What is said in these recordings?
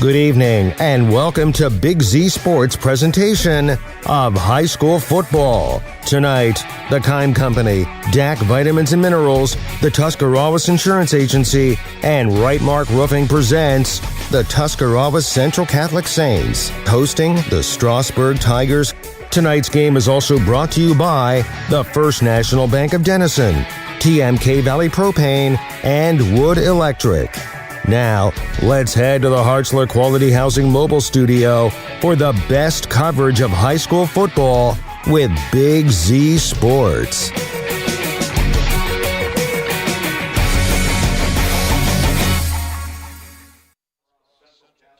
Good evening and welcome to Big Z Sports presentation of high school football. Tonight, the Kime Company, DAC Vitamins and Minerals, the Tuscarawas Insurance Agency, and Right Mark Roofing presents the Tuscarawas Central Catholic Saints, hosting the Strasburg Tigers. Tonight's game is also brought to you by the First National Bank of Denison, TMK Valley Propane, and Wood Electric. Now, let's head to the Hartzler Quality Housing Mobile Studio for the best coverage of high school football with Big Z Sports.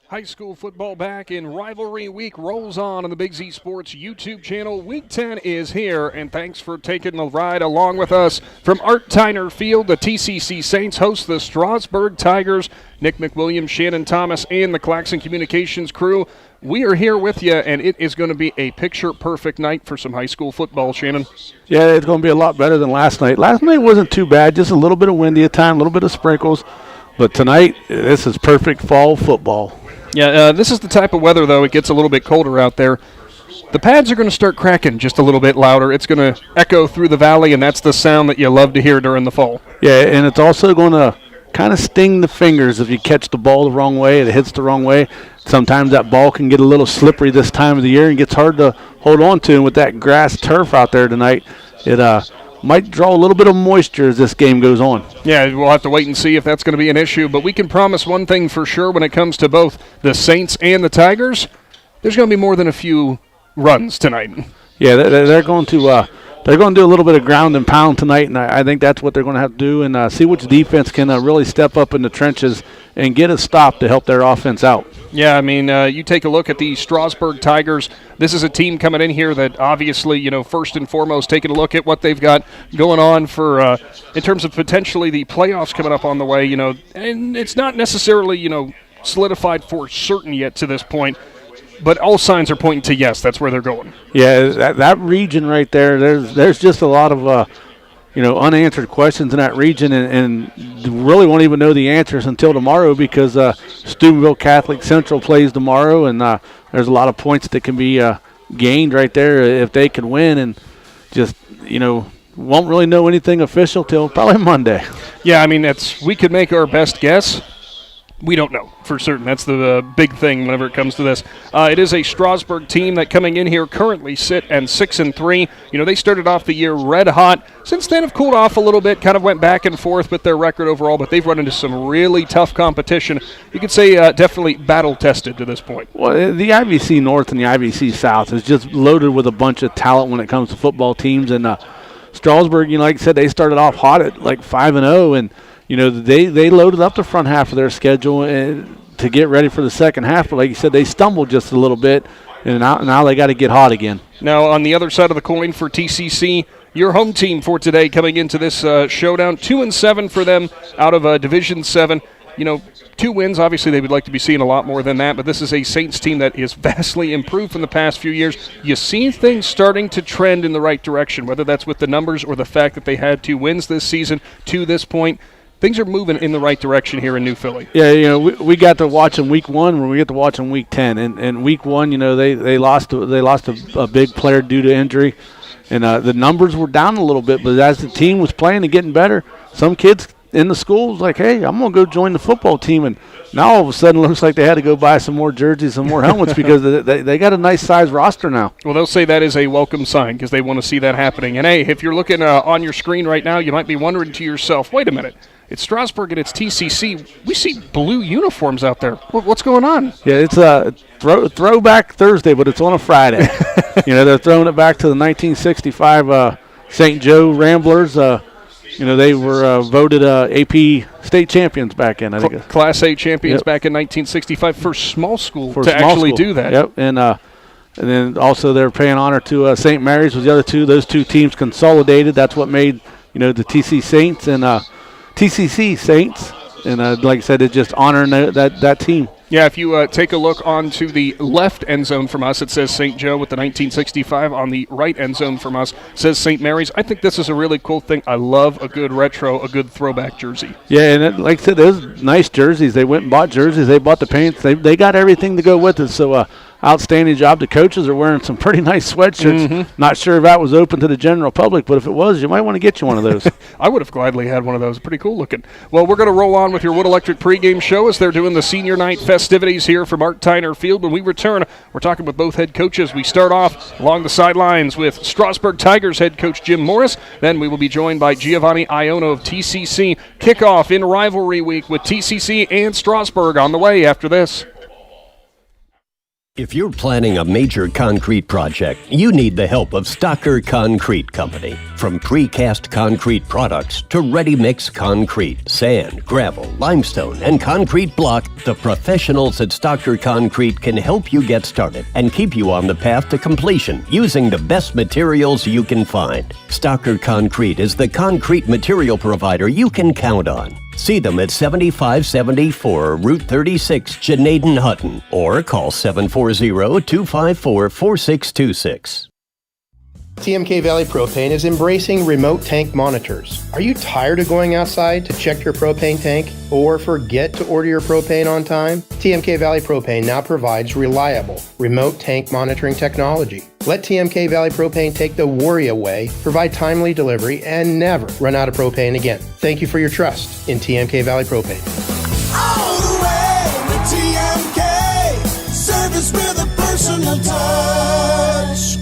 High school football back in Rivalry Week rolls on the Big Z Sports YouTube channel. Week 10 is here, and thanks for taking the ride along with us. From Art Tyner Field, the T.C.C. Saints host the Strasburg Tigers. Nick McWilliams, Shannon Thomas, and the Claxon Communications crew. We are here with you, and it is going to be a picture-perfect night for some high school football, Shannon. Yeah, it's going to be a lot better than last night. Last night wasn't too bad, just a little bit of windy at times, a little bit of sprinkles. But tonight, this is perfect fall football. Yeah, this is the type of weather, though. It gets a little bit colder out there. The pads are going to start cracking just a little bit louder. It's going to echo through the valley, and that's the sound that you love to hear during the fall. Yeah, and it's also going to kind of sting the fingers if you catch the ball the wrong way, it hits the wrong way. Sometimes that ball can get a little slippery this time of the year and gets hard to hold on to. And with that grass turf out there tonight, it might draw a little bit of moisture as this game goes on. Yeah, we'll have to wait and see if that's going to be an issue. But we can promise one thing for sure when it comes to both the Saints and the Tigers. There's going to be more than a few runs tonight. Yeah, they're going to do a little bit of ground and pound tonight, and I think that's what they're going to have to do and see which defense can really step up in the trenches and get a stop to help their offense out. Yeah, I mean, you take a look at the Strasburg Tigers. This is a team coming in here that obviously, first and foremost, taking a look at what they've got going on for in terms of potentially the playoffs coming up on the way, and it's not necessarily, solidified for certain yet to this point. But all signs are pointing to yes, that's where they're going. Yeah, that region right there, there's just a lot of unanswered questions in that region, and really won't even know the answers until tomorrow because Steubenville Catholic Central plays tomorrow, and there's a lot of points that can be gained right there if they can win, and just won't really know anything official till probably Monday. Yeah, I mean we could make our best guess. We don't know for certain. That's the big thing whenever it comes to this. It is a Strasburg team that coming in here currently sit at 6-3. They started off the year red hot. Since then have cooled off a little bit, kind of went back and forth with their record overall, but they've run into some really tough competition. You could say definitely battle-tested to this point. Well, the IVC North and the IVC South is just loaded with a bunch of talent when it comes to football teams. And Strasburg, like I said, they started off hot at like 5-0, and they loaded up the front half of their schedule to get ready for the second half. But like you said, they stumbled just a little bit, and now they got to get hot again. Now, on the other side of the coin for T.C.C., your home team for today coming into this showdown, 2-7 for them out of Division 7. 2 wins. Obviously, they would like to be seeing a lot more than that, but this is a Saints team that is vastly improved from the past few years. You see things starting to trend in the right direction, whether that's with the numbers or the fact that they had 2 wins this season to this point. Things are moving in the right direction here in New Philly. Yeah, we got to watch in Week 1 when we get to watch in Week 10. And Week 1, they lost a big player due to injury, and the numbers were down a little bit. But as the team was playing and getting better, some kids in the school was like, hey, I'm going to go join the football team. And now all of a sudden it looks like they had to go buy some more jerseys, some more helmets because they got a nice size roster now. Well, they'll say that is a welcome sign because they want to see that happening. And, hey, if you're looking on your screen right now, you might be wondering to yourself, wait a minute. It's Strasburg and it's T.C.C. We see blue uniforms out there. What's going on? Yeah, it's a throwback Thursday, but it's on a Friday. They're throwing it back to the 1965 St. Joe Ramblers. They were voted AP state champions back in, I think. Class A champions back in 1965 for small school for to small actually school. Do that. Yep, and then also they're paying honor to St. Mary's was the other two. Those 2 teams consolidated. That's what made the T.C. Saints and T.C.C. Saints, and like I said, it's just honoring that team. Yeah, if you take a look onto the left end zone from us, it says St. Joe with the 1965. On the right end zone from us, it says St. Mary's. I think this is a really cool thing. I love a good retro, a good throwback jersey. Yeah, and like I said, those nice jerseys. They went and bought jerseys. They bought the paints. They got everything to go with it. So outstanding job. The coaches are wearing some pretty nice sweatshirts. Mm-hmm. Not sure if that was open to the general public, but if it was, you might want to get you one of those. I would have gladly had one of those. Pretty cool looking. Well, we're going to roll on with your Wood Electric pregame show as they're doing the senior night festivities here from Art Tyner Field. When we return, we're talking with both head coaches. We start off along the sidelines with Strasburg Tigers head coach Jim Morris. Then we will be joined by Giovanni Iono of T.C.C. Kickoff in Rivalry Week with T.C.C. and Strasburg on the way after this. If you're planning a major concrete project, you need the help of Stocker Concrete Company. From precast concrete products to ready-mix concrete, sand, gravel, limestone, and concrete block, the professionals at Stocker Concrete can help you get started and keep you on the path to completion using the best materials you can find. Stocker Concrete is the concrete material provider you can count on. See them at 7574 Route 36, Janaden-Hutton, or call 740-254-4626. TMK Valley Propane is embracing remote tank monitors. Are you tired of going outside to check your propane tank or forget to order your propane on time? TMK Valley Propane now provides reliable remote tank monitoring technology. Let TMK Valley Propane take the worry away, provide timely delivery, and never run out of propane again. Thank you for your trust in TMK Valley Propane. All the way with TMK, service with a personal touch.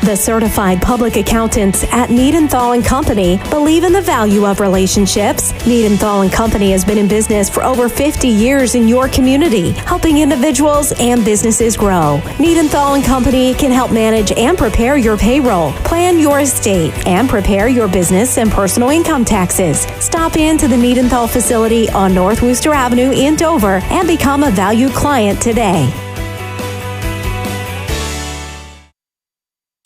The certified public accountants at Niedenthal & Company believe in the value of relationships. Niedenthal & Company has been in business for over 50 years in your community, helping individuals and businesses grow. Niedenthal & Company can help manage and prepare your payroll, plan your estate, and prepare your business and personal income taxes. Stop into the Niedenthal facility on North Wooster Avenue in Dover and become a valued client today.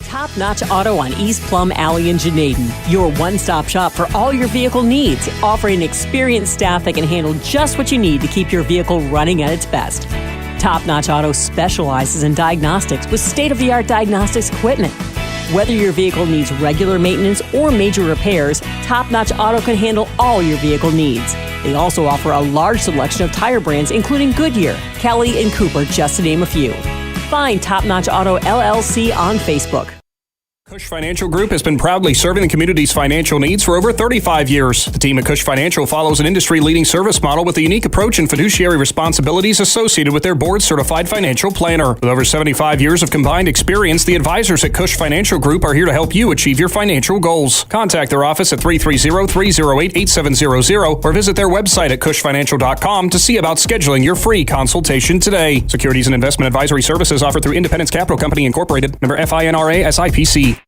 Top Notch Auto on East Plum Alley in Janaden. Your one-stop shop for all your vehicle needs, offering experienced staff that can handle just what you need to keep your vehicle running at its best. Top Notch Auto specializes in diagnostics with state-of-the-art diagnostics equipment. Whether your vehicle needs regular maintenance or major repairs, Top Notch Auto can handle all your vehicle needs. They also offer a large selection of tire brands, including Goodyear, Kelly, and Cooper, just to name a few. Find Top Notch Auto LLC on Facebook. Cush Financial Group has been proudly serving the community's financial needs for over 35 years. The team at Cush Financial follows an industry-leading service model with a unique approach and fiduciary responsibilities associated with their board-certified financial planner. With over 75 years of combined experience, the advisors at Cush Financial Group are here to help you achieve your financial goals. Contact their office at 330-308-8700 or visit their website at cushfinancial.com to see about scheduling your free consultation today. Securities and investment advisory services offered through Independence Capital Company Incorporated, member FINRA SIPC.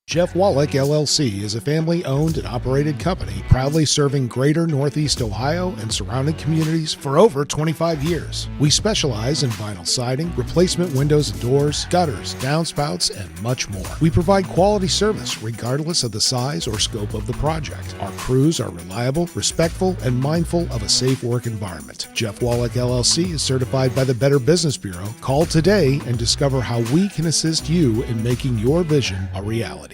Jeff Wallach LLC is a family-owned and operated company proudly serving greater Northeast Ohio and surrounding communities for over 25 years. We specialize in vinyl siding, replacement windows and doors, gutters, downspouts, and much more. We provide quality service regardless of the size or scope of the project. Our crews are reliable, respectful, and mindful of a safe work environment. Jeff Wallach LLC is certified by the Better Business Bureau. Call today and discover how we can assist you in making your vision a reality.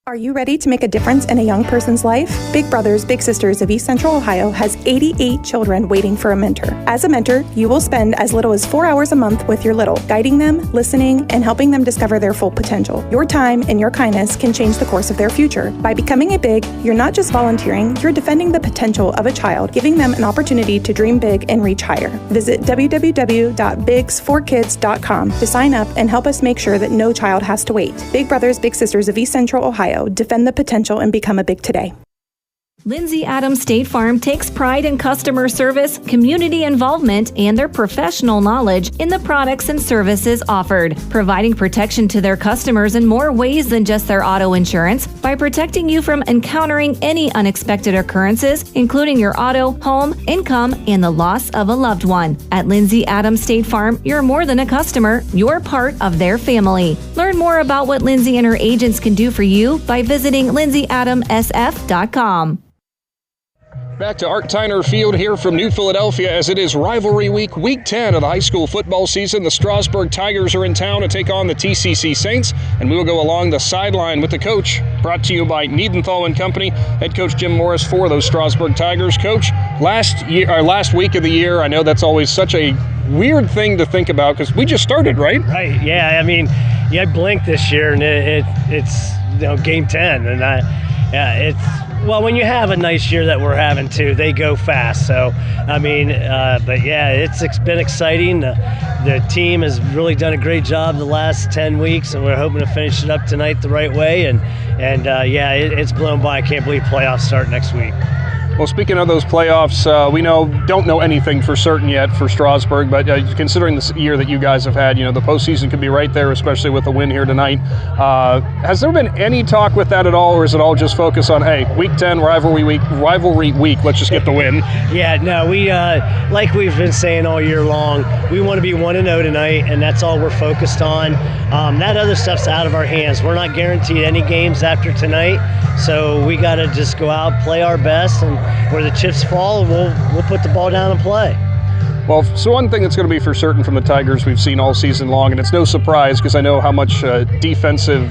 Are you ready to make a difference in a young person's life? Big Brothers Big Sisters of East Central Ohio has 88 children waiting for a mentor. As a mentor, you will spend as little as 4 hours a month with your little, guiding them, listening, and helping them discover their full potential. Your time and your kindness can change the course of their future. By becoming a Big, you're not just volunteering, you're defending the potential of a child, giving them an opportunity to dream big and reach higher. Visit www.bigs4kids.com to sign up and help us make sure that no child has to wait. Big Brothers Big Sisters of East Central Ohio. Defend the potential and become a Big today. Lindsay Adams State Farm takes pride in customer service, community involvement, and their professional knowledge in the products and services offered, providing protection to their customers in more ways than just their auto insurance by protecting you from encountering any unexpected occurrences, including your auto, home, income, and the loss of a loved one. At Lindsay Adams State Farm, you're more than a customer, you're part of their family. Learn more about what Lindsay and her agents can do for you by visiting lindsayadamsf.com. Back to Art Tyner Field here from New Philadelphia as it is Rivalry Week, Week 10 of the high school football season. The Strasburg Tigers are in town to take on the T.C.C. Saints, and we will go along the sideline with the coach, brought to you by Niedenthal & Company. Head coach Jim Morris for those Strasburg Tigers. Coach, last week of the year, I know that's always such a weird thing to think about because we just started, right? Right, yeah. I mean, I blinked this year, and it's game 10, and well, when you have a nice year that we're having too, they go fast. So, I mean, but yeah, it's been exciting. The team has really done a great job the last 10 weeks, and we're hoping to finish it up tonight the right way. And it's blown by. I can't believe playoffs start next week. Well, speaking of those playoffs, we don't know anything for certain yet for Strasburg, but considering this year that you guys have had, the postseason could be right there, especially with a win here tonight. Has there been any talk with that at all, or is it all just focus on, hey, Week 10, rivalry week, let's just get the win? Yeah, no, we, like we've been saying all year long, we want to be 1-0 tonight, and that's all we're focused on. That other stuff's out of our hands. We're not guaranteed any games after tonight, so we got to just go out, play our best, and where the chips fall, we'll put the ball down and play. Well, so one thing that's going to be for certain from the Tigers we've seen all season long, and it's no surprise because I know how much defensive,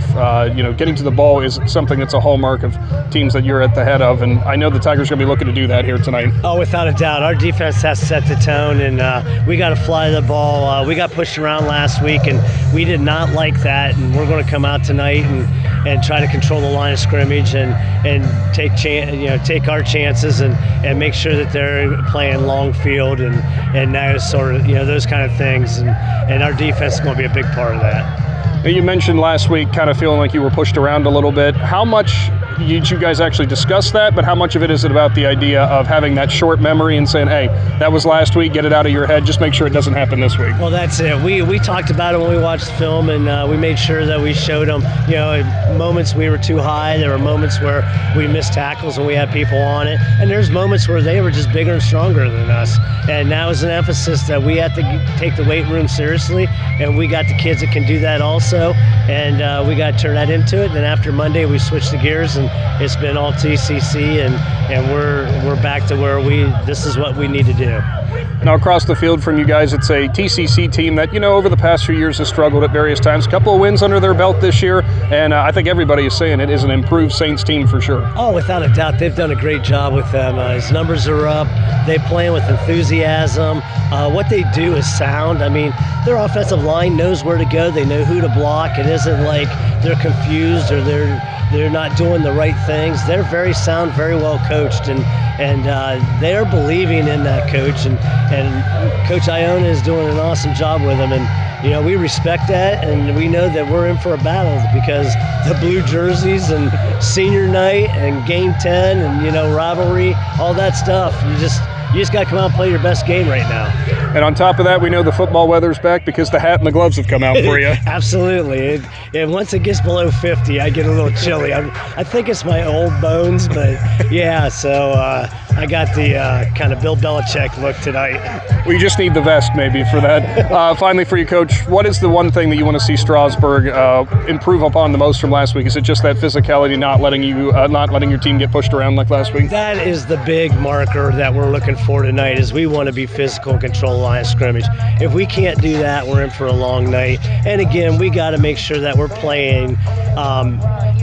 getting to the ball is something that's a hallmark of teams that you're at the head of, and I know the Tigers are going to be looking to do that here tonight. Oh, without a doubt. Our defense has set the tone, and we got to fly the ball. We got pushed around last week, and we did not like that, and we're going to come out tonight and try to control the line of scrimmage and take our chances and make sure that they're playing long field and now sort of those kind of things, and our defense is going to be a big part of that. You mentioned last week kind of feeling like you were pushed around a little bit. How much did you guys actually discuss that, but how much of it is it about the idea of having that short memory and saying, hey, that was last week, get it out of your head, just make sure it doesn't happen this week? Well, that's it. We talked about it when we watched the film, and we made sure that we showed them, moments we were too high. There were moments where we missed tackles and we had people on it, and there's moments where they were just bigger and stronger than us. And that was an emphasis that we have to take the weight room seriously, and we got the kids that can do that also, and we got to turn that into it. And then after Monday, we switched the gears, and it's been all T.C.C, and we're back to where this is what we need to do. Now, across the field from you guys, it's a T.C.C team that, over the past few years has struggled at various times. A couple of wins under their belt this year, and I think everybody is saying it is an improved Saints team for sure. Oh, without a doubt. They've done a great job with them. His numbers are up. They play with enthusiasm. What they do is sound. I mean, their offensive line knows where to go. They know who to block. It isn't like they're confused or they're not doing the right things. They're very sound, very well coached, and they're believing in that coach, and Coach Iona is doing an awesome job with them, and we respect that, and we know that we're in for a battle because the blue jerseys and senior night and game 10 and rivalry, all that stuff, you just got to come out and play your best game right now. And on top of that, we know the football weather's back because the hat and the gloves have come out for you. Absolutely. And once it gets below 50, I get a little chilly. I think it's my old bones, but yeah, so I got the kind of Bill Belichick look tonight. We just need the vest maybe for that. Finally for you, Coach, what is the one thing that you want to see Strasburg improve upon the most from last week? Is it just that physicality, not letting your team get pushed around like last week? That is the big marker that we're looking for tonight, is we want to be physical and control the line of scrimmage. If we can't do that, we're in for a long night. And again, we got to make sure that we're playing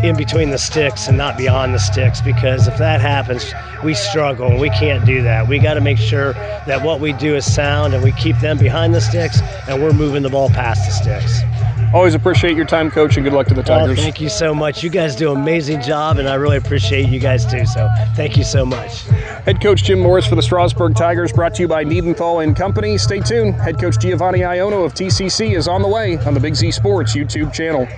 in between the sticks and not beyond the sticks, because if that happens, we struggle, and we can't do that. We got to make sure that what we do is sound, and we keep them behind the sticks, and we're moving the ball past the sticks. Always appreciate your time, Coach, and good luck to the Tigers. Thank you so much. You guys do an amazing job, and I really appreciate you guys too, so thank you so much. Head Coach Jim Morris for the Strasburg Tigers, brought to you by Niedenthal & Company. Stay tuned. Head Coach Giovanni Iono of T.C.C is on the way on the Big Z Sports YouTube channel.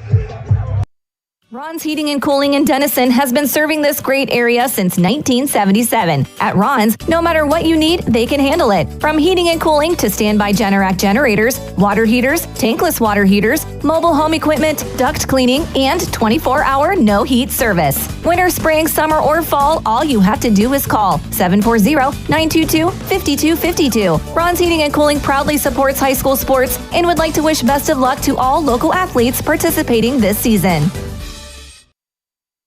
Ron's Heating and Cooling in Denison has been serving this great area since 1977. At Ron's, no matter what you need, they can handle it. From heating and cooling to standby Generac generators, water heaters, tankless water heaters, mobile home equipment, duct cleaning, and 24-hour no-heat service. Winter, spring, summer, or fall, all you have to do is call 740-922-5252. Ron's Heating and Cooling proudly supports high school sports and would like to wish best of luck to all local athletes participating this season.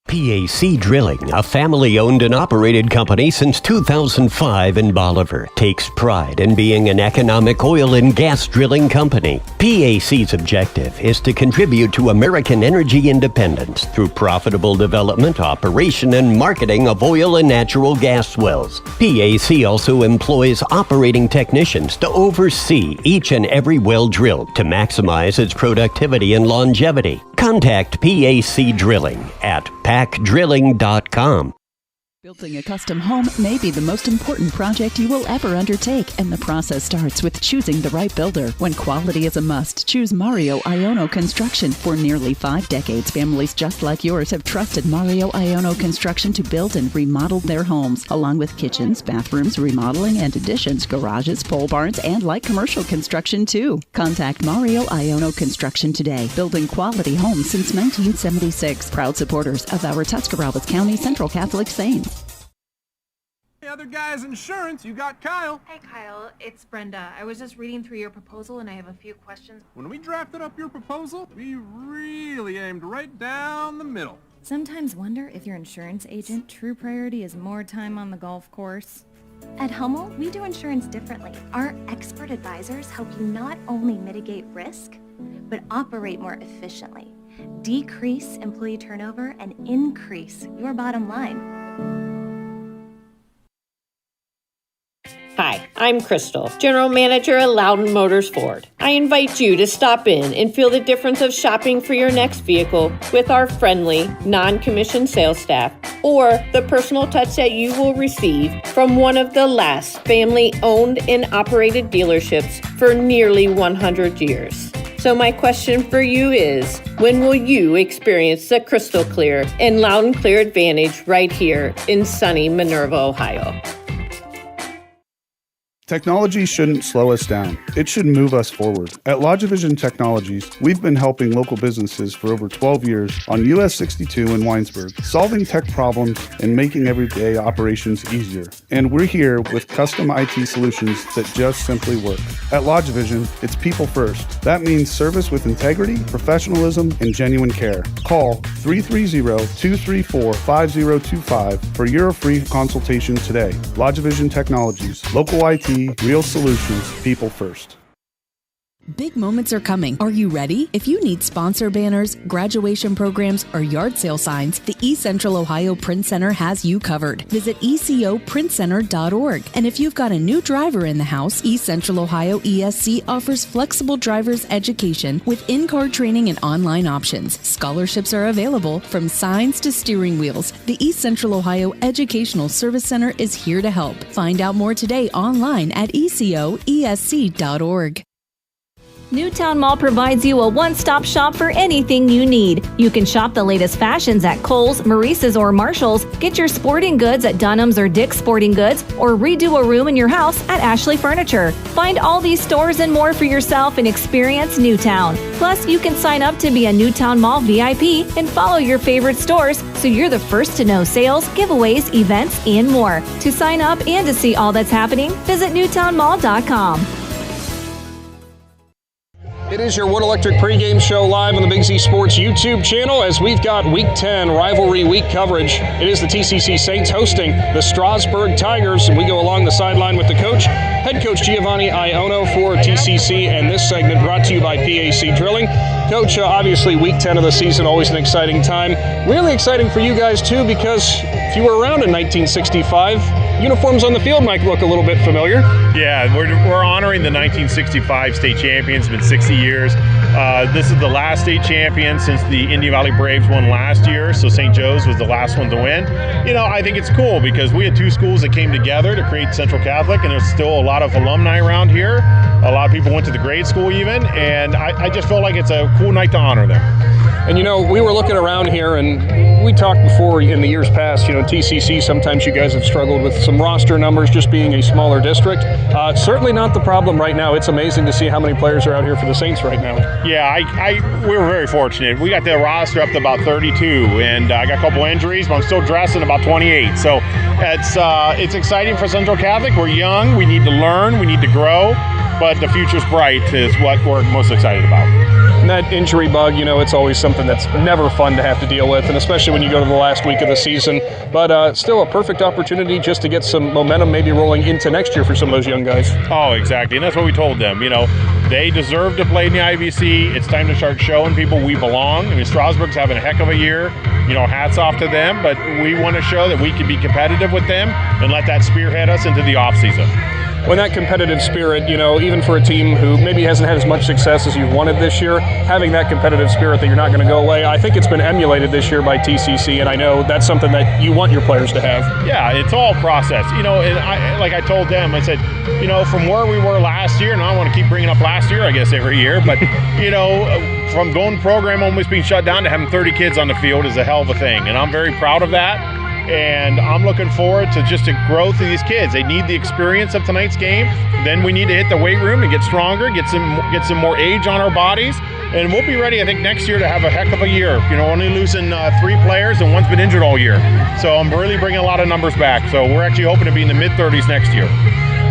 PAC Drilling, a family-owned and operated company since 2005 in Bolivar, takes pride in being an economic oil and gas drilling company. PAC's objective is to contribute to American energy independence through profitable development, operation, and marketing of oil and natural gas wells. PAC also employs operating technicians to oversee each and every well drilled to maximize its productivity and longevity. Contact PAC Drilling at pacdrilling.com. Building a custom home may be the most important project you will ever undertake, and the process starts with choosing the right builder. When quality is a must, choose Mario Iono Construction. For nearly 5 decades, families just like yours have trusted Mario Iono Construction to build and remodel their homes, along with kitchens, bathrooms, remodeling and additions, garages, pole barns, and light commercial construction too. Contact Mario Iono Construction today, building quality homes since 1976. Proud supporters of our Tuscarawas County Central Catholic Saints. Hey, other guys, insurance, you got Kyle. Hey, Kyle, it's Brenda. I was just reading through your proposal and I have a few questions. When we drafted up your proposal, we really aimed right down the middle. Sometimes wonder if your insurance agent true priority is more time on the golf course. At Hummel, we do insurance differently. Our expert advisors help you not only mitigate risk, but operate more efficiently, decrease employee turnover, and increase your bottom line. Hi, I'm Crystal, General Manager at Loudon Motors Ford. I invite you to stop in and feel the difference of shopping for your next vehicle with our friendly, non-commissioned sales staff, or the personal touch that you will receive from one of the last family-owned and operated dealerships for nearly 100 years. So my question for you is, when will you experience the crystal clear and loud and clear advantage right here in sunny Minerva, Ohio? Technology shouldn't slow us down. It should move us forward. At LodgeVision Technologies, we've been helping local businesses for over 12 years on US 62 in Winesburg, solving tech problems and making everyday operations easier. And we're here with custom IT solutions that just simply work. At LodgeVision, it's people first. That means service with integrity, professionalism, and genuine care. Call 330-234-5025 for your free consultation today. LodgeVision Technologies, local IT, real solutions, people first. Big moments are coming. Are you ready? If you need sponsor banners, graduation programs, or yard sale signs, the East Central Ohio Print Center has you covered. Visit ecoprintcenter.org. And if you've got a new driver in the house, East Central Ohio ESC offers flexible driver's education with in-car training and online options. Scholarships are available from signs to steering wheels. The East Central Ohio Educational Service Center is here to help. Find out more today online at ecoesc.org. Newtown Mall provides you a one-stop shop for anything you need. You can shop the latest fashions at Kohl's, Maurice's, or Marshall's, get your sporting goods at Dunham's or Dick's Sporting Goods, or redo a room in your house at Ashley Furniture. Find all these stores and more for yourself and experience Newtown. Plus, you can sign up to be a Newtown Mall VIP and follow your favorite stores so you're the first to know sales, giveaways, events, and more. To sign up and to see all that's happening, visit newtownmall.com. It is your Wood Electric pregame show live on the Big Z Sports YouTube channel as we've got Week 10 Rivalry Week coverage. It is the T.C.C. Saints hosting the Strasburg Tigers, and we go along the sideline with the coach, head coach Giovanni Iono for T.C.C., and this segment brought to you by PAC Drilling. Coach, obviously Week 10 of the season, always an exciting time. Really exciting for you guys, too, because if you were around in 1965, uniforms on the field might look a little bit familiar. Yeah, we're honoring the 1965 state champions. It's been 60 years. This is the last state champion since the Indian Valley Braves won last year, so St. Joe's was the last one to win. You know, I think it's cool because we had two schools that came together to create Central Catholic, and there's still a lot of alumni around here. A lot of people went to the grade school even, and I just feel like it's a cool night to honor them. And, you know, we were looking around here, and we talked before in the years past, you know, TCC, sometimes you guys have struggled with some roster numbers just being a smaller district. Certainly not the problem right now. It's amazing to see how many players are out here for the Saints right now. Yeah, we were very fortunate. We got the roster up to about 32, and I got a couple injuries, but I'm still dressing about 28. So it's exciting for Central Catholic. We're young. We need to learn. We need to grow. But the future's bright is what we're most excited about. And that injury bug, you know, it's always something that's never fun to have to deal with, and especially when you go to the last week of the season. But still a perfect opportunity just to get some momentum maybe rolling into next year for some of those young guys. Oh, exactly. And that's what we told them. You know, they deserve to play in the IVC. It's time to start showing people we belong. I mean, Strasburg's having a heck of a year. You know, hats off to them. But we want to show that we can be competitive with them and let that spearhead us into the offseason. when that competitive spirit, even for a team who maybe hasn't had as much success as you've wanted this year, having that competitive spirit that you're not going to go away, I think it's been emulated this year by T.C.C., and I know that's something that you want your players to have. Yeah, it's all process. And I told them, I said, from where we were last year, and I don't want to keep bringing up last year, I guess, every year, but, from going program almost being shut down to having 30 kids on the field is a hell of a thing, and I'm very proud of that. And I'm looking forward to just the growth of these kids. They need the experience of tonight's game. Then we need to hit the weight room and get stronger, get some more age on our bodies, and we'll be ready, I think, next year to have a heck of a year. Only losing 3 players, and one's been injured all year. So I'm really bringing a lot of numbers back. So we're actually hoping to be in the mid-30s next year.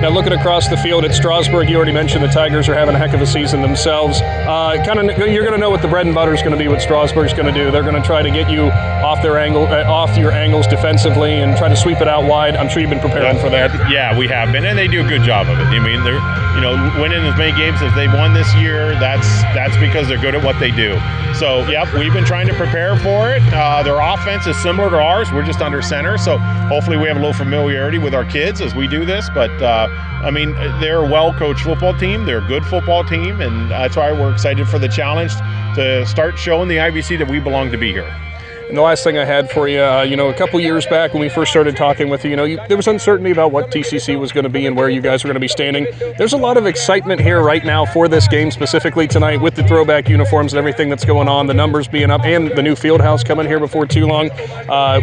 Now, looking across the field at Strasburg, you already mentioned the Tigers are having a heck of a season themselves. You're going to know what the bread and butter is going to be, what Strasburg's going to do. They're going to try to get you off your angles defensively and try to sweep it out wide. I'm sure you've been preparing for that. Yeah, we have been, and they do a good job of it. I mean, they're winning as many games as they've won this year. That's because they're good at what they do. So, yep, we've been trying to prepare for it. Their offense is similar to ours. We're just under center, so hopefully we have a little familiarity with our kids as we do this. But they're a well-coached football team. They're a good football team, and that's why we're excited for the challenge to start showing the IVC that we belong to be here. And the last thing I had for you, a couple years back when we first started talking with you, there was uncertainty about what T.C.C. was going to be and where you guys were going to be standing. There's a lot of excitement here right now for this game, specifically tonight with the throwback uniforms and everything that's going on, the numbers being up, and the new field house coming here before too long.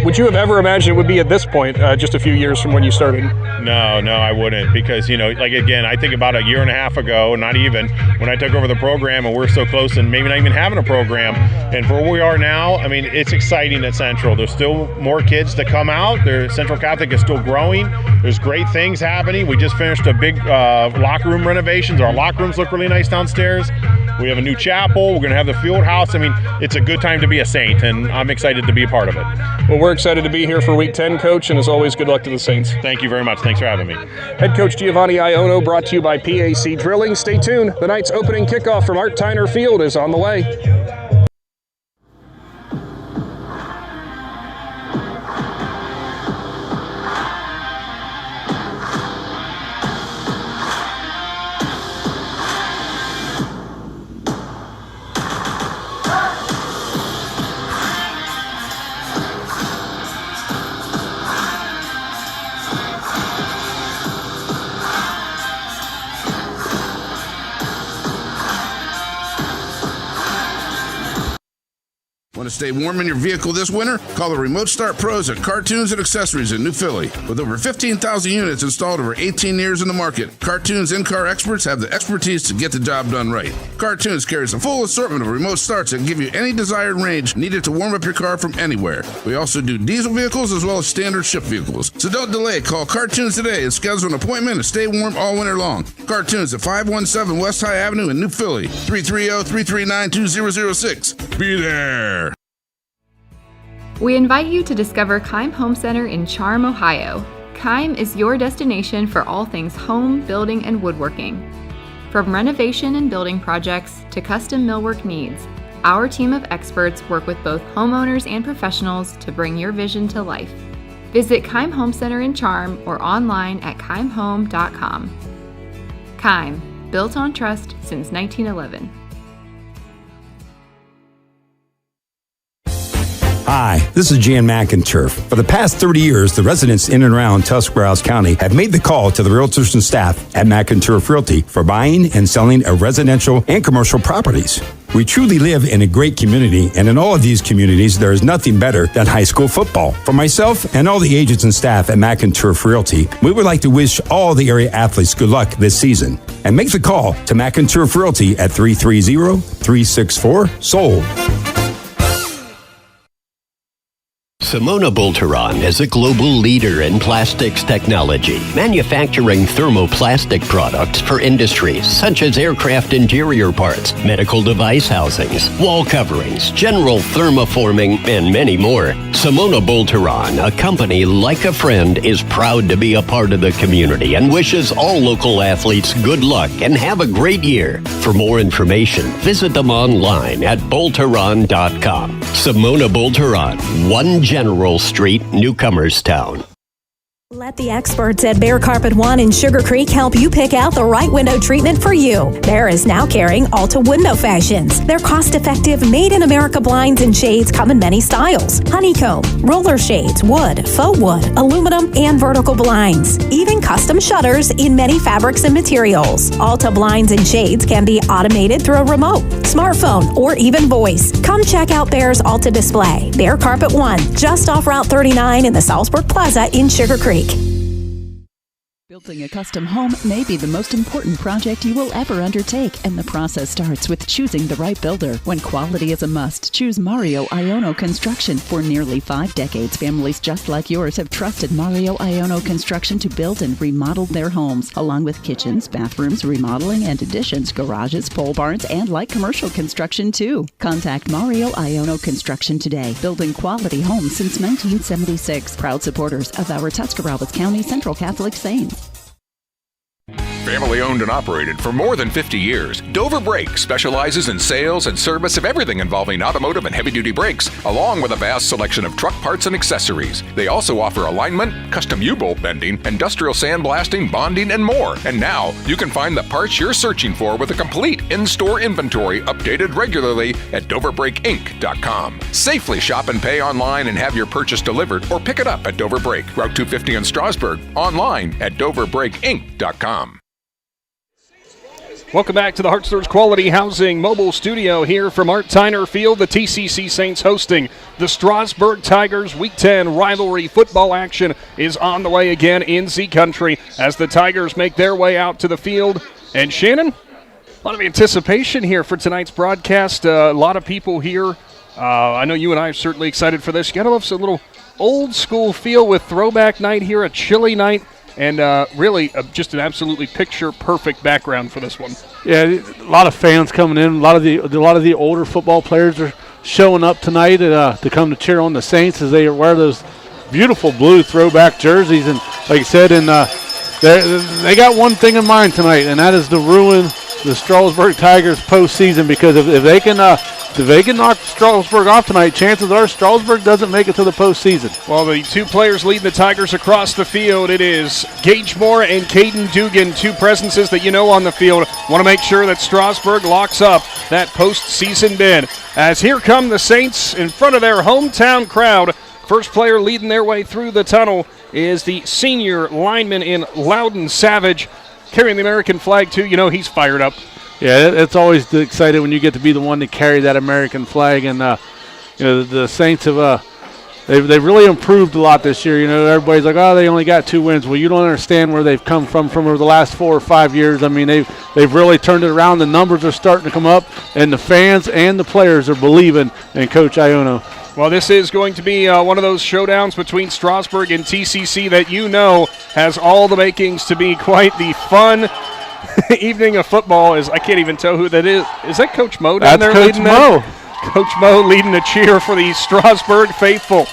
Would you have ever imagined it would be at this point just a few years from when you started? No, I wouldn't, because, again, I think about a year and a half ago, not even, when I took over the program, and we're so close and maybe not even having a program. And for where we are now, it's exciting at Central. There's still more kids to come out. Central Catholic is still growing. There's great things happening. We just finished a big locker room renovations. Our locker rooms look really nice downstairs. We have a new chapel. We're going to have the field house. It's a good time to be a Saint, and I'm excited to be a part of it. Well, we're excited to be here for Week 10, Coach, and as always, good luck to the Saints. Thank you very much. Thanks for having me. Head Coach Giovanni Iono, brought to you by PAC Drilling. Stay tuned. The night's opening kickoff from Art Tyner Field is on the way. Want to stay warm in your vehicle this winter? Call the Remote Start Pros at Cartoons and Accessories in New Philly. With over 15,000 units installed over 18 years in the market, Cartoons in-car experts have the expertise to get the job done right. Cartoons carries a full assortment of remote starts that give you any desired range needed to warm up your car from anywhere. We also do diesel vehicles as well as standard shift vehicles. So don't delay. Call Cartoons today and schedule an appointment and stay warm all winter long. Cartoons at 517 West High Avenue in New Philly. 330-339-2006. Be there. We invite you to discover Keim Home Center in Charm, Ohio. Keim is your destination for all things home, building, and woodworking. From renovation and building projects to custom millwork needs, our team of experts work with both homeowners and professionals to bring your vision to life. Visit Keim Home Center in Charm or online at keimhome.com. Keim, built on trust since 1911. Hi, this is Jan McInturf. For the past 30 years, the residents in and around Tuscarawas County have made the call to the realtors and staff at McInturf Realty for buying and selling of residential and commercial properties. We truly live in a great community, and in all of these communities, there is nothing better than high school football. For myself and all the agents and staff at McInturf Realty, we would like to wish all the area athletes good luck this season. And make the call to McInturf Realty at 330-364-SOLD. Simona Bolteron is a global leader in plastics technology, manufacturing thermoplastic products for industries such as aircraft interior parts, medical device housings, wall coverings, general thermoforming, and many more. Simona Bolteron, a company like a friend, is proud to be a part of the community and wishes all local athletes good luck and have a great year. For more information, visit them online at bolteron.com. Simona Bolteron, 1 General Street, Newcomerstown. Let the experts at Bear Carpet One in Sugar Creek help you pick out the right window treatment for you. Bear is now carrying Alta window fashions. Their cost-effective, made-in-America blinds and shades come in many styles. Honeycomb, roller shades, wood, faux wood, aluminum, and vertical blinds. Even custom shutters in many fabrics and materials. Alta blinds and shades can be automated through a remote, smartphone, or even voice. Come check out Bear's Alta display. Bear Carpet One, just off Route 39 in the Salzburg Plaza in Sugar Creek. Building a custom home may be the most important project you will ever undertake, and the process starts with choosing the right builder. When quality is a must, choose Mario Iono Construction. For nearly 5 decades, families just like yours have trusted Mario Iono Construction to build and remodel their homes, along with kitchens, bathrooms, remodeling and additions, garages, pole barns, and light commercial construction too. Contact Mario Iono Construction today, building quality homes since 1976. Proud supporters of our Tuscarawas County Central Catholic Saints. Family owned and operated for more than 50 years, Dover Brake specializes in sales and service of everything involving automotive and heavy-duty brakes, along with a vast selection of truck parts and accessories. They also offer alignment, custom U-bolt bending, industrial sandblasting, bonding, and more. And now, you can find the parts you're searching for with a complete in-store inventory updated regularly at DoverBrakeInc.com. Safely shop and pay online and have your purchase delivered, or pick it up at Dover Brake, Route 250 in Strasburg, online at DoverBrakeInc.com. Welcome back to the Hartster's Quality Housing Mobile Studio here from Art Tyner Field. The T.C.C. Saints hosting the Strasburg Tigers. Week 10 rivalry football action is on the way again in Z Country as the Tigers make their way out to the field. And Shannon, a lot of anticipation here for tonight's broadcast. A lot of people here. I know you and I are certainly excited for this. You got to love a little old school feel with throwback night here, a chilly night. And really, just an absolutely picture-perfect background for this one. Yeah, a lot of fans coming in. A lot of the older football players are showing up tonight to come to cheer on the Saints as they wear those beautiful blue throwback jerseys. And like you said, they got one thing in mind tonight, and that is to ruin the Strasburg Tigers postseason. Because if they can knock Strasburg off tonight, chances are Strasburg doesn't make it to the postseason. Well, the two players leading the Tigers across the field, it is Gage Moore and Caden Dugan, two presences that you know on the field. Want to make sure that Strasburg locks up that postseason bid. As here come the Saints in front of their hometown crowd. First player leading their way through the tunnel is the senior lineman in Loudon Savage, carrying the American flag too. You know he's fired up. Yeah, it's always exciting when you get to be the one to carry that American flag, and the Saints have they've really improved a lot this year. You know, everybody's like, oh, they only got 2 wins. Well, you don't understand where they've come from over the last 4 or 5 years. I mean, they've really turned it around. The numbers are starting to come up, and the fans and the players are believing in Coach Iono. Well, this is going to be one of those showdowns between Strasburg and T.C.C. that you know has all the makings to be quite the fun evening of football. I can't even tell who that is. Is that Coach Mo down there leading that? Coach Mo leading the cheer for the Strasburg faithful.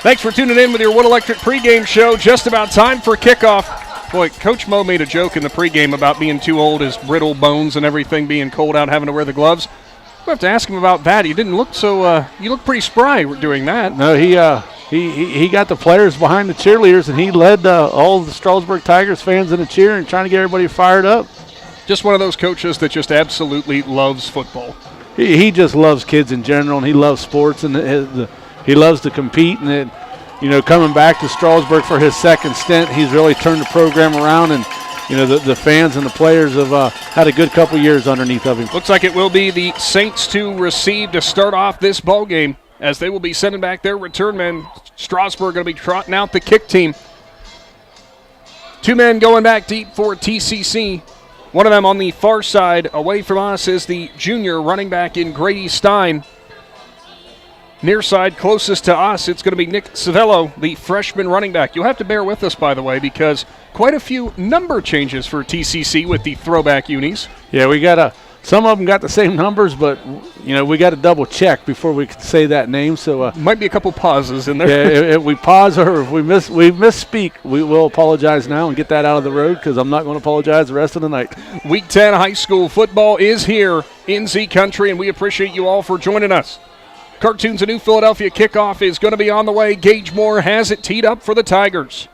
Thanks for tuning in with your Wood Electric pregame show. Just about time for kickoff. Boy, Coach Mo made a joke in the pregame about being too old, his brittle bones and everything, being cold out, having to wear the gloves. We'll have to ask him about that. He didn't look so. You look pretty spry doing that. No, he got the players behind the cheerleaders, and he led all the Strasburg Tigers fans in a cheer and trying to get everybody fired up. Just one of those coaches that just absolutely loves football. He just loves kids in general, and he loves sports, and he loves to compete. And coming back to Strasburg for his second stint, he's really turned the program around, and the fans and the players have had a good couple years underneath of him. Looks like it will be the Saints to receive to start off this ball game, as they will be sending back their return men. Strasburg going to be trotting out the kick team. 2 men going back deep for T.C.C. One of them on the far side away from us is the junior running back in Grady Stein. Near side closest to us, it's going to be Nick Savello, the freshman running back. You'll have to bear with us, by the way, because quite a few number changes for T.C.C. with the throwback unis. Yeah, we got some of them got the same numbers, but we got to double check before we can say that name. So might be a couple pauses in there. Yeah, if we pause or if we misspeak, we will apologize now and get that out of the road, because I'm not going to apologize the rest of the night. Week 10 high school football is here in Z Country, and we appreciate you all for joining us. Cartoons of New Philadelphia kickoff is going to be on the way. Gage Moore has it teed up for the Tigers.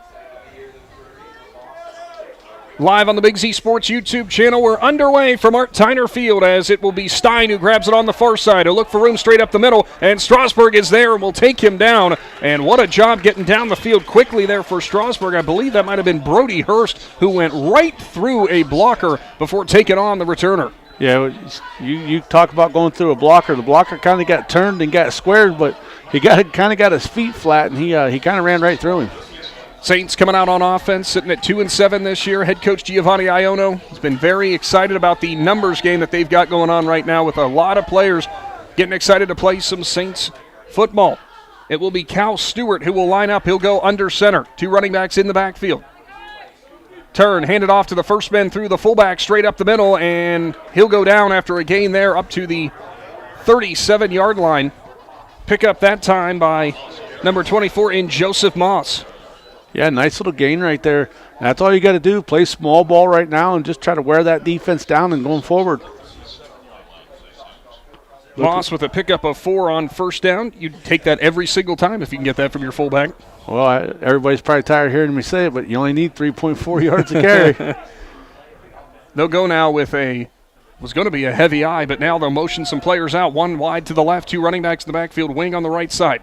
Live on the Big Z Sports YouTube channel, we're underway from Art Tyner Field as it will be Stein who grabs it on the far side. He'll look for room straight up the middle, and Strasburg is there and will take him down. And what a job getting down the field quickly there for Strasburg. I believe that might have been Brody Hurst who went right through a blocker before taking on the returner. Yeah, you talk about going through a blocker. The blocker kind of got turned and got squared, but he kind of got his feet flat, and he kind of ran right through him. Saints coming out on offense, sitting at 2-7 this year. Head coach Giovanni Iono has been very excited about the numbers game that they've got going on right now with a lot of players getting excited to play some Saints football. It will be Cal Stewart who will line up. He'll go under center. 2 running backs in the backfield. Turn, hand it off to the first man through the fullback, straight up the middle, and he'll go down after a gain there up to the 37-yard line. Pick up that time by number 24 in Joseph Moss. Yeah, nice little gain right there. That's all you got to do, play small ball right now and just try to wear that defense down and going forward. Moss with a pickup of 4 on first down. You'd take that every single time if you can get that from your fullback. Well, everybody's probably tired of hearing me say it, but you only need 3.4 yards to carry. They'll go now with was going to be a heavy eye, but now they'll motion some players out. 1 wide to the left, 2 running backs in the backfield, wing on the right side.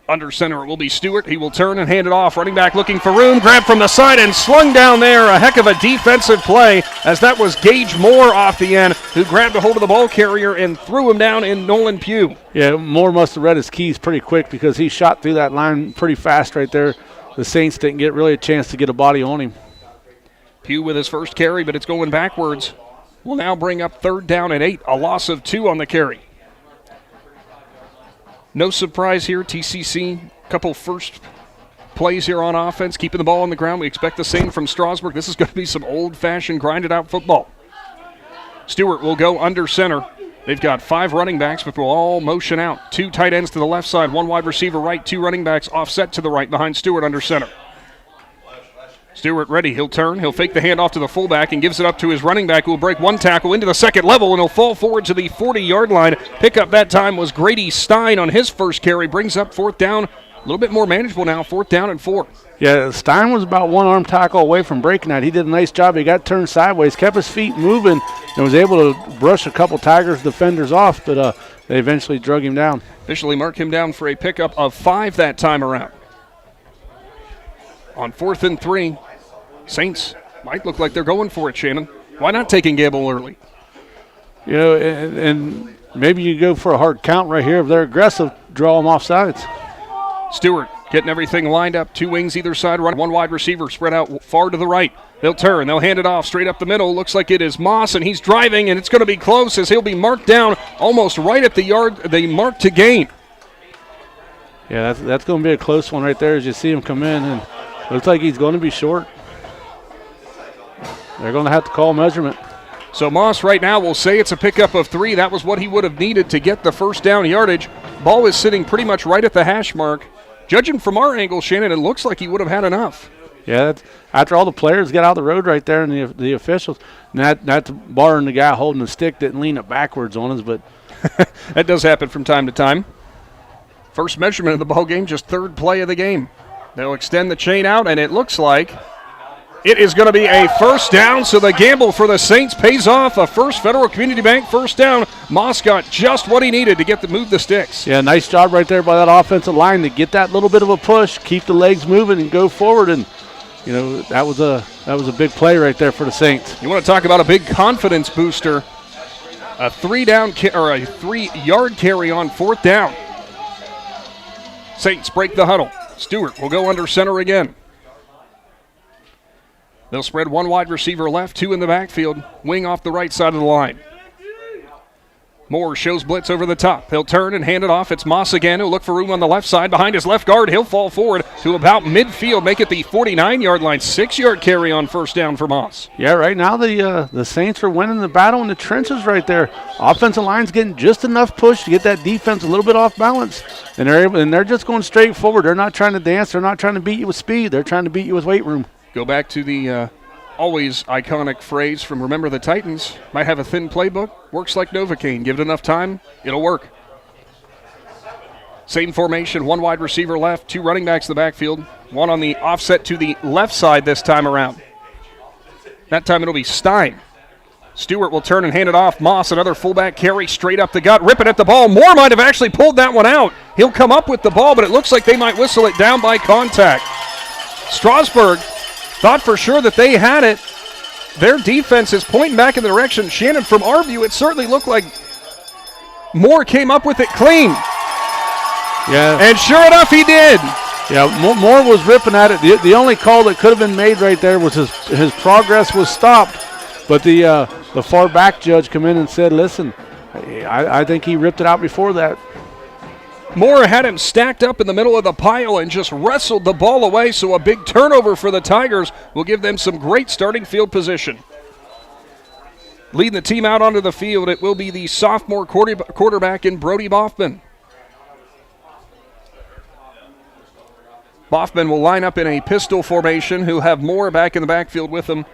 Under center it will be Stewart. He will turn and hand it off. Running back looking for room. Grab from the side and slung down there. A heck of a defensive play as that was Gage Moore off the end who grabbed a hold of the ball carrier and threw him down in Nolan Pugh. Yeah, Moore must have read his keys pretty quick because he shot through that line pretty fast right there. The Saints didn't get really a chance to get a body on him. Pugh with his first carry, but it's going backwards. Will now bring up 3rd down and 8. A loss of 2 on the carry. No surprise here, T.C.C. Couple first plays here on offense, keeping the ball on the ground. We expect the same from Strasburg. This is going to be some old-fashioned, grinded-out football. Stewart will go under center. They've got 5 running backs, but we'll all motion out. 2 tight ends to the left side, 1 wide receiver right, 2 running backs offset to the right behind Stewart under center. Stewart ready. He'll turn. He'll fake the handoff to the fullback and gives it up to his running back who will break 1 tackle into the second level, and he'll fall forward to the 40-yard line. Pickup that time was Grady Stein on his first carry. Brings up 4th down. A little bit more manageable now, 4th down and 4. Yeah, Stein was about 1 arm tackle away from breaking that. He did a nice job. He got turned sideways, kept his feet moving, and was able to brush a couple Tigers defenders off, but they eventually drug him down. Officially mark him down for a pickup of 5 that time around. On 4th and 3. Saints might look like they're going for it, Shannon. Why not taking Gable early? You know, and maybe you go for a hard count right here. If they're aggressive, draw them off sides. Stewart getting everything lined up. 2 wings either side. 1 wide receiver spread out far to the right. They'll turn. They'll hand it off straight up the middle. Looks like it is Moss, and he's driving, and it's going to be close as he'll be marked down almost right at the yard. They mark to gain. Yeah, that's going to be a close one right there as you see him come in, and it looks like he's going to be short. They're going to have to call measurement. So Moss right now will say it's a pickup of 3. That was what he would have needed to get the first down yardage. Ball is sitting pretty much right at the hash mark. Judging from our angle, Shannon, it looks like he would have had enough. Yeah, after all the players got out of the road right there and the officials, not barring the guy holding the stick didn't lean it backwards on us, but that does happen from time to time. First measurement of the ball game, just 3rd play of the game. They'll extend the chain out, and it looks like it is going to be a first down, so the gamble for the Saints pays off. A First Federal Community Bank first down. Moss got just what he needed to move the sticks. Yeah, nice job right there by that offensive line to get that little bit of a push, keep the legs moving, and go forward. And you know that was a big play right there for the Saints. You want to talk about a big confidence booster? A 3-yard carry on 4th down. Saints break the huddle. Stewart will go under center again. They'll spread 1 wide receiver left, 2 in the backfield. Wing off the right side of the line. Moore shows blitz over the top. He'll turn and hand it off. It's Moss again. He'll look for room on the left side. Behind his left guard, he'll fall forward to about midfield. Make it the 49-yard line. 6-yard carry on first down for Moss. Yeah, right now the Saints are winning the battle in the trenches right there. Offensive line's getting just enough push to get that defense a little bit off balance. And they're just going straight forward. They're not trying to dance. They're not trying to beat you with speed. They're trying to beat you with weight room. Go back to the always iconic phrase from Remember the Titans. Might have a thin playbook. Works like Novocaine. Give it enough time, it'll work. Same formation, 1 wide receiver left, 2 running backs in the backfield. 1 on the offset to the left side this time around. That time it'll be Stein. Stewart will turn and hand it off. Moss, another fullback carry straight up the gut, ripping at the ball. Moore might have actually pulled that one out. He'll come up with the ball, but it looks like they might whistle it down by contact. Strasburg thought for sure that they had it. Their defense is pointing back in the direction. Shannon, from our view, it certainly looked like Moore came up with it clean. Yeah. And sure enough, he did. Yeah, Moore was ripping at it. The only call that could have been made right there was his progress was stopped. But the far back judge come in and said, listen, I think he ripped it out before that. Moore had him stacked up in the middle of the pile and just wrestled the ball away, so a big turnover for the Tigers will give them some great starting field position. Leading the team out onto the field, it will be the sophomore quarterback in Brody Boffman. Boffman will line up in a pistol formation, who have Moore back in the backfield with him,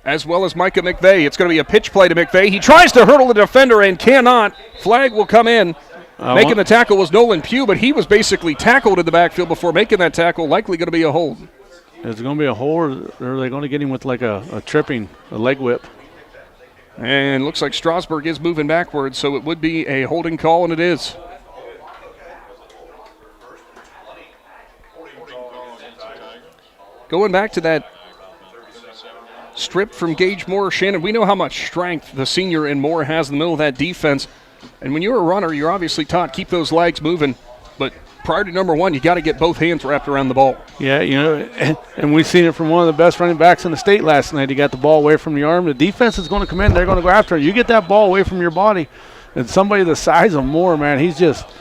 as well as Micah McVeigh. It's going to be a pitch play to McVeigh. He tries to hurdle the defender and cannot. Flag will come in. Making the tackle was Nolan Pugh, but he was basically tackled in the backfield before making that tackle. Likely going to be a hold. Is it going to be a hold, or are they going to get him with like a tripping, a leg whip? And looks like Strasburg is moving backwards, so it would be a holding call, and it is. Going back to that strip from Gage Moore, Shannon, we know how much strength the senior in Moore has in the middle of that defense. And when you're a runner, you're obviously taught keep those legs moving. But priority number one, you got to get both hands wrapped around the ball. Yeah, and we've seen it from one of the best running backs in the state last night. He got the ball away from the arm. The defense is going to come in. They're going to go after it. You get that ball away from your body. And somebody the size of Moore, man, he's just –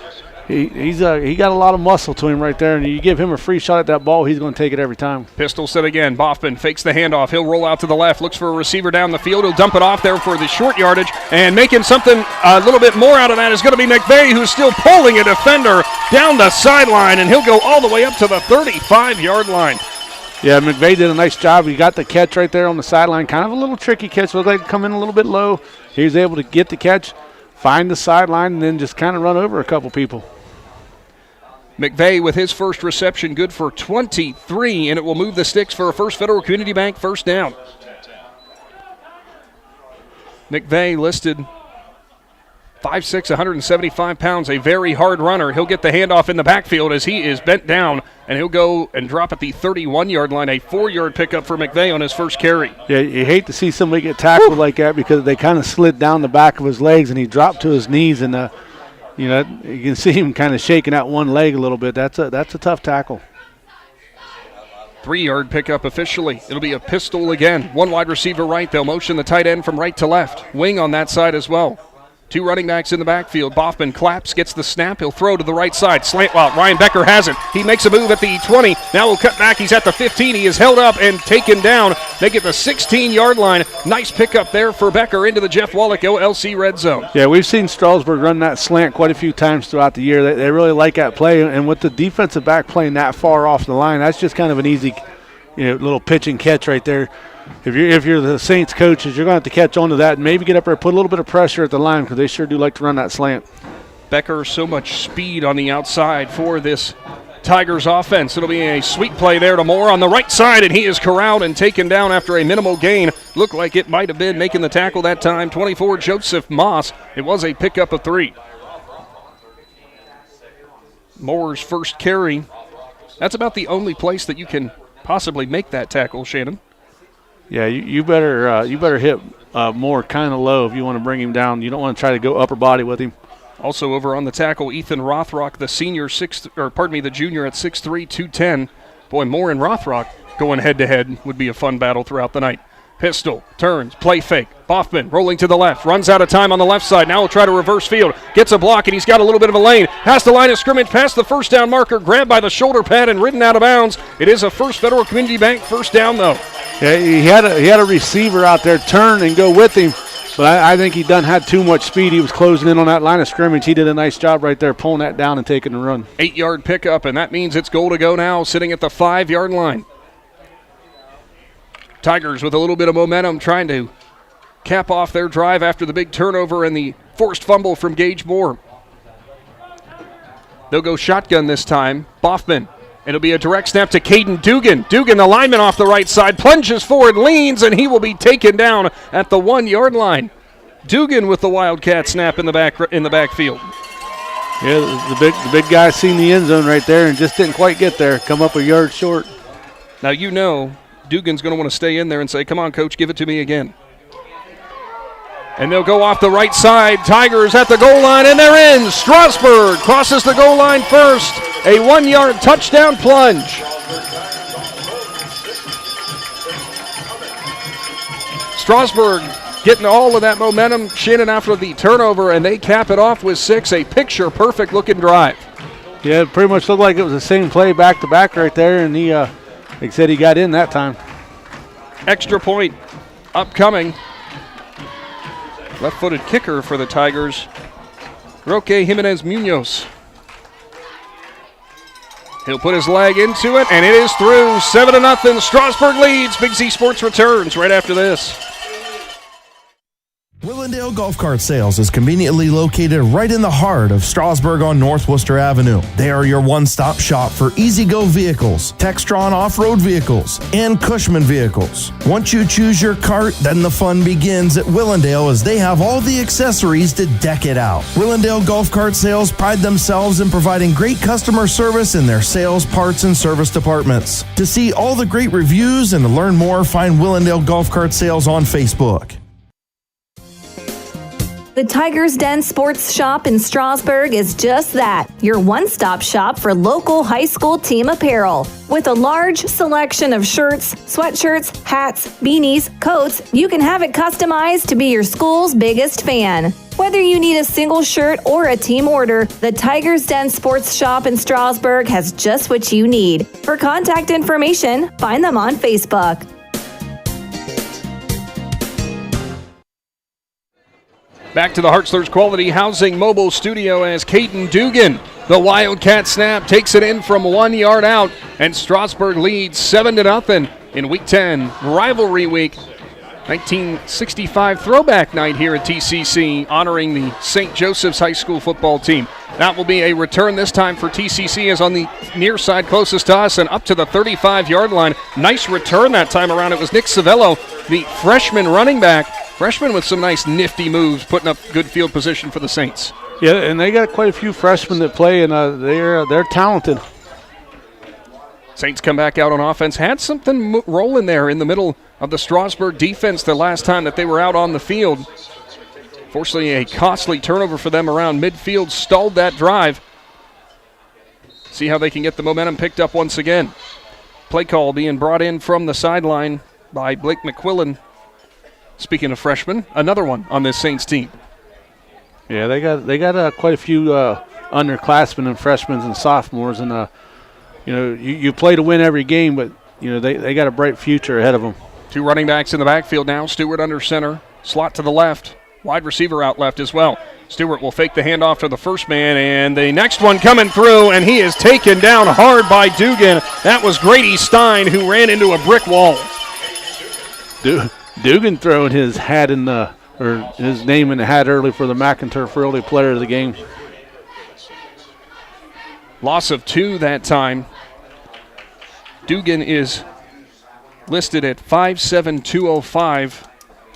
he got a lot of muscle to him right there, and you give him a free shot at that ball, he's going to take it every time. Pistol set again. Boffman fakes the handoff. He'll roll out to the left, looks for a receiver down the field. He'll dump it off there for the short yardage, and making something a little bit more out of that is going to be McVeigh, who's still pulling a defender down the sideline, and he'll go all the way up to the 35-yard line. Yeah, McVeigh did a nice job. He got the catch right there on the sideline. Kind of a little tricky catch. Looked like it come in a little bit low. He was able to get the catch, find the sideline, and then just kind of run over a couple people. McVeigh with his first reception, good for 23, and it will move the sticks for a First Federal Community Bank first down. McVeigh listed 5'6", 175 pounds, a very hard runner. He'll get the handoff in the backfield as he is bent down, and he'll go and drop at the 31-yard line, a 4-yard pickup for McVeigh on his first carry. Yeah, you hate to see somebody get tackled like that because they kind of slid down the back of his legs, and he dropped to his knees, and you can see him kind of shaking out one leg a little bit. That's a tough tackle. 3-yard pickup officially. It'll be a pistol again. One wide receiver right. They'll motion the tight end from right to left. Wing on that side as well. Two running backs in the backfield. Boffman claps, gets the snap. He'll throw to the right side. Slant route. Ryan Becker has it. He makes a move at the 20. Now he'll cut back. He's at the 15. He is held up and taken down. They get the 16-yard line. Nice pickup there for Becker into the Jeff Wallach OLC red zone. Yeah, we've seen Strasburg run that slant quite a few times throughout the year. They really like that play, and with the defensive back playing that far off the line, that's just kind of an easy little pitch and catch right there. If you're the Saints coaches, you're going to have to catch on to that and maybe get up there, put a little bit of pressure at the line because they sure do like to run that slant. Becker, so much speed on the outside for this Tigers offense. It'll be a sweep play there to Moore on the right side, and he is corralled and taken down after a minimal gain. Looked like it might have been making the tackle that time. 24, Joseph Moss. It was a pickup of 3. Moore's first carry. That's about the only place that you can possibly make that tackle, Shannon. Yeah, you better hit Moore kind of low if you want to bring him down. You don't want to try to go upper body with him. Also over on the tackle, Ethan Rothrock, the junior at 6'3", 210. Boy, Moore and Rothrock going head-to-head would be a fun battle throughout the night. Pistol, turns, play fake. Boffman rolling to the left, runs out of time on the left side. Now he'll try to reverse field. Gets a block, and he's got a little bit of a lane. Past the line of scrimmage, past the first down marker, grabbed by the shoulder pad and ridden out of bounds. It is a First Federal Community Bank first down, though. Yeah, he had a receiver out there turn and go with him, but I think he done had too much speed. He was closing in on that line of scrimmage. He did a nice job right there pulling that down and taking the run. 8-yard pickup, and that means it's goal to go now, sitting at the 5-yard line. Tigers with a little bit of momentum trying to cap off their drive after the big turnover and the forced fumble from Gage Moore. They'll go shotgun this time. Boffman It'll be a direct snap to Caden Dugan. Dugan, the lineman off the right side, plunges forward, leans, and he will be taken down at the 1-yard line. Dugan with the Wildcat snap in the backfield. Yeah, the big guy seen the end zone right there and just didn't quite get there. Come up a yard short. Now you know Dugan's going to want to stay in there and say, come on, coach, give it to me again. And they'll go off the right side. Tigers at the goal line, and they're in. Strasburg crosses the goal line first. A 1-yard touchdown plunge. Strasburg getting all of that momentum. Shannon after the turnover, and they cap it off with 6. A picture-perfect looking drive. Yeah, it pretty much looked like it was the same play back-to-back right there, and he, like I said, he got in that time. Extra point upcoming. Left-footed kicker for the Tigers, Roque Jimenez Munoz. He'll put his leg into it, and it is through. 7-0. Strasburg leads. Big Z Sports returns right after this. Willendale Golf Cart Sales is conveniently located right in the heart of Strasburg on North Worcester Avenue. They are your one-stop shop for easy-go vehicles, Textron off-road vehicles, and Cushman vehicles. Once you choose your cart, then the fun begins at Willendale as they have all the accessories to deck it out. Willendale Golf Cart Sales pride themselves in providing great customer service in their sales, parts, and service departments. To see all the great reviews and to learn more, find Willendale Golf Cart Sales on Facebook. The Tiger's Den Sports Shop in Strasburg is just that, your one-stop shop for local high school team apparel. With a large selection of shirts, sweatshirts, hats, beanies, coats, you can have it customized to be your school's biggest fan. Whether you need a single shirt or a team order, the Tiger's Den Sports Shop in Strasburg has just what you need. For contact information, find them on Facebook. Back to the Hartzler's Quality Housing Mobile Studio as Caden Dugan, the Wildcat snap, takes it in from 1 yard out, and Strasburg leads 7-0 in Week 10, Rivalry Week. 1965 throwback night here at T.C.C. honoring the St. Joseph's High School football team. That will be a return this time for T.C.C. as on the near side closest to us and up to the 35-yard line. Nice return that time around. It was Nick Savello, the freshman running back. Freshman with some nice nifty moves, putting up good field position for the Saints. Yeah, and they got quite a few freshmen that play, and they're talented. Saints come back out on offense. Had something rolling there in the middle of the Strasburg defense the last time that they were out on the field. Fortunately, a costly turnover for them around midfield stalled that drive. See how they can get the momentum picked up once again. Play call being brought in from the sideline by Blake McQuillan. Speaking of freshmen, another one on this Saints team. Yeah, they got quite a few underclassmen and freshmen and sophomores, and you play to win every game, but they got a bright future ahead of them. 2 running backs in the backfield now. Stewart under center, slot to the left, wide receiver out left as well. Stewart will fake the handoff to the first man, and the next one coming through, and he is taken down hard by Dugan. That was Grady Stein, who ran into a brick wall. Dugan throwing his hat his name in the hat early for the McInturf Realty Player of the Game. Loss of 2 that time. Dugan is listed at 5'7", 205,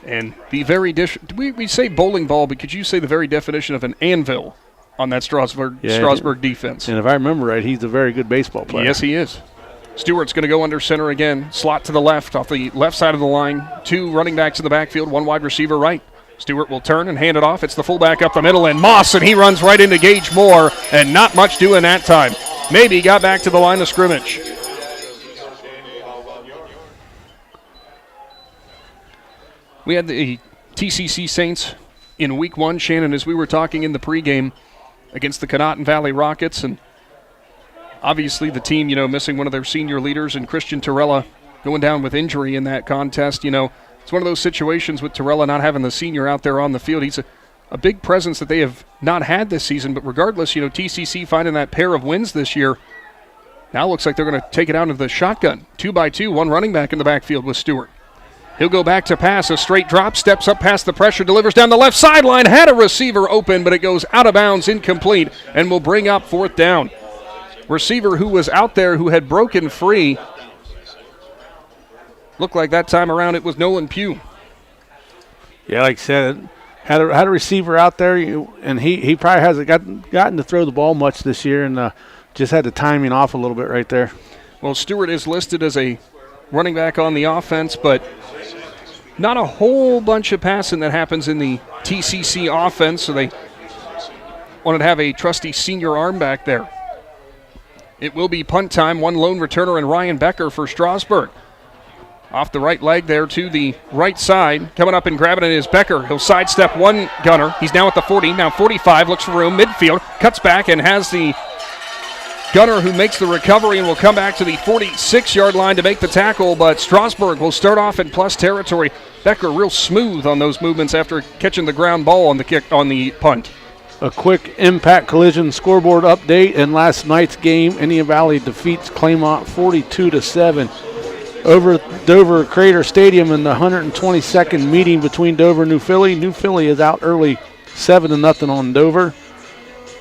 and the very we say bowling ball, but could you say the very definition of an anvil on that Strasburg defense? And if I remember right, he's a very good baseball player. Yes, he is. Stewart's going to go under center again. Slot to the left, off the left side of the line. 2 running backs in the backfield, 1 wide receiver right. Stewart will turn and hand it off. It's the fullback up the middle, and Moss, and he runs right into Gage Moore, and not much doing that time. Maybe got back to the line of scrimmage. We had the T.C.C. Saints in Week 1, Shannon, as we were talking in the pregame, against the Conotton Valley Rockets, and obviously the team, missing one of their senior leaders, and Christian Torella going down with injury in that contest. It's one of those situations with Torella not having the senior out there on the field. He's a big presence that they have not had this season, but regardless, T.C.C. finding that pair of wins this year. Now looks like they're going to take it out of the shotgun. 2-by-2, 1 running back in the backfield with Stewart. He'll go back to pass, a straight drop, steps up past the pressure, delivers down the left sideline, had a receiver open, but it goes out of bounds, incomplete, and will bring up 4th down. receiver who was out there who had broken free. Looked like that time around it was Nolan Pugh. Yeah, like I said, had a receiver out there, and he probably hasn't gotten to throw the ball much this year, and just had the timing off a little bit right there. Well, Stewart is listed as a running back on the offense, but not a whole bunch of passing that happens in the T.C.C. offense, so they wanted to have a trusty senior arm back there. It will be punt time. One lone returner and Ryan Becker for Strasburg. Off the right leg there to the right side. Coming up and grabbing it is Becker. He'll sidestep one gunner. He's now at the 40, now 45, looks for room, midfield, cuts back and has the gunner who makes the recovery and will come back to the 46-yard line to make the tackle, but Strasburg will start off in plus territory. Becker real smooth on those movements after catching the ground ball on the kick on the punt. A quick impact collision scoreboard update. In last night's game, Indian Valley defeats Claymont 42-7 over Dover Crater Stadium in the 122nd meeting between Dover and New Philly. New Philly is out early 7-0 on Dover.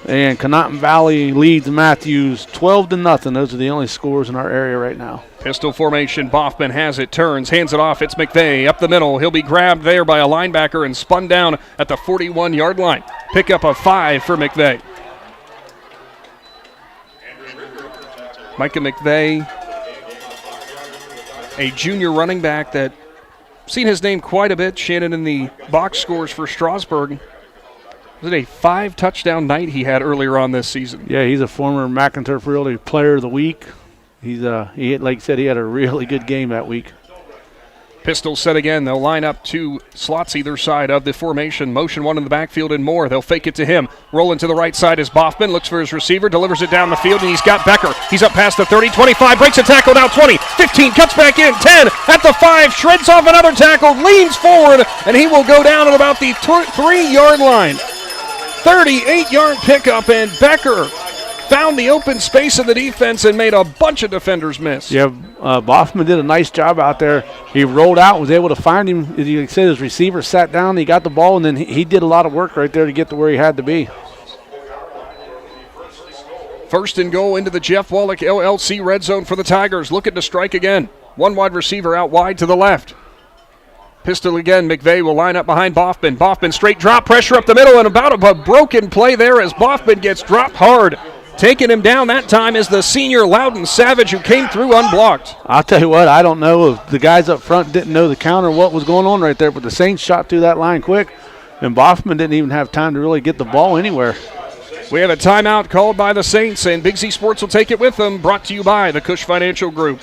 And Conotton Valley leads Matthews 12-0. Those are the only scores in our area right now. Pistol formation. Boffman has it, turns, hands it off. It's McVeigh up the middle. He'll be grabbed there by a linebacker and spun down at the 41-yard line. Pick up a 5 for McVeigh. Micah McVeigh, a junior running back that seen his name quite a bit. Shannon in the box scores for Strasburg. Was it a 5-touchdown night he had earlier on this season? Yeah, he's a former McInturf Realty Player of the Week. He like I said, he had a really good game that week. Pistol set again. They'll line up two slots either side of the formation. Motion one in the backfield and more. They'll fake it to him. Rolling to the right side is Boffman. Looks for his receiver. Delivers it down the field, and he's got Becker. He's up past the 30, 25. Breaks a tackle down 20, 15. Cuts back in, 10. At the 5. Shreds off another tackle. Leans forward, and he will go down at about the 3-yard line. 38-yard pickup, and Becker found the open space in the defense and made a bunch of defenders miss. Yeah, Boffman did a nice job out there. He rolled out, was able to find him. As you said, his receiver sat down, he got the ball, and then he did a lot of work right there to get to where he had to be. First and goal into the Jeff Wallach LLC red zone for the Tigers. Looking to strike again. One wide receiver out wide to the left. Pistol again. McVeigh will line up behind Boffman. Boffman straight drop, pressure up the middle, and about a broken play there as Boffman gets dropped hard. Taking him down that time is the senior Loudon Savage, who came through unblocked. I'll tell you what, I don't know if the guys up front didn't know the count or what was going on right there, but the Saints shot through that line quick, and Boffman didn't even have time to really get the ball anywhere. We have a timeout called by the Saints, and Big Z Sports will take it with them. Brought to you by the Cush Financial Group.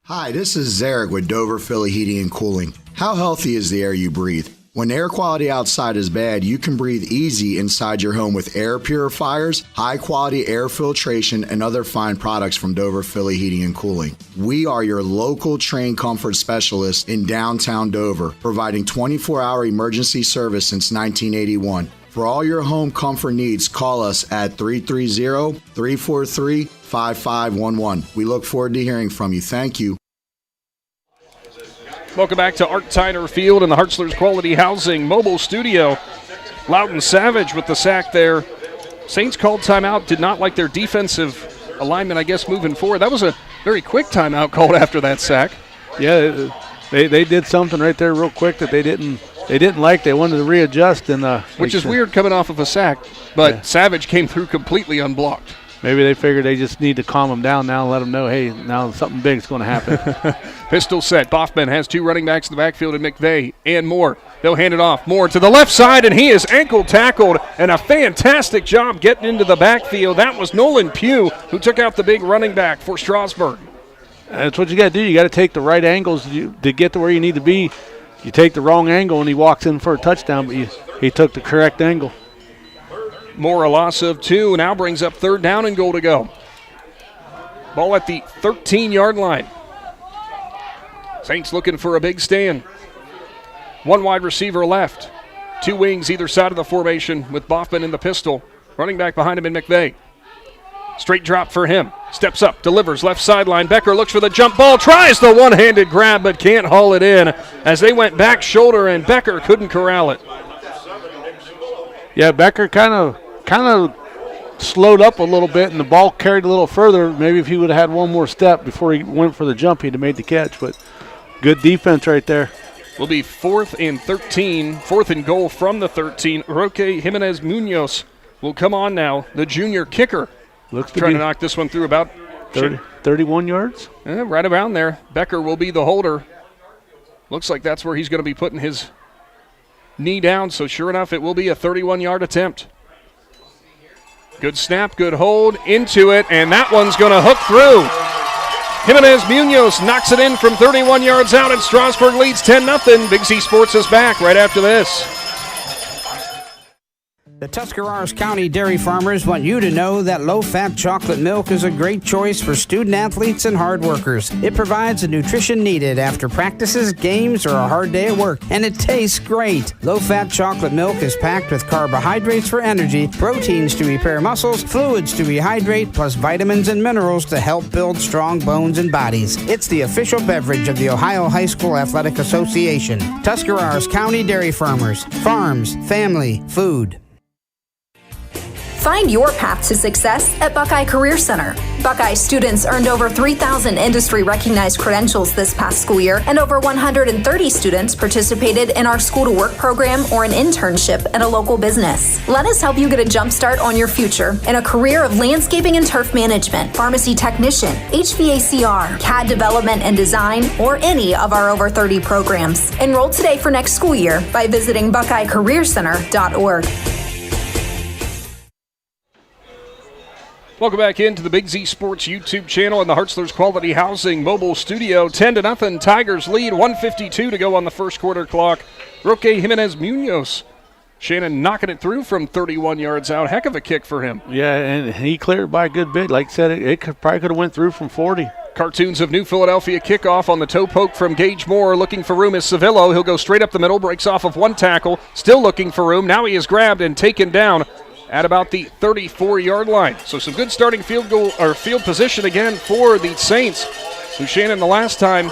Hi, this is Zarek with Dover Philly Heating and Cooling. How healthy is the air you breathe? When air quality outside is bad, you can breathe easy inside your home with air purifiers, high-quality air filtration, and other fine products from Dover Philly Heating and Cooling. We are your local trained comfort specialists in downtown Dover, providing 24-hour emergency service since 1981. For all your home comfort needs, call us at 330-343-5511. We look forward to hearing from you. Thank you. Welcome back to Art Tyner Field and the Hartzler's Quality Housing Mobile Studio. Loudon Savage with the sack there. Saints called timeout, did not like their defensive alignment, I guess, moving forward. That was a very quick timeout called after that sack. Yeah, they did something right there real quick that they didn't like. They wanted to readjust. Which is weird coming off of a sack, but yeah. Savage came through completely unblocked. Maybe they figured they just need to calm him down now and let him know, hey, now something big's going to happen. Pistol set. Boffman has two running backs in the backfield, and McVeigh and Moore. They'll hand it off. Moore to the left side, and he is ankle tackled, and a fantastic job getting into the backfield. That was Nolan Pugh, who took out the big running back for Strasburg. That's what you got to do. You got to take the right angles to get to where you need to be. You take the wrong angle, and he walks in for a touchdown, but he took the correct angle. Moore, a loss of 2, now brings up third down and goal to go. Ball at the 13-yard line. Saints looking for a big stand. One wide receiver left. Two wings either side of the formation with Boffman in the pistol. Running back behind him in McVeigh. Straight drop for him. Steps up, delivers left sideline. Becker looks for the jump ball, tries the one-handed grab but can't haul it in as they went back shoulder and Becker couldn't corral it. Yeah, Becker kind of slowed up a little bit and the ball carried a little further. Maybe if he would have had one more step before he went for the jump, he'd have made the catch. But good defense right there. Will be 4th and 13, 4th and goal from the 13. Roque Jimenez Munoz will come on now, the junior kicker. Looks to trying be to knock this one through about 31 yards. Right around there. Becker will be the holder. Looks like that's where he's going to be putting his knee down, so sure enough, it will be a 31-yard attempt. Good snap, good hold, into it, and that one's going to hook through. Jimenez Munoz knocks it in from 31 yards out, and Strasburg leads 10-0. Big Z Sports is back right after this. The Tuscarawas County dairy farmers want you to know that low-fat chocolate milk is a great choice for student athletes and hard workers. It provides the nutrition needed after practices, games, or a hard day at work, and it tastes great. Low-fat chocolate milk is packed with carbohydrates for energy, proteins to repair muscles, fluids to rehydrate, plus vitamins and minerals to help build strong bones and bodies. It's the official beverage of the Ohio High School Athletic Association. Tuscarawas County Dairy Farmers. Farms, family, food. Find your path to success at Buckeye Career Center. Buckeye students earned over 3,000 industry-recognized credentials this past school year, and over 130 students participated in our School to Work program or an internship at a local business. Let us help you get a jump start on your future in a career of landscaping and turf management, pharmacy technician, HVACR, CAD development and design, or any of our over 30 programs. Enroll today for next school year by visiting BuckeyeCareerCenter.org. Welcome back into the Big Z Sports YouTube channel and the Hartzler's Quality Housing mobile studio. 10-0. Tigers lead. 1:52 to go on the first quarter clock. Roque Jimenez Munoz. Shannon knocking it through from 31 yards out. Heck of a kick for him. Yeah, and he cleared by a good bit. Like I said, it probably could have went through from 40. Cartoons of New Philadelphia kickoff on the toe poke from Gage Moore. Looking for room is Civillo. He'll go straight up the middle, breaks off of one tackle. Still looking for room. Now he is grabbed and taken down at about the 34-yard line. So some good starting field position again for the Saints, who Shannon the last time,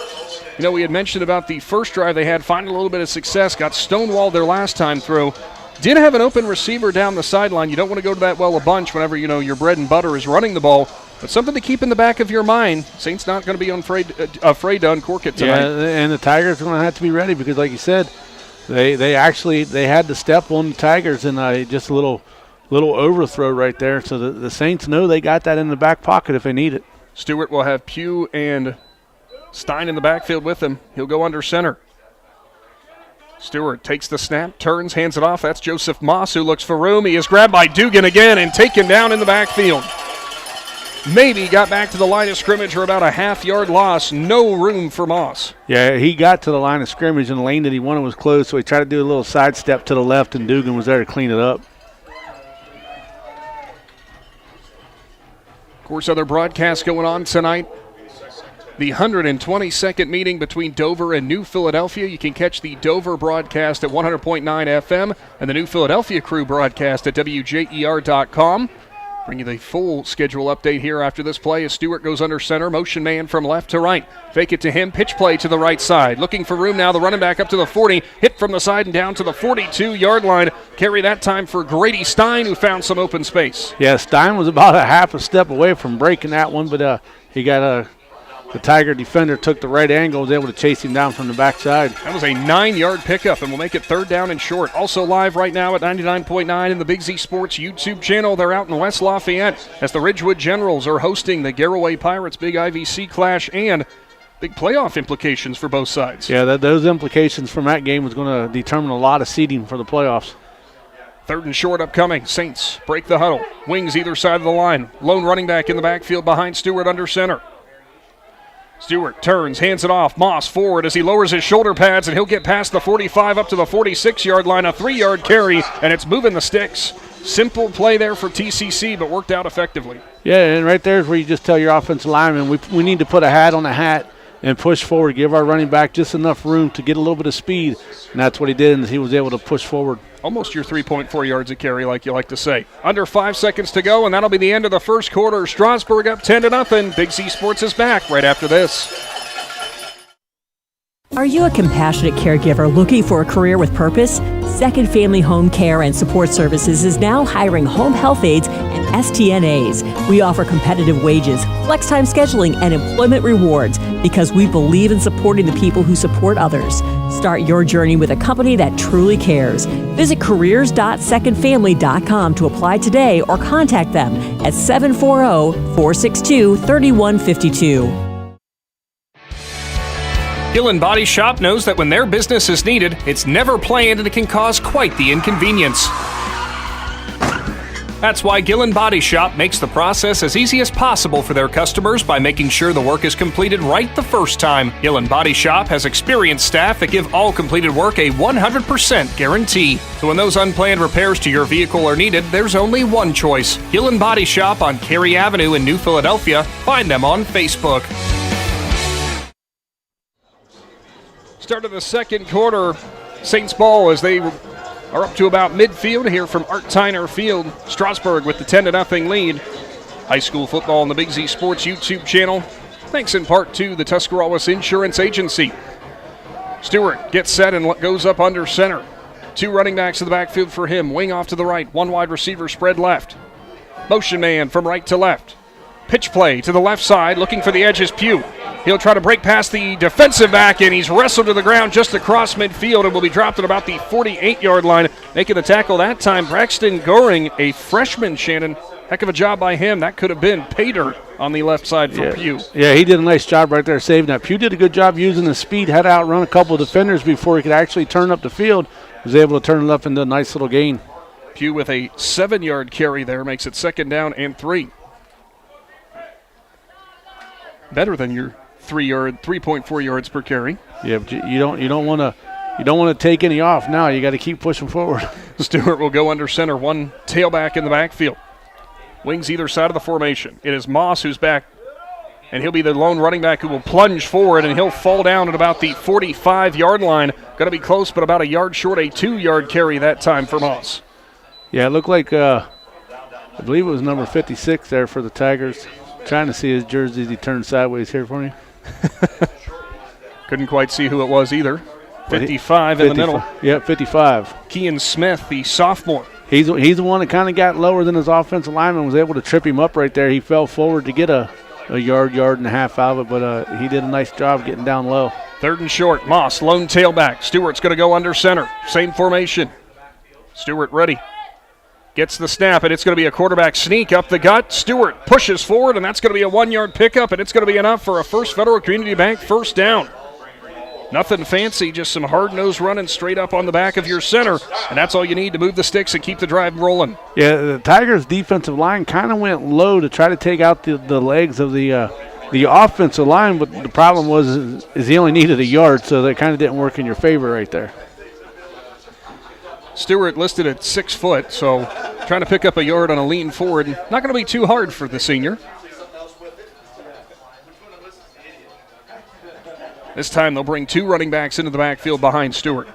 we had mentioned about the first drive they had, finding a little bit of success, got stonewalled their last time through. Did have an open receiver down the sideline. You don't want to go to that well a bunch whenever, your bread and butter is running the ball. But something to keep in the back of your mind. Saints not going to be afraid to uncork it tonight. Yeah, and the Tigers are going to have to be ready because, like you said, they had to step on the Tigers and just a little overthrow right there. So the Saints know they got that in the back pocket if they need it. Stewart will have Pugh and Stein in the backfield with him. He'll go under center. Stewart takes the snap, turns, hands it off. That's Joseph Moss who looks for room. He is grabbed by Dugan again and taken down in the backfield. Maybe got back to the line of scrimmage for about a half-yard loss. No room for Moss. Yeah, he got to the line of scrimmage and the lane that he wanted was closed, so he tried to do a little sidestep to the left, and Dugan was there to clean it up. Of course, other broadcasts going on tonight. The 122nd meeting between Dover and New Philadelphia. You can catch the Dover broadcast at 100.9 FM and the New Philadelphia crew broadcast at WJER.com. Bring you the full schedule update here after this play as Stewart goes under center. Motion man from left to right. Fake it to him. Pitch play to the right side. Looking for room now. The running back up to the 40. Hit from the side and down to the 42-yard line. Carry that time for Grady Stein, who found some open space. Yeah, Stein was about a half a step away from breaking that one, but he got the Tiger defender took the right angle, was able to chase him down from the backside. That was a 9-yard pickup, and we'll make it third down and short. Also live right now at 99.9 in the Big Z Sports YouTube channel. They're out in West Lafayette as the Ridgewood Generals are hosting the Garraway Pirates. Big IVC clash and big playoff implications for both sides. Yeah, those implications from that game was going to determine a lot of seeding for the playoffs. Third and short upcoming. Saints break the huddle. Wings either side of the line. Lone running back in the backfield behind Stewart under center. Stewart turns, hands it off. Moss forward as he lowers his shoulder pads, and he'll get past the 45 up to the 46-yard line. A 3-yard carry, and it's moving the sticks. Simple play there for T.C.C., but worked out effectively. Yeah, and right there is where you just tell your offensive lineman, we need to put a hat on the hat and push forward, give our running back just enough room to get a little bit of speed, and that's what he did, and he was able to push forward. Almost your 3.4 yards a carry, like you like to say. Under 5 seconds to go, and that'll be the end of the first quarter. Strasburg up 10-0. Big Z Sports is back right after this. Are you a compassionate caregiver looking for a career with purpose? Second Family Home Care and Support Services is now hiring home health aides and STNAs. We offer competitive wages, flex time scheduling, and employment rewards because we believe in supporting the people who support others. Start your journey with a company that truly cares. Visit careers.secondfamily.com to apply today or contact them at 740-462-3152. Gillen Body Shop knows that when their business is needed, it's never planned and it can cause quite the inconvenience. That's why Gillen Body Shop makes the process as easy as possible for their customers by making sure the work is completed right the first time. Gillen Body Shop has experienced staff that give all completed work a 100% guarantee. So when those unplanned repairs to your vehicle are needed, there's only one choice. Gillen Body Shop on Cary Avenue in New Philadelphia. Find them on Facebook. Start of the second quarter, Saints ball as they are up to about midfield here from Art Tyner Field. Strasburg with the 10-0 lead. High school football on the Big Z Sports YouTube channel. Thanks in part to the Tuscarawas Insurance Agency. Stewart gets set and goes up under center. Two running backs to the backfield for him. Wing off to the right. One wide receiver spread left. Motion man from right to left. Pitch play to the left side. Looking for the edges, Pugh. He'll try to break past the defensive back, and he's wrestled to the ground just across midfield and will be dropped at about the 48-yard line. Making the tackle that time, Braxton Goring, a freshman, Shannon. Heck of a job by him. That could have been pay dirt on the left side for Pugh. Yeah, he did a nice job right there saving that. Pugh did a good job using the speed, had to outrun a couple of defenders before he could actually turn up the field. Was able to turn it up into a nice little gain. Pugh with a 7-yard carry there makes it 2nd down and 3. Better than your 3.4 yards per carry. Yeah, but you don't want to take any off now. You got to keep pushing forward. Stewart will go under center. One tailback in the backfield. Wings either side of the formation. It is Moss who's back, and he'll be the lone running back who will plunge forward, and he'll fall down at about the 45-yard line. Going to be close, but about a yard short, a 2-yard carry that time for Moss. Yeah, it looked like I believe it was number 56 there for the Tigers. Trying to see his jersey as he turned sideways here for me. Couldn't quite see who it was either. 55 in the middle. Yep, 55. Kean Smith, the sophomore. He's the one that kind of got lower than his offensive lineman, was able to trip him up right there. He fell forward to get a yard and a half out of it, but he did a nice job getting down low. 3rd and short. Moss, lone tailback. Stewart's going to go under center. Same formation. Stewart ready. Gets the snap, and it's going to be a quarterback sneak up the gut. Stewart pushes forward, and that's going to be a 1-yard pickup, and it's going to be enough for a First Federal Community Bank first down. Nothing fancy, just some hard-nosed running straight up on the back of your center, and that's all you need to move the sticks and keep the drive rolling. Yeah, the Tigers' defensive line kind of went low to try to take out the legs of the offensive line, but the problem was is he only needed a yard, so that kind of didn't work in your favor right there. Stewart listed at 6 foot, so trying to pick up a yard on a lean forward. Not going to be too hard for the senior. This time they'll bring 2 running backs into the backfield behind Stewart.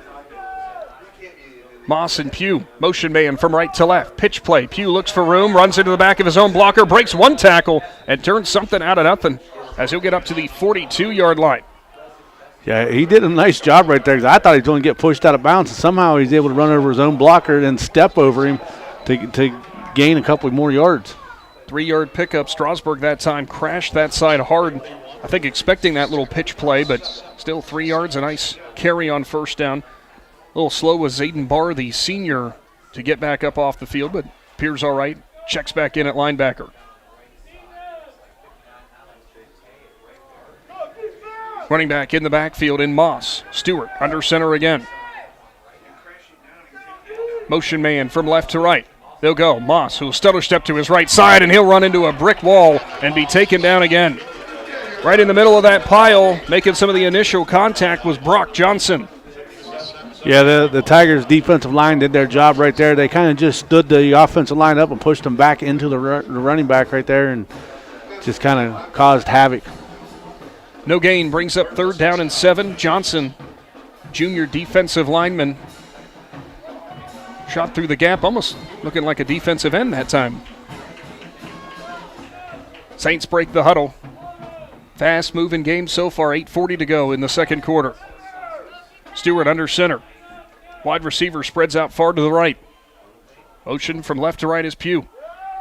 Moss and Pugh, motion man from right to left. Pitch play. Pugh looks for room, runs into the back of his own blocker, breaks one tackle, and turns something out of nothing as he'll get up to the 42-yard line. Yeah, he did a nice job right there. I thought he was going to get pushed out of bounds, and somehow he's able to run over his own blocker and then step over him to gain a couple more yards. 3-yard pickup. Strasburg that time crashed that side hard. I think expecting that little pitch play, but still 3 yards. A nice carry on first down. A little slow was Zayden Barr, the senior, to get back up off the field, but appears all right. Checks back in at linebacker. Running back in the backfield in Moss. Stewart under center again. Motion man from left to right. They'll go. Moss, who'll stutter step to his right side, and he'll run into a brick wall and be taken down again. Right in the middle of that pile, making some of the initial contact, was Brock Johnson. Yeah, the Tigers' defensive line did their job right there. They kind of just stood the offensive line up and pushed them back into the running back right there and just kind of caused havoc. No gain brings up 3rd down and 7. Johnson, junior defensive lineman, shot through the gap, almost looking like a defensive end that time. Saints break the huddle. Fast-moving game so far, 8:40 to go in the second quarter. Stewart under center. Wide receiver spreads out far to the right. Motion from left to right is Pugh.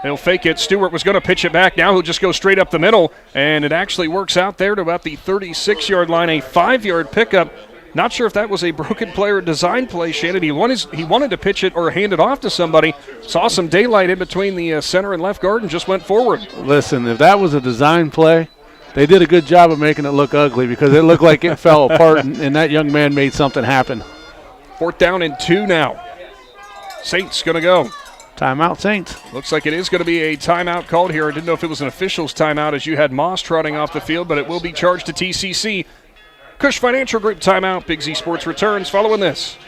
He'll fake it. Stewart was going to pitch it back. Now he'll just go straight up the middle, and it actually works out there to about the 36-yard line, a 5-yard pickup. Not sure if that was a broken play or design play, Shannon. He wanted to pitch it or hand it off to somebody. Saw some daylight in between the center and left guard and just went forward. Listen, if that was a design play, they did a good job of making it look ugly because it looked like it fell apart, and that young man made something happen. 4th down and 2 now. Saints going to go. Timeout, Saints. Looks like it is going to be a timeout called here. I didn't know if it was an official's timeout as you had Moss trotting off the field, but it will be charged to T.C.C. Cush Financial Group timeout. Big Z Sports returns following this.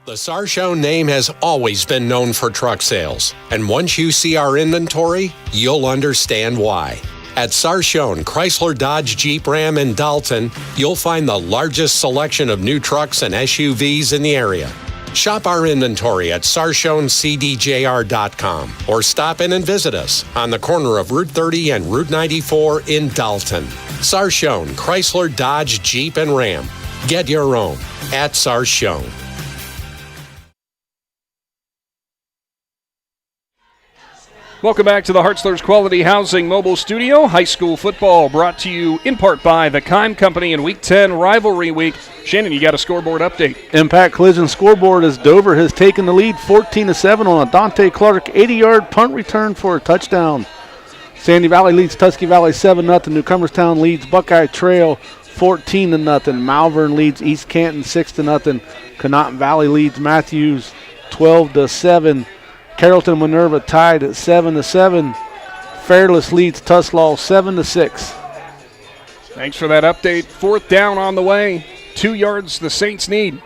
The Sarshone name has always been known for truck sales, and once you see our inventory, you'll understand why. At Sarshone Chrysler Dodge Jeep Ram in Dalton, you'll find the largest selection of new trucks and SUVs in the area. Shop our inventory at SarshonCDJR.com or stop in and visit us on the corner of Route 30 and Route 94 in Dalton. Sarshone Chrysler Dodge Jeep and Ram. Get your own at Sarshone. Welcome back to the Hartzler's Quality Housing Mobile Studio. High school football brought to you in part by the Keim Company in Week 10 Rivalry Week. Shannon, you got a scoreboard update. Impact Collision scoreboard as Dover has taken the lead 14-7 on a Dante Clark 80-yard punt return for a touchdown. Sandy Valley leads Tusky Valley 7-0. Newcomerstown leads Buckeye Trail 14-0. Malvern leads East Canton 6-0. Connaughton Valley leads Matthews 12-7. Carrollton Minerva tied at 7-7. Fairless leads Tuslaw 7-6. Thanks for that update. 4th down on the way. 2 yards the Saints need.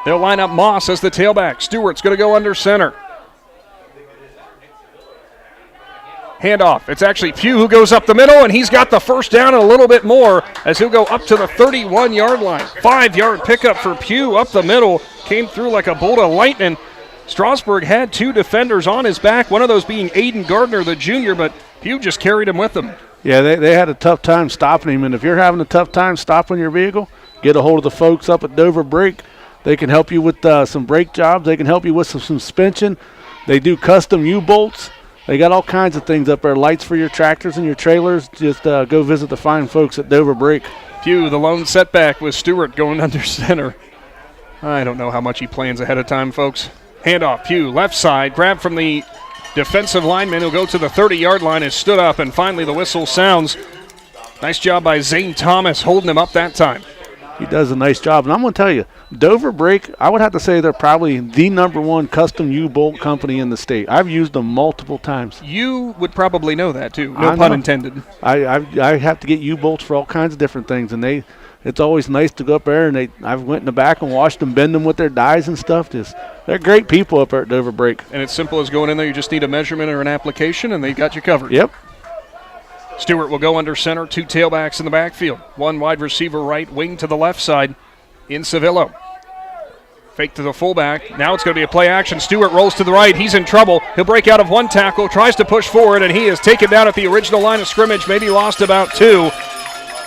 They'll line up Moss as the tailback. Stewart's going to go under center. Handoff. It's actually Pugh who goes up the middle, and he's got the first down and a little bit more as he'll go up to the 31-yard line. 5-yard pickup for Pugh up the middle. Came through like a bolt of lightning. Strasburg had 2 defenders on his back, one of those being Aiden Gardner, the junior, but Pugh just carried him with him. Yeah, they had a tough time stopping him, and if you're having a tough time stopping your vehicle, get a hold of the folks up at Dover Brake. They can help you with some brake jobs. They can help you with some suspension. They do custom U-bolts. They got all kinds of things up there, lights for your tractors and your trailers. Just go visit the fine folks at Dover Brake. Pugh, the lone setback with Stewart going under center. I don't know how much he plans ahead of time, folks. Handoff, Pugh, left side, grab from the defensive lineman. He'll go to the 30-yard line, is stood up, and finally the whistle sounds. Nice job by Zane Thomas holding him up that time. He does a nice job. And I'm going to tell you, Dover Brake, I would have to say they're probably the #1 custom U-bolt company in the state. I've used them multiple times. You would probably know that, too. No pun intended. I have to get U-bolts for all kinds of different things, and it's always nice to go up there, and I've went in the back and watched them bend them with their dies and stuff. They're great people up there at Dover Brake. And it's simple as going in there. You just need a measurement or an application, and they got you covered. Yep. Stewart will go under center. 2 tailbacks in the backfield. 1 wide receiver right, wing to the left side in Civillo. Fake to the fullback. Now it's going to be a play action. Stewart rolls to the right. He's in trouble. He'll break out of 1 tackle, tries to push forward, and he is taken down at the original line of scrimmage, maybe lost about 2.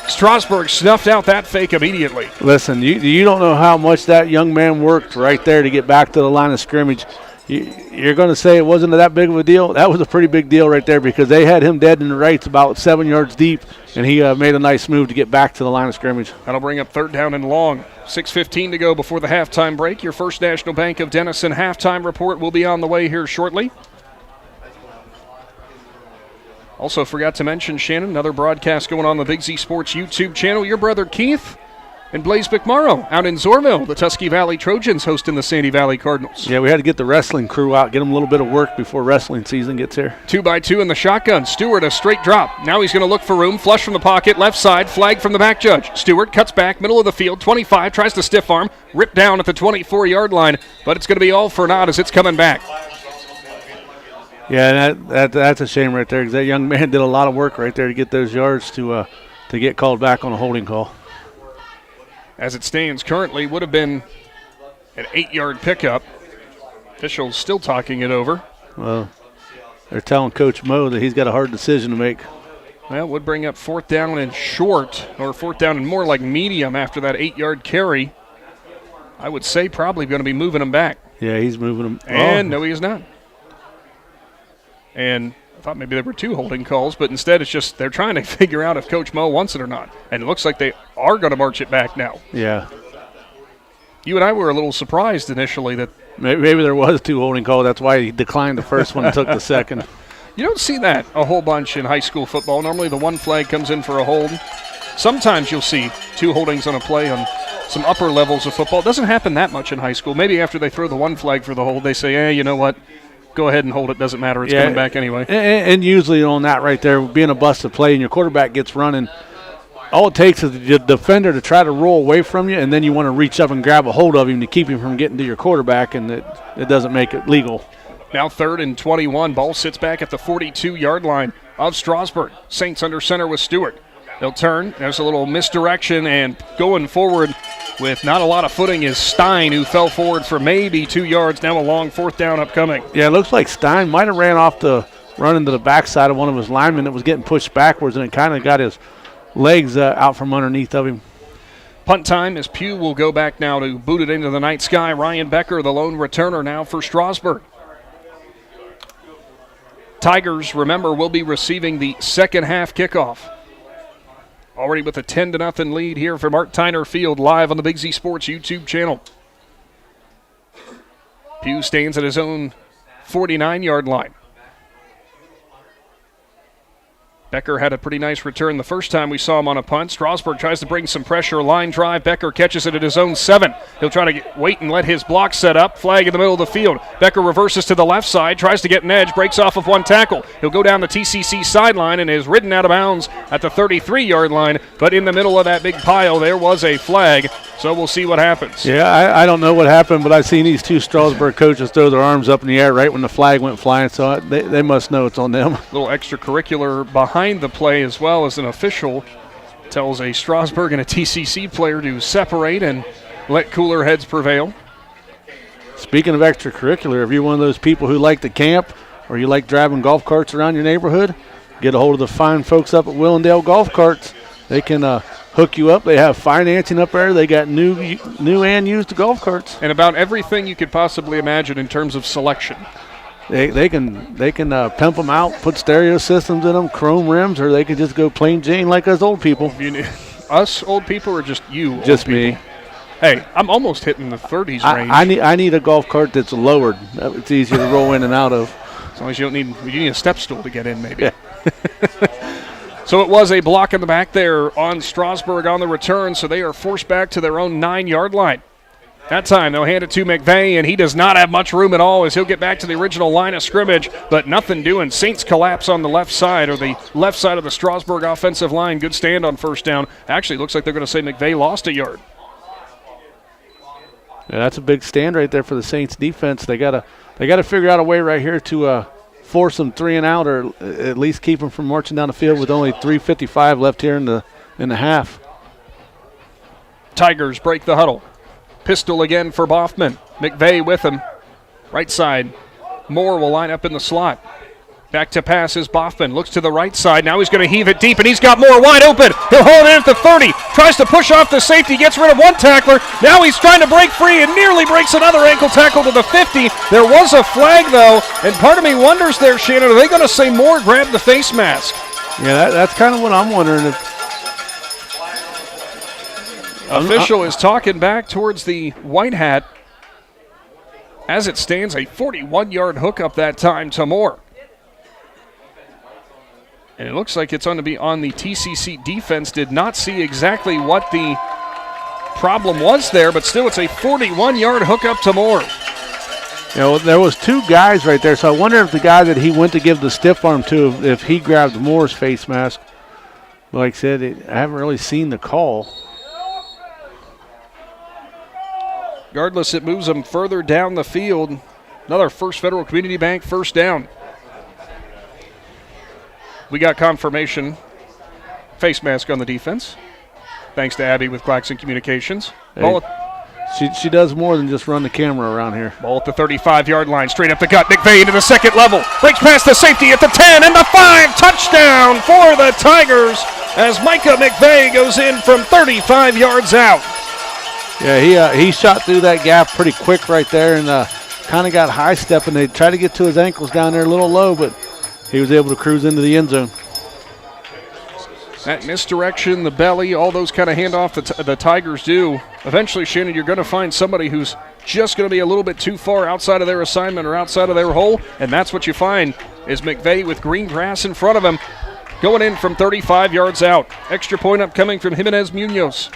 Strasburg snuffed out that fake immediately. Listen, you don't know how much that young man worked right there to get back to the line of scrimmage. You're going to say it wasn't that big of a deal? That was a pretty big deal right there because they had him dead in the rights about 7 yards deep, and he made a nice move to get back to the line of scrimmage. That'll bring up 3rd down and long. 6:15 to go before the halftime break. Your First National Bank of Denison halftime report will be on the way here shortly. Also forgot to mention, Shannon, another broadcast going on the Big Z Sports YouTube channel. Your brother Keith and Blaze McMorrow out in Zorville. The Tusky Valley Trojans hosting the Sandy Valley Cardinals. Yeah, we had to get the wrestling crew out, get them a little bit of work before wrestling season gets here. 2x2 in the shotgun. Stewart, a straight drop. Now he's going to look for room. Flush from the pocket, left side, flag from the back judge. Stewart cuts back, middle of the field, 25, tries to stiff arm, ripped down at the 24-yard line, but it's going to be all for naught as it's coming back. Yeah, that's a shame right there because that young man did a lot of work right there to get those yards to get called back on a holding call. As it stands currently, would have been an 8-yard pickup. Officials still talking it over. Well, they're telling Coach Moe that he's got a hard decision to make. Well, would bring up 4th down and short, or 4th down and more like medium after that 8-yard carry. I would say probably going to be moving him back. Yeah, he's moving him. And no, he is not. And I thought maybe there were 2 holding calls, but instead it's just they're trying to figure out if Coach Mo wants it or not. And it looks like they are going to march it back now. Yeah. You and I were a little surprised initially that maybe there was 2 holding calls. That's why he declined the first one and took the second. You don't see that a whole bunch in high school football. Normally the 1 flag comes in for a hold. Sometimes you'll see 2 holdings on a play on some upper levels of football. It doesn't happen that much in high school. Maybe after they throw the 1 flag for the hold, they say, you know what, go ahead and hold it. Doesn't matter. It's coming back anyway. And usually on that right there, being a busted play and your quarterback gets running, all it takes is the defender to try to roll away from you, and then you want to reach up and grab a hold of him to keep him from getting to your quarterback, and it doesn't make it legal. Now 3rd and 21. Ball sits back at the 42-yard line of Strasburg. Saints under center with Stewart. They'll turn. There's a little misdirection, and going forward with not a lot of footing is Stein, who fell forward for maybe 2 yards. Now a long 4th down upcoming. Yeah, it looks like Stein might have ran off the run into the backside of one of his linemen that was getting pushed backwards, and it kind of got his legs out from underneath of him. Punt time as Pugh will go back now to boot it into the night sky. Ryan Becker, the lone returner now for Strasburg. Tigers, remember, will be receiving the second half kickoff. Already with a 10-0 lead here from Art Tyner Field, live on the Big Z Sports YouTube channel. Pugh stands at his own 49-yard line. Becker had a pretty nice return the first time we saw him on a punt. Strasburg tries to bring some pressure. Line drive. Becker catches it at his own 7. He'll try to wait and let his block set up. Flag in the middle of the field. Becker reverses to the left side. Tries to get an edge. Breaks off of 1 tackle. He'll go down the T.C.C. sideline and is ridden out of bounds at the 33-yard line. But in the middle of that big pile, there was a flag. So we'll see what happens. Yeah, I don't know what happened, but I've seen these 2 Strasburg coaches throw their arms up in the air right when the flag went flying. So they must know it's on them. A little extracurricular behind the play, as well as an official tells a Strasburg and a T.C.C. player to separate and let cooler heads prevail. Speaking of extracurricular, if you're one of those people who like to camp or you like driving golf carts around your neighborhood, get a hold of the fine folks up at Willendale Golf Carts. They can hook you up. They have financing up there. They got new and used golf carts. And about everything you could possibly imagine in terms of selection. They can pimp them out, put stereo systems in them, chrome rims, or they could just go plain Jane like us old people. Us old people, or just you? Just me. Hey, I'm almost hitting the 30s range. I need a golf cart that's lowered. It's easier to roll in and out of. As long as you need a step stool to get in, maybe. Yeah. So it was a block in the back there on Strasburg on the return, so they are forced back to their own 9-yard line. That time they'll hand it to McVeigh, and he does not have much room at all as he'll get back to the original line of scrimmage, but nothing doing. Saints collapse on the left side, or the left side of the Strasburg offensive line. Good stand on first down. Actually, looks like they're going to say McVeigh lost a yard. Yeah, that's a big stand right there for the Saints defense. They gotta figure out a way right here to force them 3 and out, or at least keep them from marching down the field with only 3:55 left here in the half. Tigers break the huddle. Pistol again for Boffman. McVeigh with him. Right side. Moore will line up in the slot. Back to pass is Boffman. Looks to the right side. Now he's going to heave it deep, and he's got Moore wide open. He'll hold it at the 30. Tries to push off the safety. Gets rid of 1 tackler. Now he's trying to break free and nearly breaks another ankle tackle to the 50. There was a flag, though, and part of me wonders there, Shannon, are they going to say Moore grabbed the face mask? Yeah, that's kind of what I'm wondering. If Official is talking back towards the white hat. As it stands, a 41-yard hookup that time to Moore. And it looks like it's going to be on the T.C.C. defense. Did not see exactly what the problem was there, but still it's a 41-yard hookup to Moore. You know, there was 2 guys right there, so I wonder if the guy that he went to give the stiff arm to, if he grabbed Moore's face mask. Like I said, I haven't really seen the call. Regardless, it moves them further down the field. Another First Federal Community Bank first down. We got confirmation. Face mask on the defense. Thanks to Abby with Claxon Communications. Hey, she does more than just run the camera around here. Ball at the 35-yard line. Straight up the gut. McVeigh into the second level. Breaks past the safety at the 10 and the 5. Touchdown for the Tigers as Micah McVeigh goes in from 35 yards out. Yeah, he shot through that gap pretty quick right there and kind of got high stepping. They tried to get to his ankles down there a little low, but he was able to cruise into the end zone. That misdirection, the belly, all those kind of handoff the Tigers do. Eventually, Shannon, you're going to find somebody who's just going to be a little bit too far outside of their assignment or outside of their hole, and that's what you find is McVeigh with green grass in front of him, going in from 35 yards out. Extra point upcoming from Jimenez Munoz.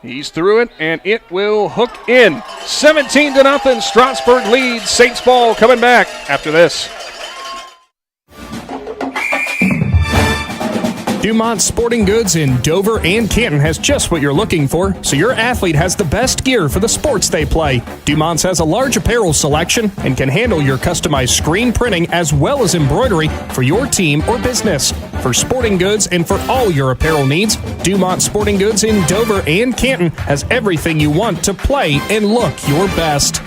He's through it, and it will hook in. 17-0, Strasburg leads. Saints ball coming back after this. Dumont Sporting Goods in Dover and Canton has just what you're looking for, so your athlete has the best gear for the sports they play. Dumont's has a large apparel selection and can handle your customized screen printing as well as embroidery for your team or business. For sporting goods and for all your apparel needs, Dumont Sporting Goods in Dover and Canton has everything you want to play and look your best.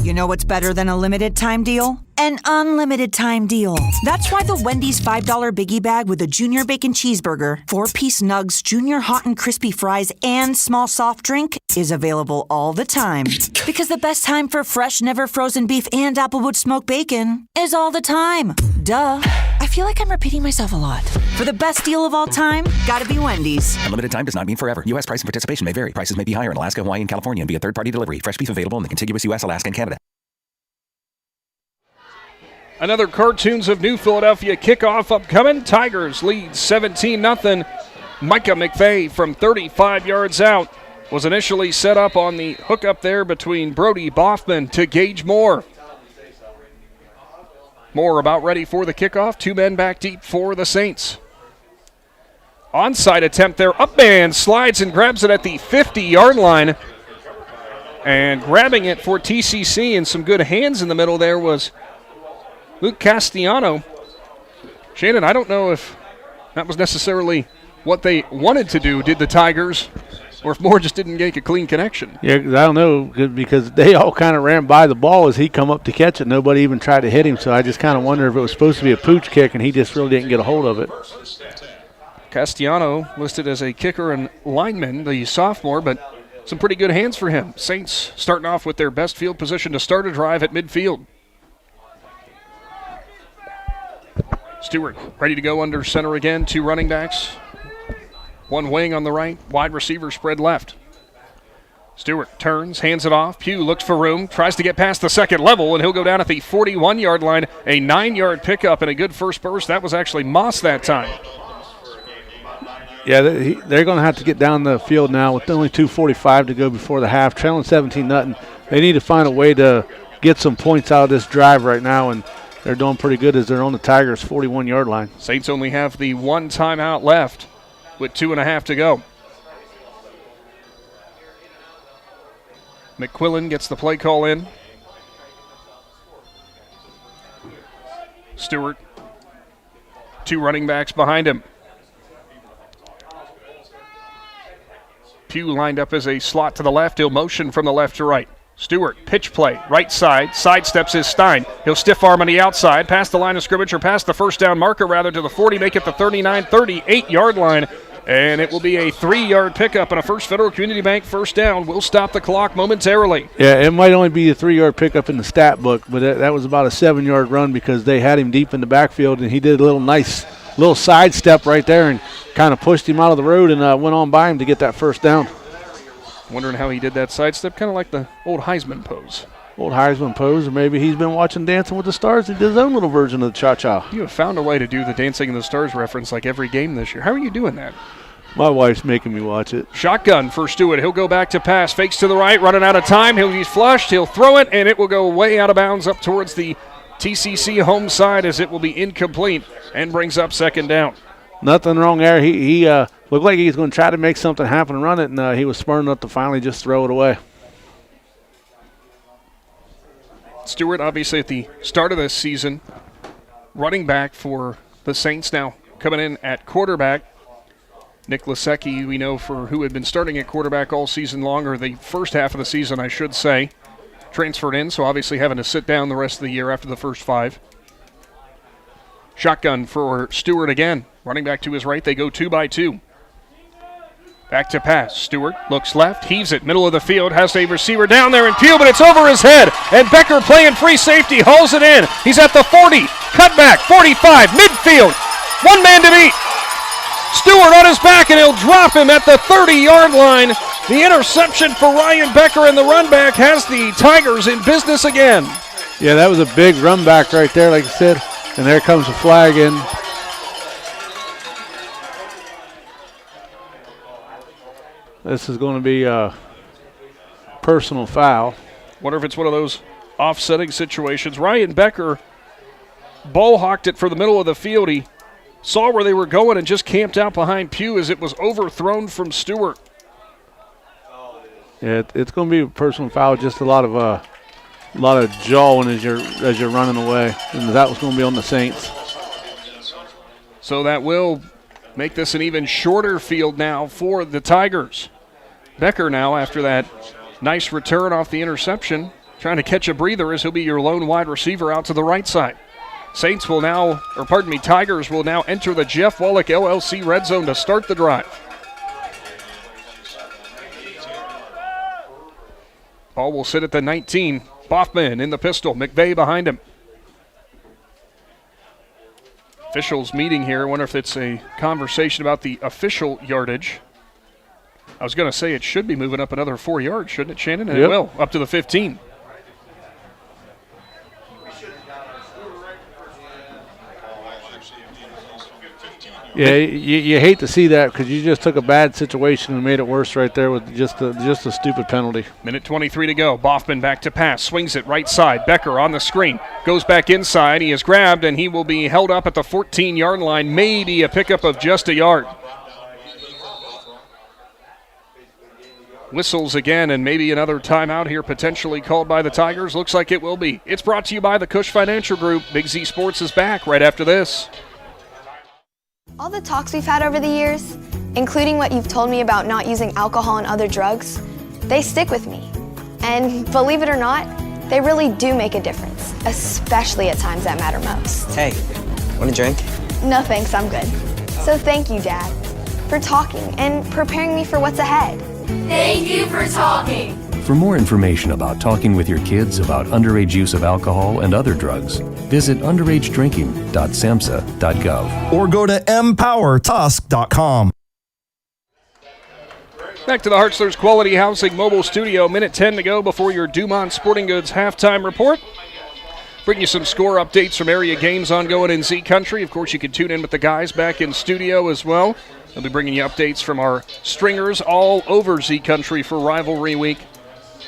You know what's better than a limited time deal? An unlimited time deal. That's why the Wendy's $5 Biggie Bag with a Junior Bacon Cheeseburger, 4-piece nugs, Junior Hot and Crispy Fries, and small soft drink is available all the time. Because the best time for fresh, never frozen beef and Applewood smoked bacon is all the time. Duh. I feel like I'm repeating myself a lot. For the best deal of all time, gotta be Wendy's. Unlimited time does not mean forever. U.S. price and participation may vary. Prices may be higher in Alaska, Hawaii, and California and via third-party delivery. Fresh beef available in the contiguous U.S., Alaska, and Canada. Another Cartoons of New Philadelphia kickoff upcoming. Tigers lead 17-0. Micah McVeigh from 35 yards out was initially set up on the hookup there between Brody Boffman to Gage Moore. Moore about ready for the kickoff. 2 men back deep for the Saints. Onside attempt there. Upman slides and grabs it at the 50-yard line. And grabbing it for T.C.C. and some good hands in the middle there was Luke Castellano. Shannon, I don't know if that was necessarily what they wanted to do, did the Tigers, or if Moore just didn't make a clean connection. Yeah, I don't know, because they all kind of ran by the ball as he come up to catch it. Nobody even tried to hit him, so I just kind of wonder if it was supposed to be a pooch kick, and he just really didn't get a hold of it. Castellano listed as a kicker and lineman, the sophomore, but some pretty good hands for him. Saints starting off with their best field position to start a drive at midfield. Stewart ready to go under center again. 2 running backs. 1 wing on the right. Wide receiver spread left. Stewart turns, hands it off. Pugh looks for room, tries to get past the second level, and he'll go down at the 41-yard line. A 9-yard pickup and a good first burst. That was actually Moss that time. Yeah, they're going to have to get down the field now with only 2:45 to go before the half. Trailing 17-0. They need to find a way to get some points out of this drive right now, and they're doing pretty good as they're on the Tigers' 41-yard line. Saints only have the 1 timeout left with 2.5 to go. McQuillan gets the play call in. Stewart, 2 running backs behind him. Pugh lined up as a slot to the left. He'll motion from the left to right. Stewart, pitch play, right side, sidesteps his Stein. He'll stiff arm on the outside, past the line of scrimmage, or past the first down marker, rather, to the 40, make it the 39, 38-yard line. And it will be a 3-yard pickup and a First Federal Community Bank first down. We'll stop the clock momentarily. Yeah, it might only be a 3-yard pickup in the stat book, but that was about a 7-yard run because they had him deep in the backfield, and he did a little sidestep right there and kind of pushed him out of the road and went on by him to get that first down. Wondering how he did that sidestep, kind of like the old Heisman pose. Old Heisman pose, or maybe he's been watching Dancing with the Stars and did his own little version of the cha-cha. You have found a way to do the Dancing in the Stars reference like every game this year. How are you doing that? My wife's making me watch it. Shotgun for Stewart. He'll go back to pass. Fakes to the right, running out of time. He's flushed. He'll throw it, and it will go way out of bounds up towards the T.C.C. home side as it will be incomplete and brings up second down. Nothing wrong there. He looked like he was going to try to make something happen and run it, and he was smart enough to finally just throw it away. Stewart, obviously at the start of this season, running back for the Saints, now coming in at quarterback. Nick Lasecki, we know, for who had been starting at quarterback all season long, or the first half of the season, I should say. transferred in, so obviously having to sit down the rest of the year after the first 5. Shotgun for Stewart again. Running back to his right, they go 2 by 2. Back to pass. Stewart looks left, heaves it, middle of the field, has a receiver down there in Pugh, but it's over his head. And Becker playing free safety, hauls it in. He's at the 40, cutback, 45, midfield. 1 man to beat. Stewart on his back, and he'll drop him at the 30-yard line. The interception for Ryan Becker, and the run back has the Tigers in business again. Yeah, that was a big run back right there, like I said. And there comes the flag in. This is going to be a personal foul. Wonder if it's one of those offsetting situations. Ryan Becker ball hawked it for the middle of the field. He saw where they were going and just camped out behind Pugh as it was overthrown from Stewart. Yeah, it's going to be a personal foul. Just a lot of jawing as you're running away, and that was going to be on the Saints. So that will make this an even shorter field now for the Tigers. Becker now, after that nice return off the interception, trying to catch a breather as he'll be your lone wide receiver out to the right side. Tigers will now enter the Jeff Wallach LLC red zone to start the drive. Ball will sit at the 19. Boffman in the pistol. McVeigh behind him. Officials meeting here. I wonder if it's a conversation about the official yardage. I was going to say it should be moving up another 4 yards, shouldn't it, Shannon? And It will, up to the 15. Yeah, you hate to see that because you just took a bad situation and made it worse right there with just a stupid penalty. Minute 23 to go. Boffman back to pass. Swings it right side. Becker on the screen. Goes back inside. He is grabbed, and he will be held up at the 14-yard line. Maybe a pickup of just a yard. Whistles again, and maybe another timeout here potentially called by the Tigers. Looks like it will be. It's brought to you by the Cush Financial Group. Big Z Sports is back right after this. All the talks we've had over the years, including what you've told me about not using alcohol and other drugs, they stick with me. And believe it or not, they really do make a difference, especially at times that matter most. Hey, want a drink? No thanks, I'm good. So thank you, Dad, for talking and preparing me for what's ahead. Thank you for talking. For more information about talking with your kids about underage use of alcohol and other drugs, visit underagedrinking.samhsa.gov or go to empowertusk.com. Back to the Hartzler's Quality Housing Mobile Studio. Minute 10 to go before your Dumont Sporting Goods halftime report. Bring you some score updates from area games ongoing in Z Country. Of course, you can tune in with the guys back in studio as well. They'll be bringing you updates from our stringers all over Z Country for Rivalry Week.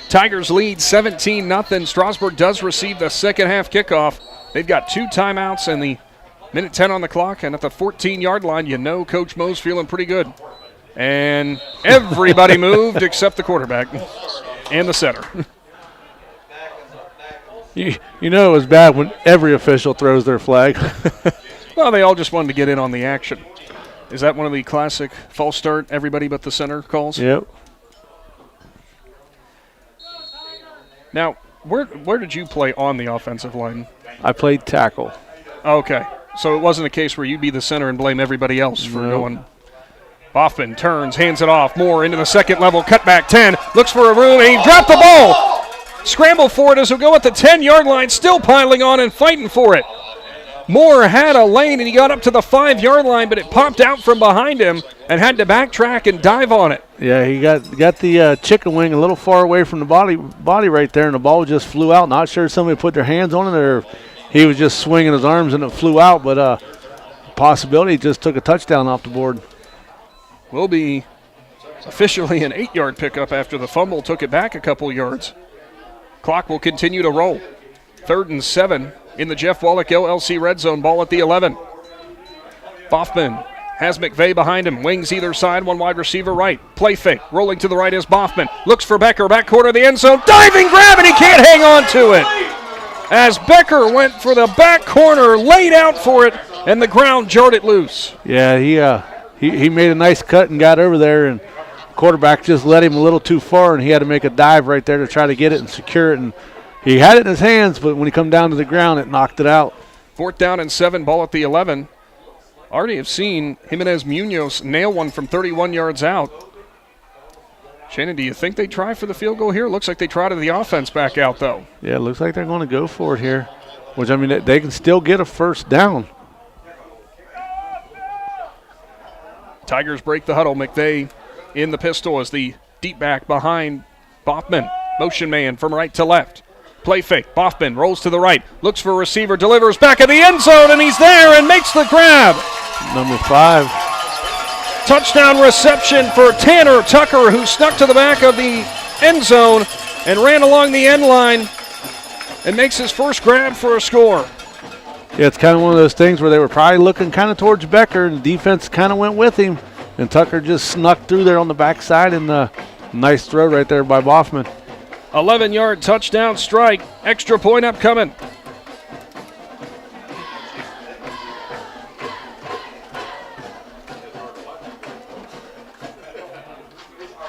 Tigers lead 17-0. Strasburg does receive the second half kickoff. They've got 2 timeouts and the minute 10 on the clock. And at the 14-yard line, you know Coach Mo's feeling pretty good. And everybody moved except the quarterback and the center. You know it was bad when every official throws their flag. Well, they all just wanted to get in on the action. Is that one of the classic false start, everybody but the center calls? Yep. Now, where did you play on the offensive line? I played tackle. Okay. So it wasn't a case where you'd be the center and blame everybody else for going. Boffman turns, hands it off. Moore into the second level, cutback 10. Looks for a room, and he dropped the ball. Scramble for it as he'll go at the 10-yard line, still piling on and fighting for it. Moore had a lane, and he got up to the 5-yard line, but it popped out from behind him and had to backtrack and dive on it. Yeah, he got the chicken wing a little far away from the body right there, and the ball just flew out. Not sure if somebody put their hands on it or he was just swinging his arms and it flew out, but possibility just took a touchdown off the board. Will be officially an 8-yard pickup after the fumble took it back a couple yards. Clock will continue to roll. 3rd and 7 in the Jeff Wallach LLC red zone. Ball at the 11. Boffman has McVeigh behind him. Wings either side, one wide receiver right. Play fake. Rolling to the right is Boffman. Looks for Becker. Back corner of the end zone. Diving grab, and he can't hang on to it. As Becker went for the back corner, laid out for it, and the ground jarred it loose. Yeah, he made a nice cut and got over there, and quarterback just let him a little too far, and he had to make a dive right there to try to get it and secure it. And He had it in his hands, but when he come down to the ground, it knocked it out. 4th down and 7, ball at the 11. Already have seen Jimenez Munoz nail one from 31 yards out. Shannon, do you think they try for the field goal here? Looks like they trotted the offense back out, though. Yeah, it looks like they're going to go for it here, which, I mean, they can still get a first down. Tigers break the huddle. McVay in the pistol as the deep back behind Boffman. Motion man from right to left. Play fake. Boffman rolls to the right. Looks for a receiver. Delivers back in the end zone, and he's there and makes the grab. Number 5. Touchdown reception for Tanner Tucker, who snuck to the back of the end zone and ran along the end line and makes his first grab for a score. Yeah, it's kind of one of those things where they were probably looking kind of towards Becker, and the defense kind of went with him, and Tucker just snuck through there on the backside, and nice throw right there by Boffman. 11-yard touchdown strike. Extra point upcoming.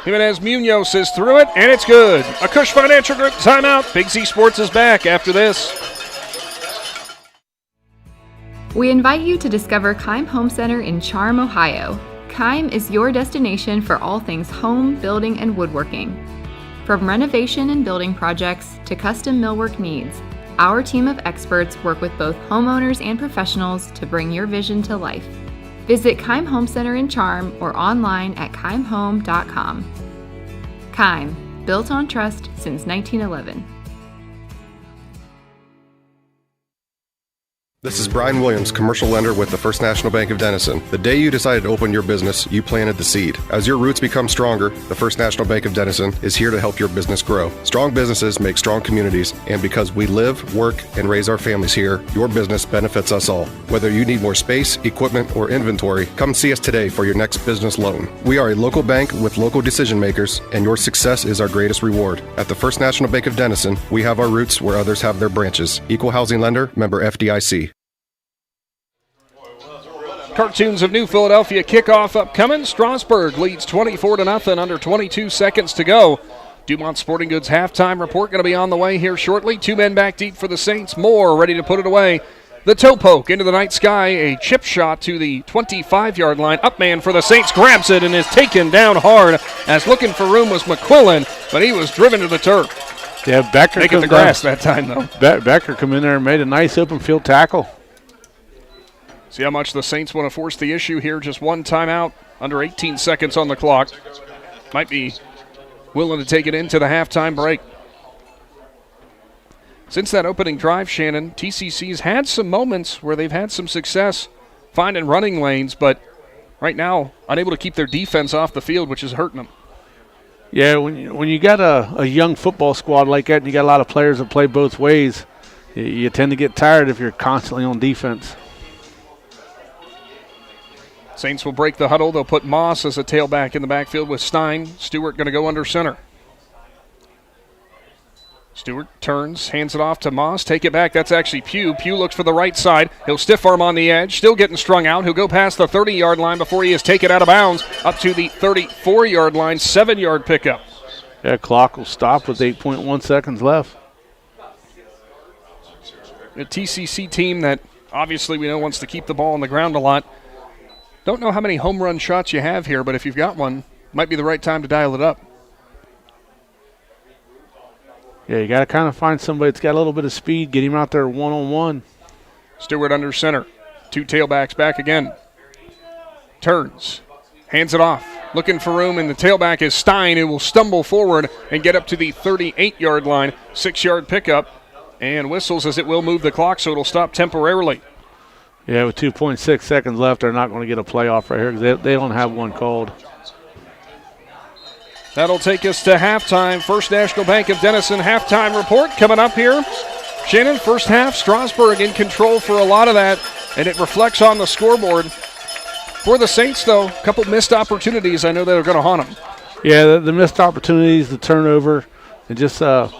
Jimenez Munoz is through it, and it's good. A Cush Financial Group timeout. Big Z Sports is back after this. We invite you to discover Keim Home Center in Charm, Ohio. Keim is your destination for all things home, building, and woodworking. From renovation and building projects to custom millwork needs, our team of experts work with both homeowners and professionals to bring your vision to life. Visit Keim Home Center in Charm or online at keimhome.com. Keim, built on trust since 1911. This is Brian Williams, commercial lender with the First National Bank of Denison. The day you decided to open your business, you planted the seed. As your roots become stronger, the First National Bank of Denison is here to help your business grow. Strong businesses make strong communities, and because we live, work, and raise our families here, your business benefits us all. Whether you need more space, equipment, or inventory, come see us today for your next business loan. We are a local bank with local decision makers, and your success is our greatest reward. At the First National Bank of Denison, we have our roots where others have their branches. Equal housing lender, member FDIC. Cartoons of New Philadelphia kickoff upcoming. Strasburg leads 24-0, under 22 seconds to go. Dumont Sporting Goods halftime report going to be on the way here shortly. 2 men back deep for the Saints. Moore ready to put it away. The toe poke into the night sky. A chip shot to the 25-yard line. Up man for the Saints grabs it and is taken down hard as looking for room was McQuillan, but he was driven to the turf. Yeah, Becker making the grass that time, though. Becker come in there and made a nice open field tackle. See how much the Saints want to force the issue here. Just one timeout, under 18 seconds on the clock. Might be willing to take it into the halftime break. Since that opening drive, Shannon, T.C.C's had some moments where they've had some success finding running lanes, but right now unable to keep their defense off the field, which is hurting them. Yeah, when you got a young football squad like that and you got a lot of players that play both ways, you tend to get tired if you're constantly on defense. Saints will break the huddle. They'll put Moss as a tailback in the backfield with Stein. Stewart going to go under center. Stewart turns, hands it off to Moss. Take it back. That's actually Pugh. Pugh looks for the right side. He'll stiff arm on the edge. Still getting strung out. He'll go past the 30-yard line before he is taken out of bounds up to the 34-yard line. 7-yard pickup. Yeah, clock will stop with 8.1 seconds left. A T.C.C. team that obviously we know wants to keep the ball on the ground a lot. Don't know how many home run shots you have here, but if you've got one, might be the right time to dial it up. Yeah, you got to kind of find somebody that's got a little bit of speed, get him out there one-on-one. Stewart under center. 2 tailbacks back again. Turns. Hands it off. Looking for room, and the tailback is Stein, who will stumble forward and get up to the 38-yard line. 6-yard pickup, and whistles as it will move the clock, so it'll stop temporarily. Yeah, with 2.6 seconds left, they're not going to get a playoff right here because they don't have one called. That'll take us to halftime. First National Bank of Denison halftime report coming up here. Shannon, first half, Strasburg in control for a lot of that, and it reflects on the scoreboard. For the Saints, though, a couple missed opportunities I know that are going to haunt them. Yeah, the missed opportunities, the turnover, and just a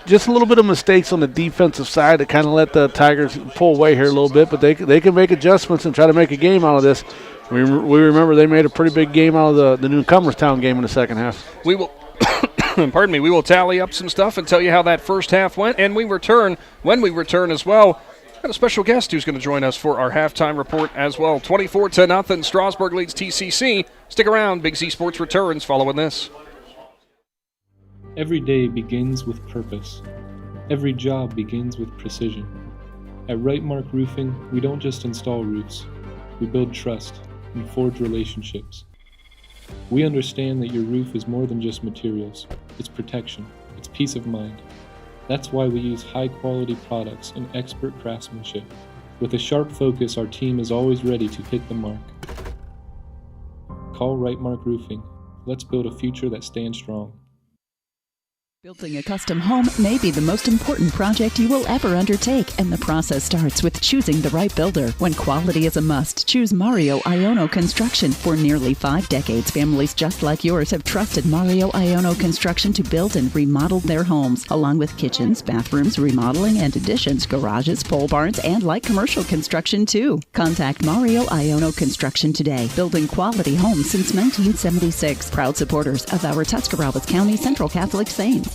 little bit of mistakes on the defensive side that kind of let the Tigers pull away here a little bit, but they can make adjustments and try to make a game out of this. We remember they made a pretty big game out of the Newcomerstown game in the second half. We will pardon me, we will tally up some stuff and tell you how that first half went, and when we return as well, got a special guest who's going to join us for our halftime report as well. 24-0, Strasburg leads T.C.C. Stick around, Big Z Sports returns following this. Every day begins with purpose. Every job begins with precision. At Rightmark Roofing, we don't just install roofs. We build trust and forge relationships. We understand that your roof is more than just materials. It's protection. It's peace of mind. That's why we use high-quality products and expert craftsmanship. With a sharp focus, our team is always ready to hit the mark. Call Rightmark Roofing. Let's build a future that stands strong. Building a custom home may be the most important project you will ever undertake, and the process starts with choosing the right builder. When quality is a must, choose Mario Iono Construction. For nearly 5 decades, families just like yours have trusted Mario Iono Construction to build and remodel their homes, along with kitchens, bathrooms, remodeling and additions, garages, pole barns, and light commercial construction too. Contact Mario Iono Construction today, building quality homes since 1976. Proud supporters of our Tuscarawas County Central Catholic Saints.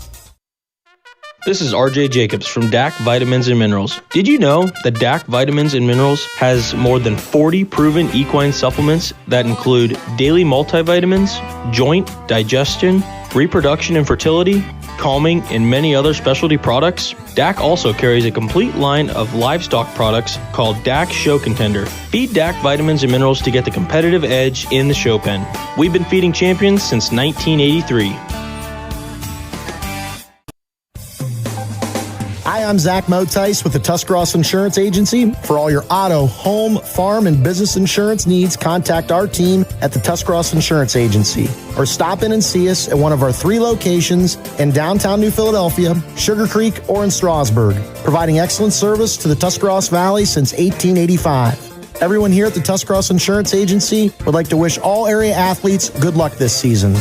This is RJ Jacobs from DAC Vitamins and Minerals. Did you know that DAC Vitamins and Minerals has more than 40 proven equine supplements that include daily multivitamins, joint, digestion, reproduction and fertility, calming, and many other specialty products? DAC also carries a complete line of livestock products called DAC Show Contender. Feed DAC Vitamins and Minerals to get the competitive edge in the show pen. We've been feeding champions since 1983. Hi, I'm Zach Motice with the Tuscarawas Insurance Agency. For all your auto, home, farm, and business insurance needs, contact our team at the Tuscarawas Insurance Agency. Or stop in and see us at one of our 3 locations in downtown New Philadelphia, Sugar Creek, or in Strasburg, providing excellent service to the Tuscarawas Valley since 1885. Everyone here at the Tuscarawas Insurance Agency would like to wish all area athletes good luck this season.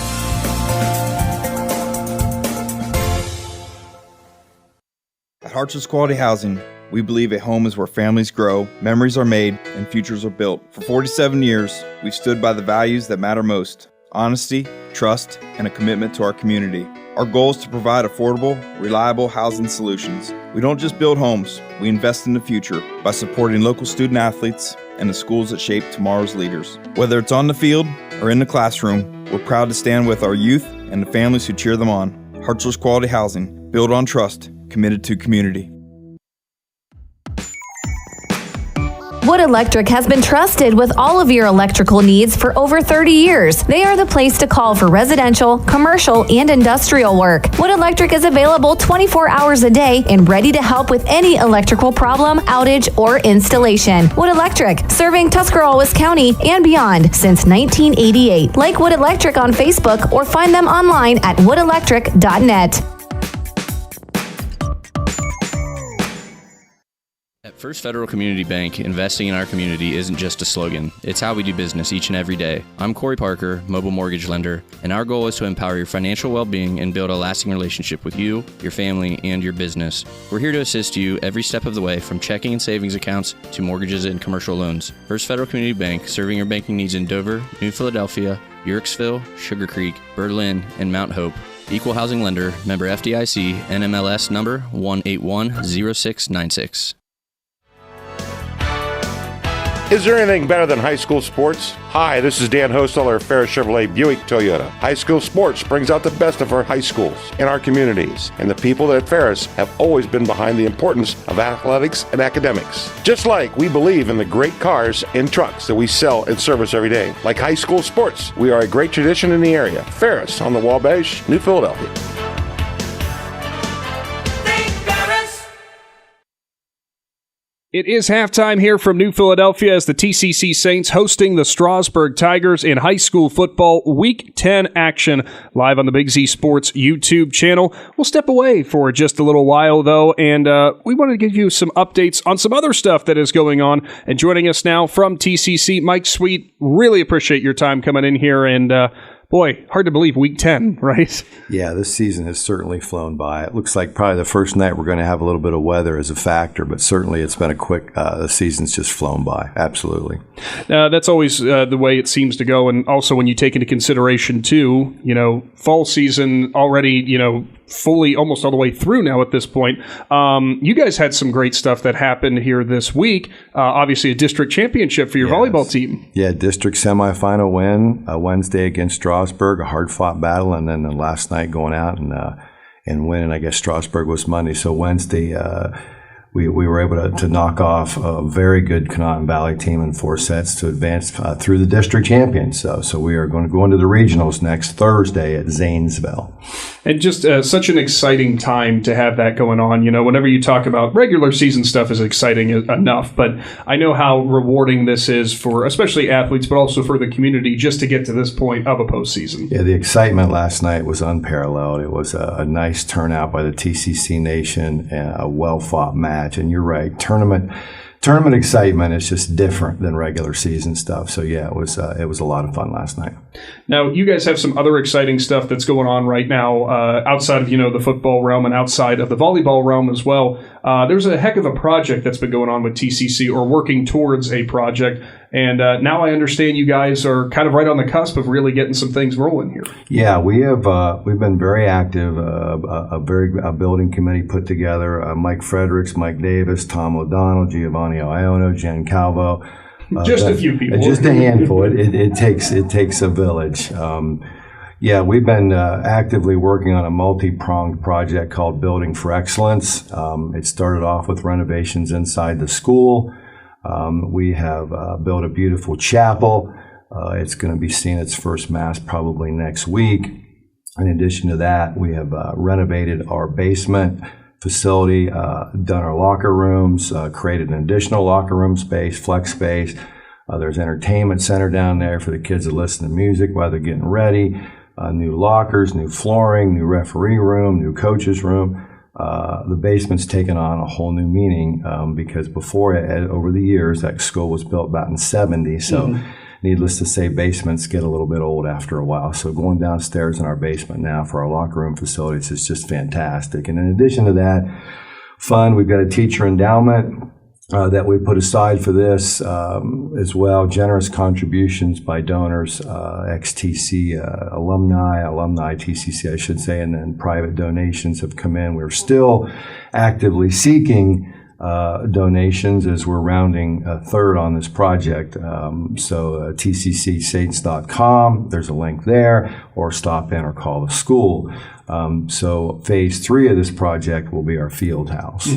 At Hartson's Quality Housing, we believe a home is where families grow, memories are made, and futures are built. For 47 years, we've stood by the values that matter most: honesty, trust, and a commitment to our community. Our goal is to provide affordable, reliable housing solutions. We don't just build homes, we invest in the future by supporting local student athletes and the schools that shape tomorrow's leaders. Whether it's on the field or in the classroom, we're proud to stand with our youth and the families who cheer them on. Hartson's Quality Housing, built on trust, committed to community. Wood Electric has been trusted with all of your electrical needs for over 30 years. They are the place to call for residential, commercial, and industrial work. Wood Electric is available 24 hours a day and ready to help with any electrical problem, outage, or installation. Wood Electric, serving Tuscarawas County and beyond since 1988. Like Wood Electric on Facebook or find them online at woodelectric.net. At First Federal Community Bank, investing in our community isn't just a slogan. It's how we do business each and every day. I'm Corey Parker, mobile mortgage lender, and our goal is to empower your financial well-being and build a lasting relationship with you, your family, and your business. We're here to assist you every step of the way, from checking and savings accounts to mortgages and commercial loans. First Federal Community Bank, serving your banking needs in Dover, New Philadelphia, Yorksville, Sugar Creek, Berlin, and Mount Hope. Equal housing lender, member FDIC, NMLS number 1810696. Is there anything better than high school sports? Hi, this is Dan Hosteller of Ferris Chevrolet Buick Toyota. High school sports brings out the best of our high schools and our communities, and the people at Ferris have always been behind the importance of athletics and academics. Just like we believe in the great cars and trucks that we sell and service every day. Like high school sports, we are a great tradition in the area. Ferris on the Wabash, New Philadelphia. It is halftime here from New Philadelphia as the T.C.C. Saints hosting the Strasburg Tigers in high school football Week 10 action live on the Big Z Sports YouTube channel. We'll step away for just a little while, though, and we wanted to give you some updates on some other stuff that is going on. And joining us now from T.C.C., Mike Sweet, really appreciate your time coming in here and Boy, hard to believe week 10, right? Yeah, this season has certainly flown by. It looks like probably the first night we're going to have a little bit of weather as a factor, but certainly it's been a quick, the season's just flown by. Absolutely. That's always the way it seems to go. And also when you take into consideration, too, fall season already, fully almost all the way through now at this point. You guys had some great stuff that happened here this week. Obviously a district championship for your volleyball team. Yeah, district semifinal win Wednesday against Strasburg, a hard-fought battle, and then last night going out and winning. I guess Strasburg was Monday, so Wednesday we were able to knock off a very good Connaughton Valley team in 4 sets to advance through the district champions. So we are going to go into the regionals next Thursday at Zanesville. And just such an exciting time to have that going on. Whenever you talk about regular season stuff is exciting enough, but I know how rewarding this is for especially athletes, but also for the community just to get to this point of a postseason. Yeah, the excitement last night was unparalleled. It was a nice turnout by the T.C.C. Nation and a well-fought match. And you're right, tournament excitement is just different than regular season stuff. So yeah, it was a lot of fun last night. Now you guys have some other exciting stuff that's going on right now outside of the football realm and outside of the volleyball realm as well. There's a heck of a project that's been going on with T.C.C. or working towards a project. And now I understand you guys are kind of right on the cusp of really getting some things rolling here. Yeah, we've been very active. A building committee put together. Mike Fredericks, Mike Davis, Tom O'Donnell, Giovanni Iono, Jen Calvo. Just a few people. Just a handful. It takes a village. Yeah, we've been actively working on a multi-pronged project called Building for Excellence. It started off with renovations inside the school. We have built a beautiful chapel. It's going to be seeing its first mass probably next week. In addition to that, we have renovated our basement facility, done our locker rooms, created an additional locker room space, flex space. There's an entertainment center down there for the kids to listen to music while they're getting ready. New lockers, new flooring, new referee room, new coach's room. The basement's taken on a whole new meaning because before over the years, that school was built about in 70. So needless to say, basements get a little bit old after a while. So going downstairs in our basement now for our locker room facilities is just fantastic. And in addition to that, we've got a teacher endowment that we put aside for this as well. Generous contributions by donors, ex-TC alumni T.C.C. I should say, and then private donations have come in. We're still actively seeking donations as we're rounding a third on this project. So tccsaints.com, there's a link there, or stop in or call the school. So phase 3 of this project will be our field house.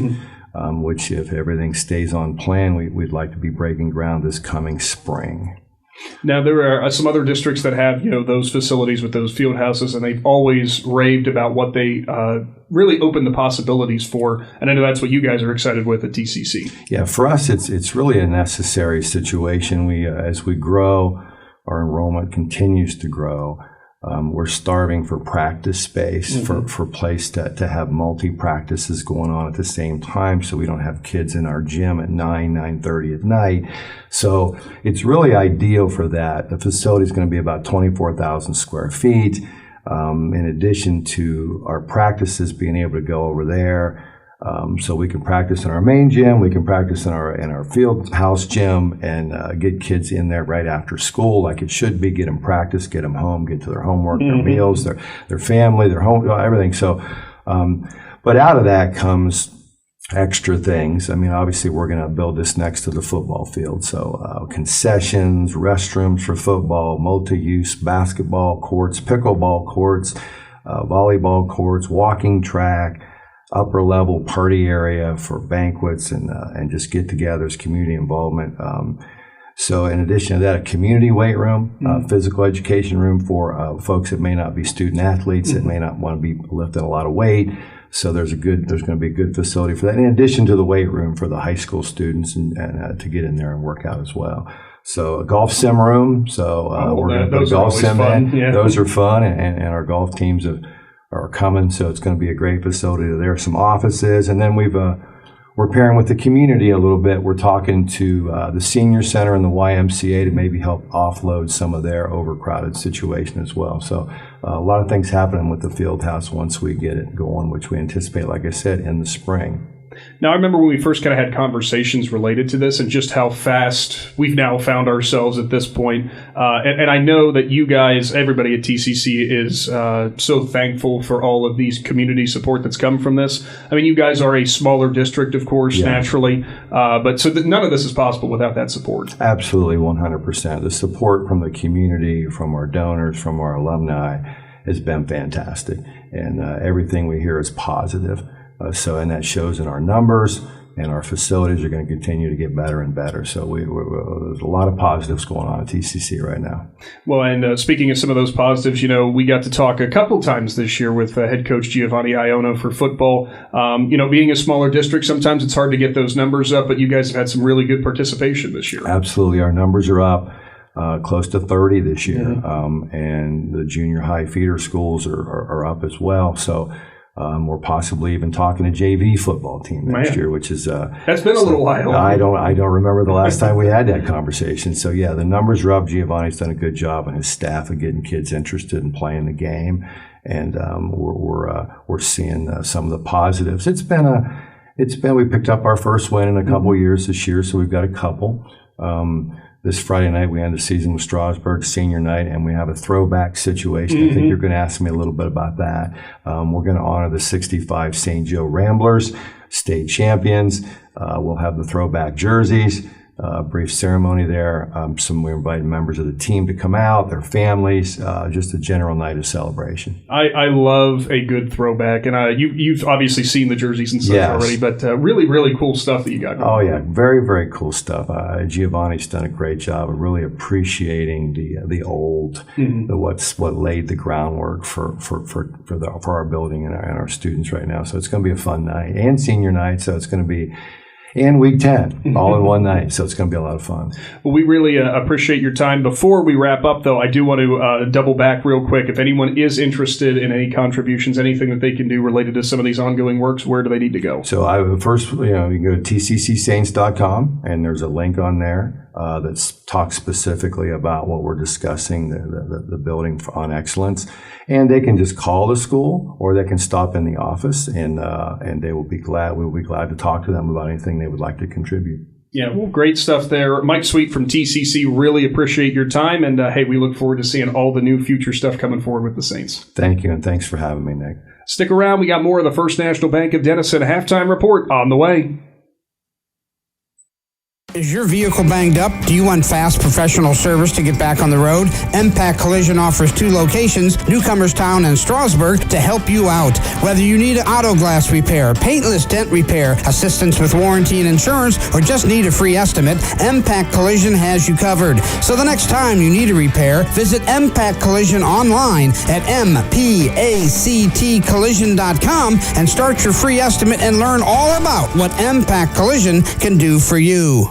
Which, if everything stays on plan, we'd like to be breaking ground this coming spring. Now, there are some other districts that have, those facilities with those field houses, and they've always raved about what they really open the possibilities for. And I know that's what you guys are excited with at T.C.C. Yeah, for us, it's really a necessary situation. We, as we grow, our enrollment continues to grow. We're starving for practice space, for place to have multi-practices going on at the same time, so we don't have kids in our gym at 9:30 at night. So it's really ideal for that. The facility is going to be about 24,000 square feet. In addition to our practices being able to go over there, so we can practice in our main gym, we can practice in our field house gym, and get kids in there right after school like it should be. Get them practice, get them home, get to their homework, their meals, their family, their home, everything. So, but out of that comes extra things. I mean, obviously we're going to build this next to the football field. So concessions, restrooms for football, multi-use basketball courts, pickleball courts, volleyball courts, walking track, upper level party area for banquets and just get-togethers, community involvement. So in addition to that, a community weight room, physical education room for folks that may not be student athletes, that may not want to be lifting a lot of weight. So there's going to be a good facility for that. In addition to the weight room for the high school students and to get in there and work out as well. So a golf sim room. So we're going to put a golf sim in. Yeah. Those are fun, and our golf teams are coming. So it's going to be a great facility. There are some offices, and then we've we're pairing with the community a little bit. We're talking to the senior center and the YMCA to maybe help offload some of their overcrowded situation as well. So a lot of things happening with the field house once we get it going, which we anticipate, like I said, in the spring. Now, I remember when we first kind of had conversations related to this and just how fast we've now found ourselves at this point. And I know that you guys, everybody at TCC, is so thankful for all of these community support that's come from this. I mean, you guys are a smaller district, of course, naturally. But so none of this is possible without that support. Absolutely, 100%. The support from the community, from our donors, from our alumni has been fantastic. And everything we hear is positive. And that shows in our numbers, and our facilities are going to continue to get better and better. So there's a lot of positives going on at TCC right now. Well, and speaking of some of those positives, we got to talk a couple times this year with head coach Giovanni Iono for football. Being a smaller district, sometimes it's hard to get those numbers up, but you guys have had some really good participation this year. Absolutely. Our numbers are up. Close to 30 this year. And the junior high feeder schools are up as well. So we're possibly even talking a JV football team next year, which is that's been a little while. I don't remember the last time we had that conversation. So yeah, the numbers are up. Giovanni's done a good job and his staff of getting kids interested in playing the game, and we're seeing some of the positives. We picked up our first win in a couple of years this year, so we've got a couple. This Friday night, we end the season with Strasburg senior night, and we have a throwback situation. I think you're going to ask me a little bit about that. We're going to honor the 65 St. Joe Ramblers, state champions. We'll have the throwback jerseys, brief ceremony there. We're inviting members of the team to come out, their families, just a general night of celebration. I love a good throwback, and you've obviously seen the jerseys and stuff already, but really, really cool stuff that you got going. Oh, yeah, very, very cool stuff. Giovanni's done a great job of really appreciating the old, what laid the groundwork for our building and our students right now. So it's going to be a fun night, and senior night, so it's going to be and week 10, all in one night. So it's going to be a lot of fun. Well, we really appreciate your time. Before we wrap up, though, I do want to double back real quick. If anyone is interested in any contributions, anything that they can do related to some of these ongoing works, where do they need to go? So you can go to tccsaints.com, and there's a link on there that talks specifically about what we're discussing, the building on excellence. And they can just call the school, or they can stop in the office, and we will be glad to talk to them about anything they would like to contribute. Yeah, well, great stuff there. Mike Sweet from TCC, really appreciate your time. And, hey, we look forward to seeing all the new future stuff coming forward with the Saints. Thank you, and thanks for having me, Nick. Stick around. We got more of the First National Bank of Denison halftime report on the way. Is your vehicle banged up? Do you want fast professional service to get back on the road? MPAC Collision offers 2 locations, Newcomerstown and Strasburg, to help you out. Whether you need auto glass repair, paintless dent repair, assistance with warranty and insurance, or just need a free estimate, MPAC Collision has you covered. So the next time you need a repair, visit MPAC Collision online at mpactcollision.com and start your free estimate and learn all about what MPAC Collision can do for you.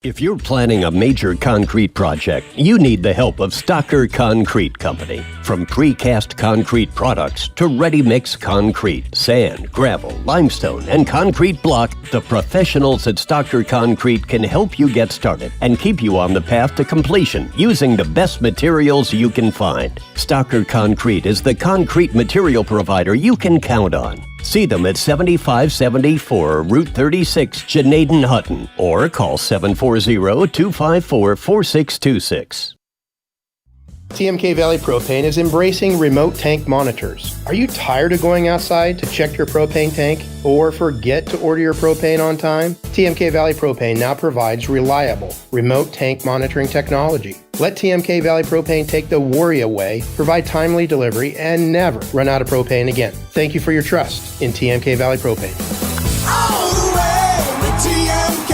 If you're planning a major concrete project, you need the help of Stocker Concrete Company. From precast concrete products to ready-mix concrete, sand, gravel, limestone, and concrete block, the professionals at Stocker Concrete can help you get started and keep you on the path to completion using the best materials you can find. Stocker Concrete is the concrete material provider you can count on. See them at 7574 Route 36, Janaden-Hutton, or call 740-254-4626. TMK Valley Propane is embracing remote tank monitors. Are you tired of going outside to check your propane tank or forget to order your propane on time? TMK Valley Propane now provides reliable remote tank monitoring technology. Let TMK Valley Propane take the worry away, provide timely delivery, and never run out of propane again. Thank you for your trust in TMK Valley Propane. All the way with TMK,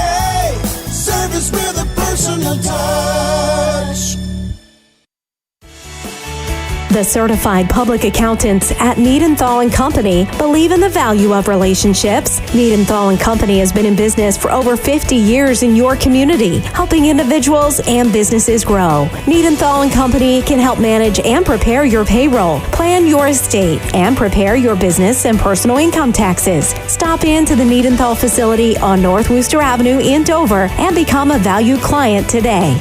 service with a personal touch. The certified public accountants at Niedenthal & Company believe in the value of relationships. Niedenthal & Company has been in business for over 50 years in your community, helping individuals and businesses grow. Niedenthal & Company can help manage and prepare your payroll, plan your estate, and prepare your business and personal income taxes. Stop into the Niedenthal facility on North Worcester Avenue in Dover and become a valued client today.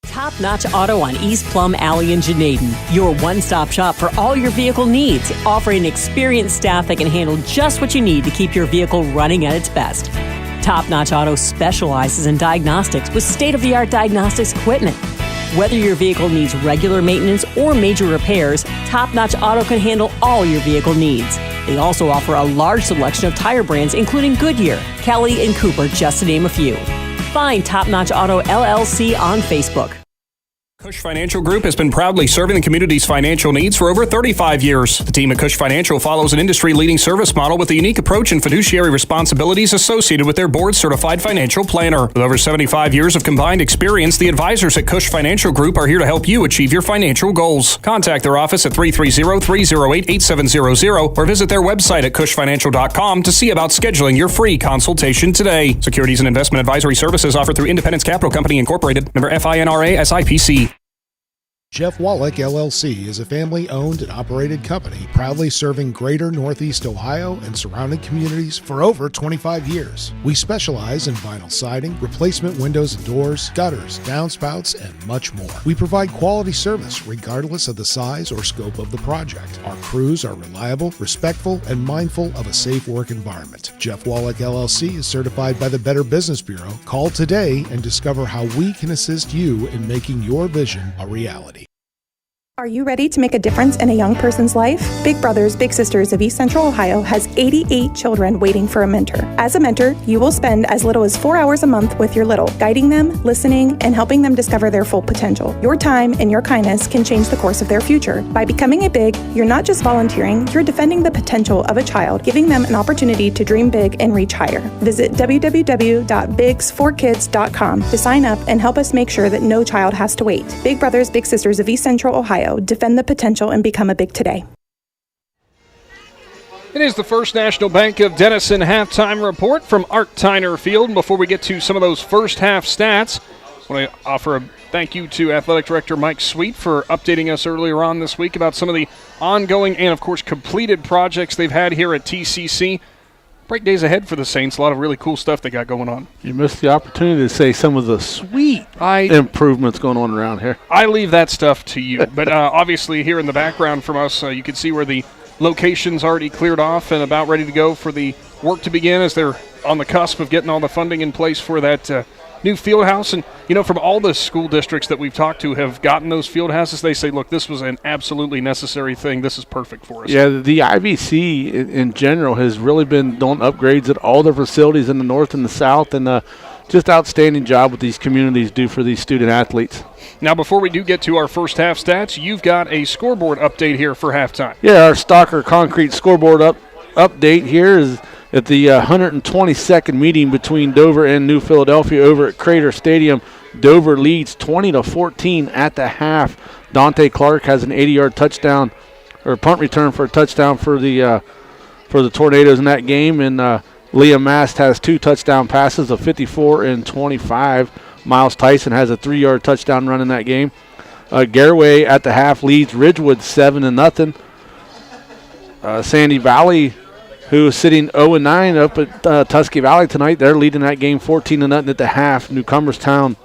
Top Notch Auto on East Plum Alley in Janaden. Your one-stop shop for all your vehicle needs, offering experienced staff that can handle just what you need to keep your vehicle running at its best. Top Notch Auto specializes in diagnostics with state-of-the-art diagnostics equipment. Whether your vehicle needs regular maintenance or major repairs, Top Notch Auto can handle all your vehicle needs. They also offer a large selection of tire brands, including Goodyear, Kelly, and Cooper, just to name a few. Find Top Notch Auto LLC on Facebook. Cush Financial Group has been proudly serving the community's financial needs for over 35 years. The team at Cush Financial follows an industry-leading service model with a unique approach and fiduciary responsibilities associated with their board-certified financial planner. With over 75 years of combined experience, the advisors at Cush Financial Group are here to help you achieve your financial goals. Contact their office at 330-308-8700 or visit their website at cushfinancial.com to see about scheduling your free consultation today. Securities and investment advisory services offered through Independence Capital Company Incorporated, member FINRA SIPC. Jeff Wallach LLC is a family-owned and operated company proudly serving greater Northeast Ohio and surrounding communities for over 25 years. We specialize in vinyl siding, replacement windows and doors, gutters, downspouts, and much more. We provide quality service regardless of the size or scope of the project. Our crews are reliable, respectful, and mindful of a safe work environment. Jeff Wallach LLC is certified by the Better Business Bureau. Call today and discover how we can assist you in making your vision a reality. Are you ready to make a difference in a young person's life? Big Brothers Big Sisters of East Central Ohio has 88 children waiting for a mentor. As a mentor, you will spend as little as 4 hours a month with your little, guiding them, listening, and helping them discover their full potential. Your time and your kindness can change the course of their future. By becoming a Big, you're not just volunteering, you're defending the potential of a child, giving them an opportunity to dream big and reach higher. Visit www.bigs4kids.com to sign up and help us make sure that no child has to wait. Big Brothers Big Sisters of East Central Ohio. Defend the potential and become a Big today. It is the First National Bank of Denison halftime report from Art Tyner Field. Before we get to some of those first half stats, I want to offer a thank you to Athletic Director Mike Sweet for updating us earlier on this week about some of the ongoing and, of course, completed projects they've had here at T.C.C. Break days ahead for the Saints. A lot of really cool stuff they got going on. You missed the opportunity to say some of the sweet improvements going on around here. I leave that stuff to you. But obviously here in the background from us, you can see where the location's already cleared off and about ready to go for the work to begin as they're on the cusp of getting all the funding in place for that new field house. And, you know, from all the school districts that we've talked to have gotten those field houses, they say, look, this was an absolutely necessary thing. This is perfect for us. Yeah, the IVC in general has really been doing upgrades at all their facilities in the north and the south, and just outstanding job what these communities do for these student athletes. Now, before we do get to our first half stats, you've got a scoreboard update here for halftime. Yeah, our Stalker Concrete scoreboard update here is at the 122nd meeting between Dover and New Philadelphia over at Crater Stadium. Dover leads 20-14 at the half. Dante Clark has an 80-yard touchdown or punt return for a touchdown for the Tornadoes in that game, and Liam Mast has 2 touchdown passes of 54 and 25. Miles Tyson has a 3-yard touchdown run in that game. Garraway at the half leads Ridgewood 7-0. Sandy Valley, who is sitting 0-9 up at Tusky Valley tonight, they're leading that game 14-0 at the half. Newcomerstown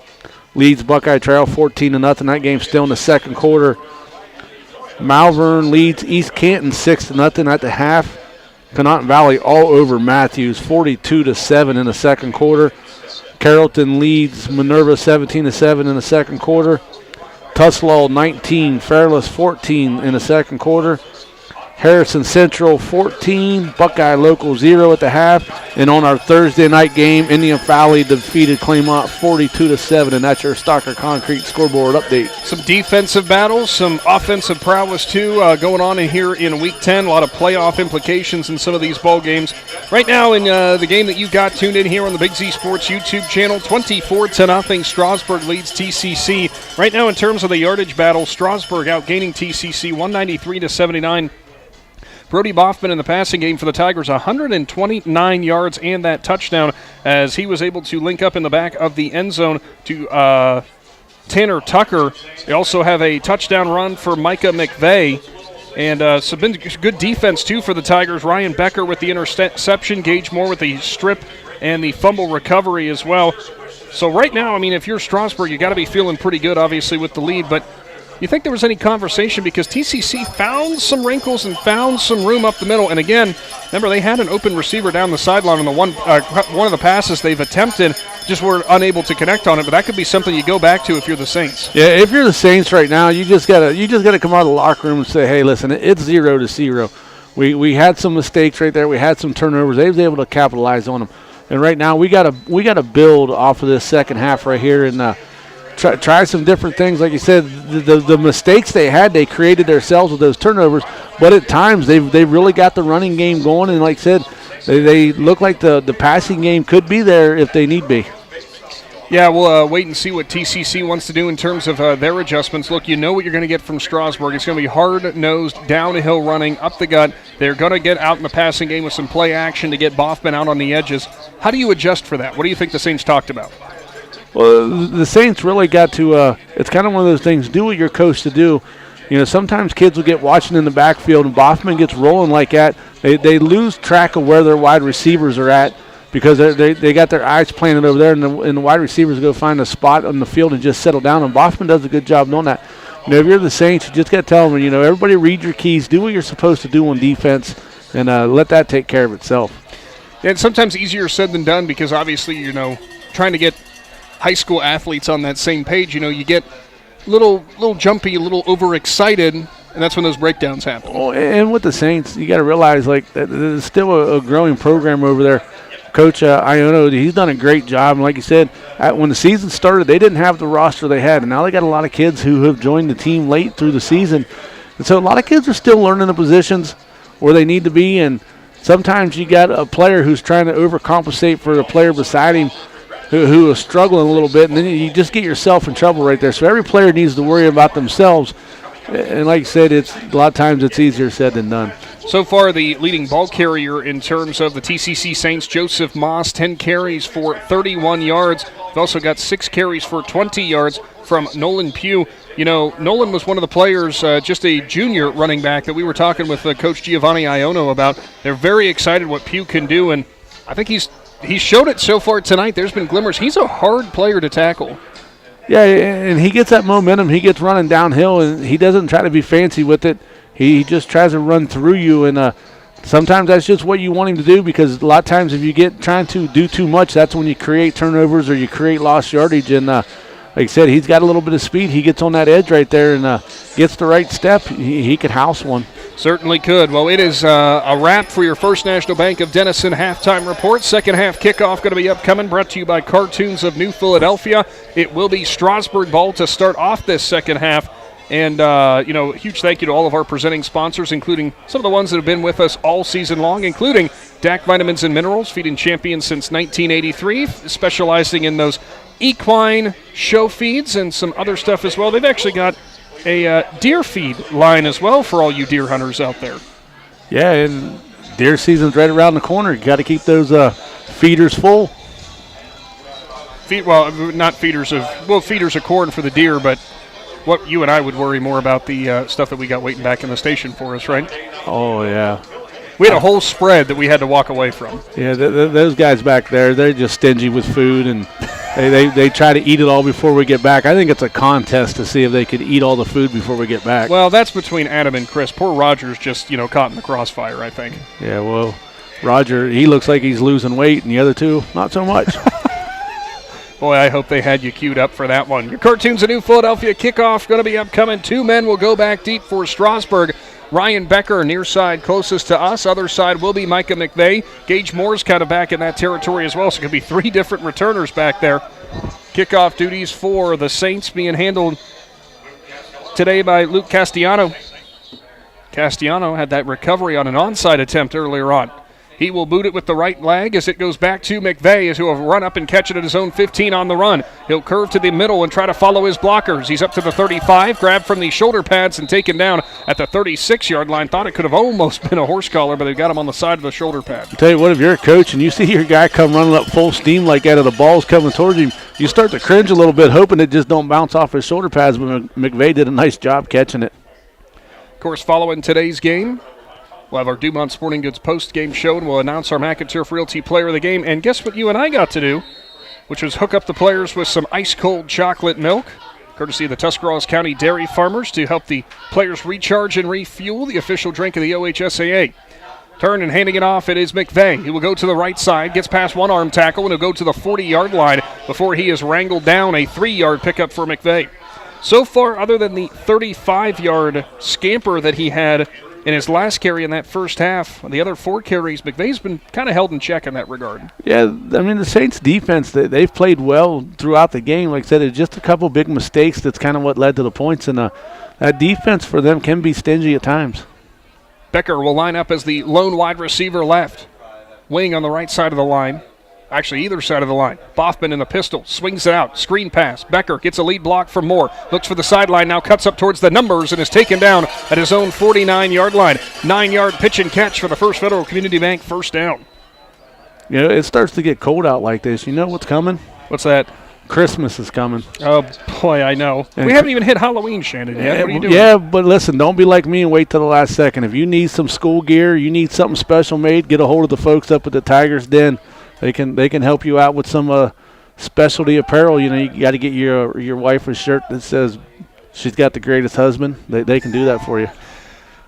leads Buckeye Trail 14-0. That game's still in the second quarter. Malvern leads East Canton 6-0 at the half. Connaughton Valley all over Matthews 42-7 in the second quarter. Carrollton leads Minerva 17-7 in the second quarter. Tuslaw 19, Fairless 14 in the second quarter. Harrison Central 14, Buckeye Local 0 at the half. And on our Thursday night game, Indian Valley defeated Claymont 42-7, and that's your Stocker Concrete scoreboard update. Some defensive battles, some offensive prowess too going on in here in Week 10. A lot of playoff implications in some of these ball games. Right now in the game that you got tuned in here on the Big Z Sports YouTube channel, 24-0, Strasburg leads T.C.C. Right now in terms of the yardage battle, Strasburg outgaining T.C.C. 193-79. Brody Boffman in the passing game for the Tigers, 129 yards and that touchdown as he was able to link up in the back of the end zone to Tanner Tucker. They also have a touchdown run for Micah McVeigh. And some good defense, too, for the Tigers. Ryan Becker with the interception, Gage Moore with the strip and the fumble recovery as well. So right now, I mean, if you're Strasburg, you got to be feeling pretty good, obviously, with the lead. But you think there was any conversation because T.C.C. found some wrinkles and found some room up the middle. And again, remember they had an open receiver down the sideline on the one of the passes they've attempted, just were unable to connect on it. But that could be something you go back to if you're the Saints. Yeah, if you're the Saints right now, you just gotta come out of the locker room and say, hey, listen, it's 0-0. We had some mistakes right there. We had some turnovers. They was able to capitalize on them. And right now we gotta build off of this second half right here and try some different things. Like you said, the mistakes they had, they created themselves with those turnovers. But at times, they've really got the running game going. And like I said, they look like the passing game could be there if they need be. Yeah, we'll wait and see what T.C.C. wants to do in terms of their adjustments. Look, you know what you're going to get from Strasburg. It's going to be hard-nosed, downhill running, up the gut. They're going to get out in the passing game with some play action to get Boffman out on the edges. How do you adjust for that? What do you think the Saints talked about? Well, the Saints really got to it's kind of one of those things, do what you're coached to do. You know, sometimes kids will get watching in the backfield and Boffman gets rolling like that. They lose track of where their wide receivers are at because they got their eyes planted over there, and the wide receivers go find a spot on the field and just settle down, and Boffman does a good job doing that. You know, if you're the Saints, you just got to tell them, you know, everybody read your keys, do what you're supposed to do on defense, and let that take care of itself. Yeah, it's sometimes easier said than done because obviously, you know, trying to get high school athletes on that same page, you know, you get a little jumpy, a little overexcited, and that's when those breakdowns happen. Oh, and with the Saints, you got to realize, like, there's still a growing program over there. Coach Iono, he's done a great job. And like you said, when the season started, they didn't have the roster they had, and now they got a lot of kids who have joined the team late through the season. And so a lot of kids are still learning the positions where they need to be, and sometimes you got a player who's trying to overcompensate for the player beside him who is struggling a little bit, and then you just get yourself in trouble right there. So every player needs to worry about themselves. And like you said, a lot of times it's easier said than done. So far, the leading ball carrier in terms of the T.C.C. Saints, Joseph Moss, 10 carries for 31 yards. We've also got 6 carries for 20 yards from Nolan Pugh. You know, Nolan was one of the players, just a junior running back that we were talking with Coach Giovanni Iono about. They're very excited what Pugh can do, and I think he showed it so far tonight. There's been glimmers. He's a hard player to tackle. Yeah, and he gets that momentum. He gets running downhill, and he doesn't try to be fancy with it. He just tries to run through you, and sometimes that's just what you want him to do because a lot of times if you get trying to do too much, that's when you create turnovers or you create lost yardage. And like I said, he's got a little bit of speed. He gets on that edge right there and gets the right step. He could house one. Certainly could. Well, it is a wrap for your First National Bank of Denison halftime report. Second half kickoff going to be upcoming, brought to you by Cartoons of New Philadelphia. It will be Strasburg ball to start off this second half. And, huge thank you to all of our presenting sponsors, including some of the ones that have been with us all season long, including DAC Vitamins and Minerals, feeding champions since 1983, specializing in those equine show feeds and some other stuff as well. They've actually got a deer feed line as well for all you deer hunters out there. Yeah, and deer season's right around the corner. You got to keep those feeders full. Not feeders of corn for the deer, but what you and I would worry more about the stuff that we got waiting back in the station for us, right? Oh, yeah. We had a whole spread that we had to walk away from. Yeah, those guys back there, they're just stingy with food, and they try to eat it all before we get back. I think it's a contest to see if they could eat all the food before we get back. Well, that's between Adam and Chris. Poor Roger's just, caught in the crossfire, I think. Yeah, well, Roger, he looks like he's losing weight, and the other two, not so much. Boy, I hope they had you queued up for that one. Your Cartoons of New Philadelphia kickoff going to be upcoming. 2 men will go back deep for Strasburg. Ryan Becker near side closest to us. Other side will be Micah McVeigh. Gage Moore's kind of back in that territory as well, so it could be 3 different returners back there. Kickoff duties for the Saints being handled today by Luke Castellano. Castellano had that recovery on an onside attempt earlier on. He will boot it with the right leg as it goes back to McVeigh, who will run up and catch it at his own 15 on the run. He'll curve to the middle and try to follow his blockers. He's up to the 35, grabbed from the shoulder pads and taken down at the 36-yard line. Thought it could have almost been a horse collar, but they got him on the side of the shoulder pad. I'll tell you what, if you're a coach and you see your guy come running up full steam like that, and the ball's coming towards him, you start to cringe a little bit, hoping it just don't bounce off his shoulder pads, but McVeigh did a nice job catching it. Of course, following today's game, we'll have our Dumont Sporting Goods post-game show, and we'll announce our McInturf Realty Player of the Game. And guess what you and I got to do, which was hook up the players with some ice-cold chocolate milk, courtesy of the Tuscarawas County Dairy Farmers, to help the players recharge and refuel, the official drink of the OHSAA. Turn and handing it off, it is McVeigh. He will go to the right side, gets past one arm tackle, and he'll go to the 40-yard line before he is wrangled down. A 3-yard pickup for McVeigh. So far, other than the 35-yard scamper that he had in his last carry in that first half, the other 4 carries, McVeigh's been kind of held in check in that regard. Yeah, I mean, the Saints' defense, they've played well throughout the game. Like I said, it's just a couple big mistakes that's kind of what led to the points, and that defense for them can be stingy at times. Becker will line up as the lone wide receiver left. Wing on the right side of the line. Actually, either side of the line. Boffman in the pistol, swings it out, screen pass. Becker gets a lead block from Moore, looks for the sideline, now cuts up towards the numbers and is taken down at his own 49-yard line. 9-yard pitch and catch for the First Federal Community Bank first down. You know, it starts to get cold out like this. You know what's coming? What's that? Christmas is coming. Oh, boy, I know. And we haven't even hit Halloween, Shannon, yet. What are you doing? Yeah, but listen, don't be like me and wait till the last second. If you need some school gear, you need something special made, get a hold of the folks up at the Tiger's Den. They can help you out with some specialty apparel. You know, you got to get your wife a shirt that says she's got the greatest husband. They can do that for you.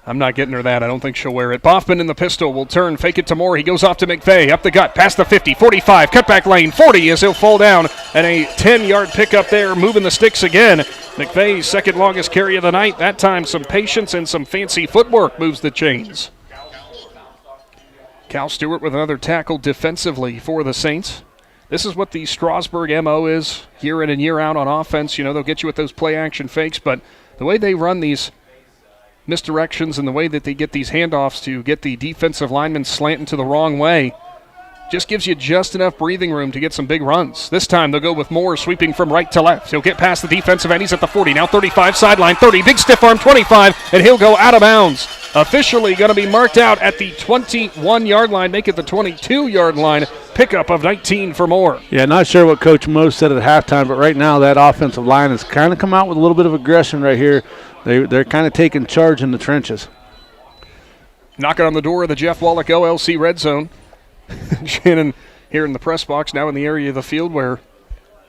I'm not getting her that. I don't think she'll wear it. Boffman in the pistol will turn, fake it to Moore. He goes off to McVeigh, up the gut, past the 50, 45, cutback lane, 40 as he'll fall down, and a 10-yard pickup there, moving the sticks again. McVeigh's second longest carry of the night. That time some patience and some fancy footwork moves the chains. Cal Stewart with another tackle defensively for the Saints. This is what the Strasburg MO is year in and year out on offense. You know, they'll get you with those play-action fakes, but the way they run these misdirections and the way that they get these handoffs to get the defensive linemen slanting to the wrong way just gives you just enough breathing room to get some big runs. This time they'll go with Moore sweeping from right to left. He'll get past the defensive end. He's at the 40, now 35, sideline 30, big stiff arm 25, and he'll go out of bounds. Officially going to be marked out at the 21-yard line, make it the 22-yard line. Pickup of 19 for Moore. Yeah, not sure what Coach Mo said at halftime, but right now that offensive line has kind of come out with a little bit of aggression right here. They're kind of taking charge in the trenches. Knocking on the door of the Jeff Wallach LLC red zone. Shannon here in the press box, now in the area of the field where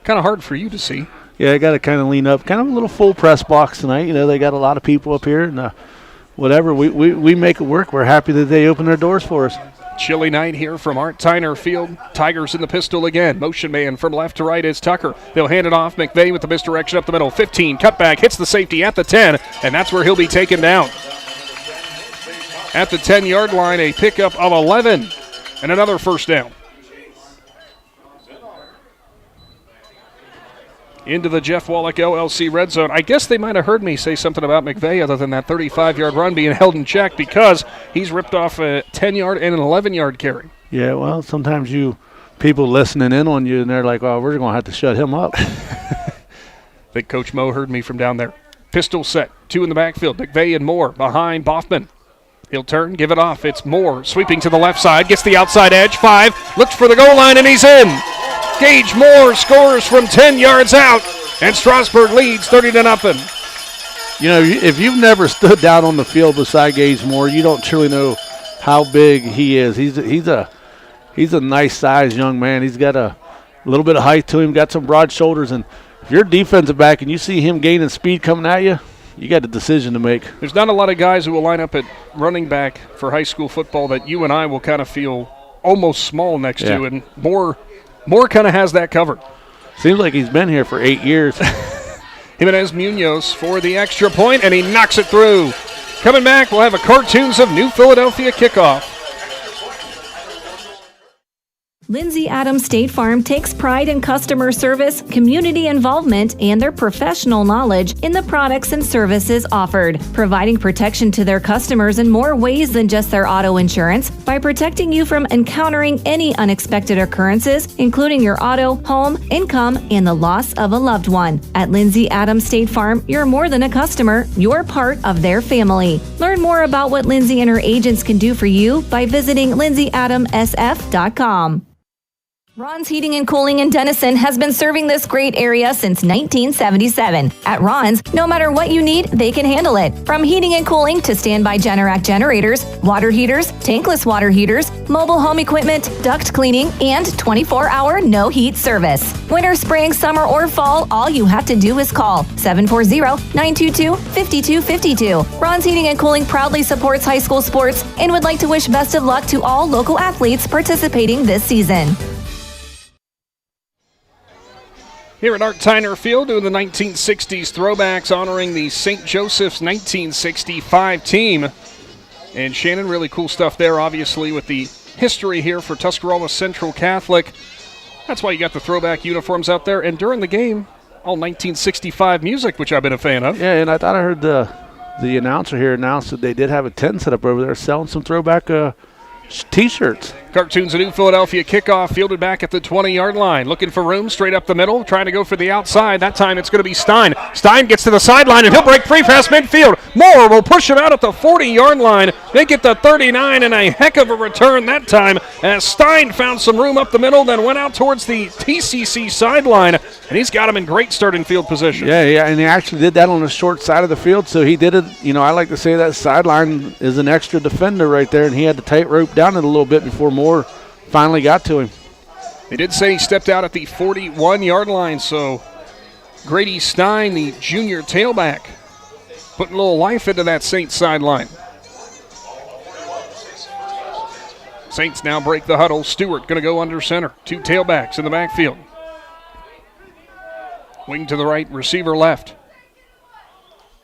kind of hard for you to see. Yeah, I got to kind of lean up. Kind of a little full press box tonight. You know, they got a lot of people up here, and whatever. We make it work. We're happy that they open their doors for us. Chilly night here from Art Tyner Field. Tigers in the pistol again. Motion man from left to right is Tucker. They'll hand it off. McVeigh with the misdirection up the middle. 15, cutback, hits the safety at the 10, and that's where he'll be taken down. At the 10-yard line, a pickup of 11, and another first down. Into the Jeff Wallach LLC red zone. I guess they might have heard me say something about McVeigh other than that 35-yard run being held in check because he's ripped off a 10-yard and an 11-yard carry. Yeah, well, sometimes people listening in on you, and they're like, oh, we're going to have to shut him up. I think Coach Mo heard me from down there. Pistol set, 2 in the backfield. McVeigh and Moore behind Boffman. He'll turn, give it off. It's Moore sweeping to the left side, gets the outside edge, 5, looks for the goal line, and he's in. Gage Moore scores from 10 yards out, and Strasburg leads 30-0. You know, if you've never stood down on the field beside Gage Moore, you don't truly know how big he is. He's a nice-sized young man. He's got a little bit of height to him, got some broad shoulders, and if you're a defensive back and you see him gaining speed coming at you, you got a decision to make. There's not a lot of guys who will line up at running back for high school football that you and I will kind of feel almost small next to, and Moore kind of has that covered. Seems like he's been here for 8 years. Jimenez Munoz for the extra point, and he knocks it through. Coming back, we'll have a Cartoons of New Philadelphia kickoff. Lindsay Adams State Farm takes pride in customer service, community involvement, and their professional knowledge in the products and services offered, providing protection to their customers in more ways than just their auto insurance by protecting you from encountering any unexpected occurrences, including your auto, home, income, and the loss of a loved one. At Lindsay Adams State Farm, you're more than a customer, you're part of their family. Learn more about what Lindsay and her agents can do for you by visiting lindsayadamsf.com. Ron's Heating and Cooling in Denison has been serving this great area since 1977. At Ron's, no matter what you need, they can handle it. From heating and cooling to standby Generac generators, water heaters, tankless water heaters, mobile home equipment, duct cleaning, and 24-hour no-heat service. Winter, spring, summer, or fall, all you have to do is call 740-922-5252. Ron's Heating and Cooling proudly supports high school sports and would like to wish best of luck to all local athletes participating this season. Here at Art Tyner Field, doing the 1960s throwbacks, honoring the St. Joseph's 1965 team. And Shannon, really cool stuff there, obviously, with the history here for Tuscarora Central Catholic. That's why you got the throwback uniforms out there. And during the game, all 1965 music, which I've been a fan of. Yeah, and I thought I heard the announcer here announce that they did have a tent set up over there selling some throwback T-shirts. Cartoons of New Philadelphia kickoff, fielded back at the 20-yard line. Looking for room, straight up the middle, trying to go for the outside. That time it's going to be Stein. Stein gets to the sideline, and he'll break free past midfield. Moore will push it out at the 40-yard line. They get the 39, and a heck of a return that time as Stein found some room up the middle, then went out towards the T.C.C. sideline, and he's got him in great starting field position. Yeah, and he actually did that on the short side of the field, so he did it. You know, I like to say that sideline is an extra defender right there, and he had to tightrope down it a little bit before Moore finally got to him. They did say he stepped out at the 41-yard line, so Grady Stein, the junior tailback, putting a little life into that Saints sideline. Saints now break the huddle. Stewart going to go under center. Two tailbacks in the backfield. Wing to the right, receiver left.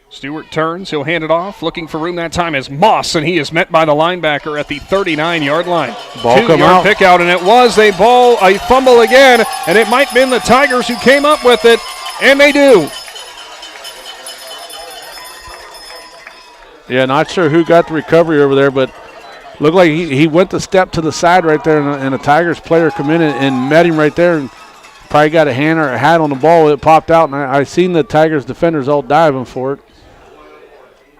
Stewart turns, he'll hand it off, looking for room that time is Moss, and he is met by the linebacker at the 39-yard line. Ball come out. 2-yard pick out, and it was a fumble again, and it might have been the Tigers who came up with it, and they do. Yeah, not sure who got the recovery over there, but looked like he went to step to the side right there, and a Tigers player come in and met him right there, and probably got a hand or a hat on the ball. It popped out, and I seen the Tigers defenders all diving for it.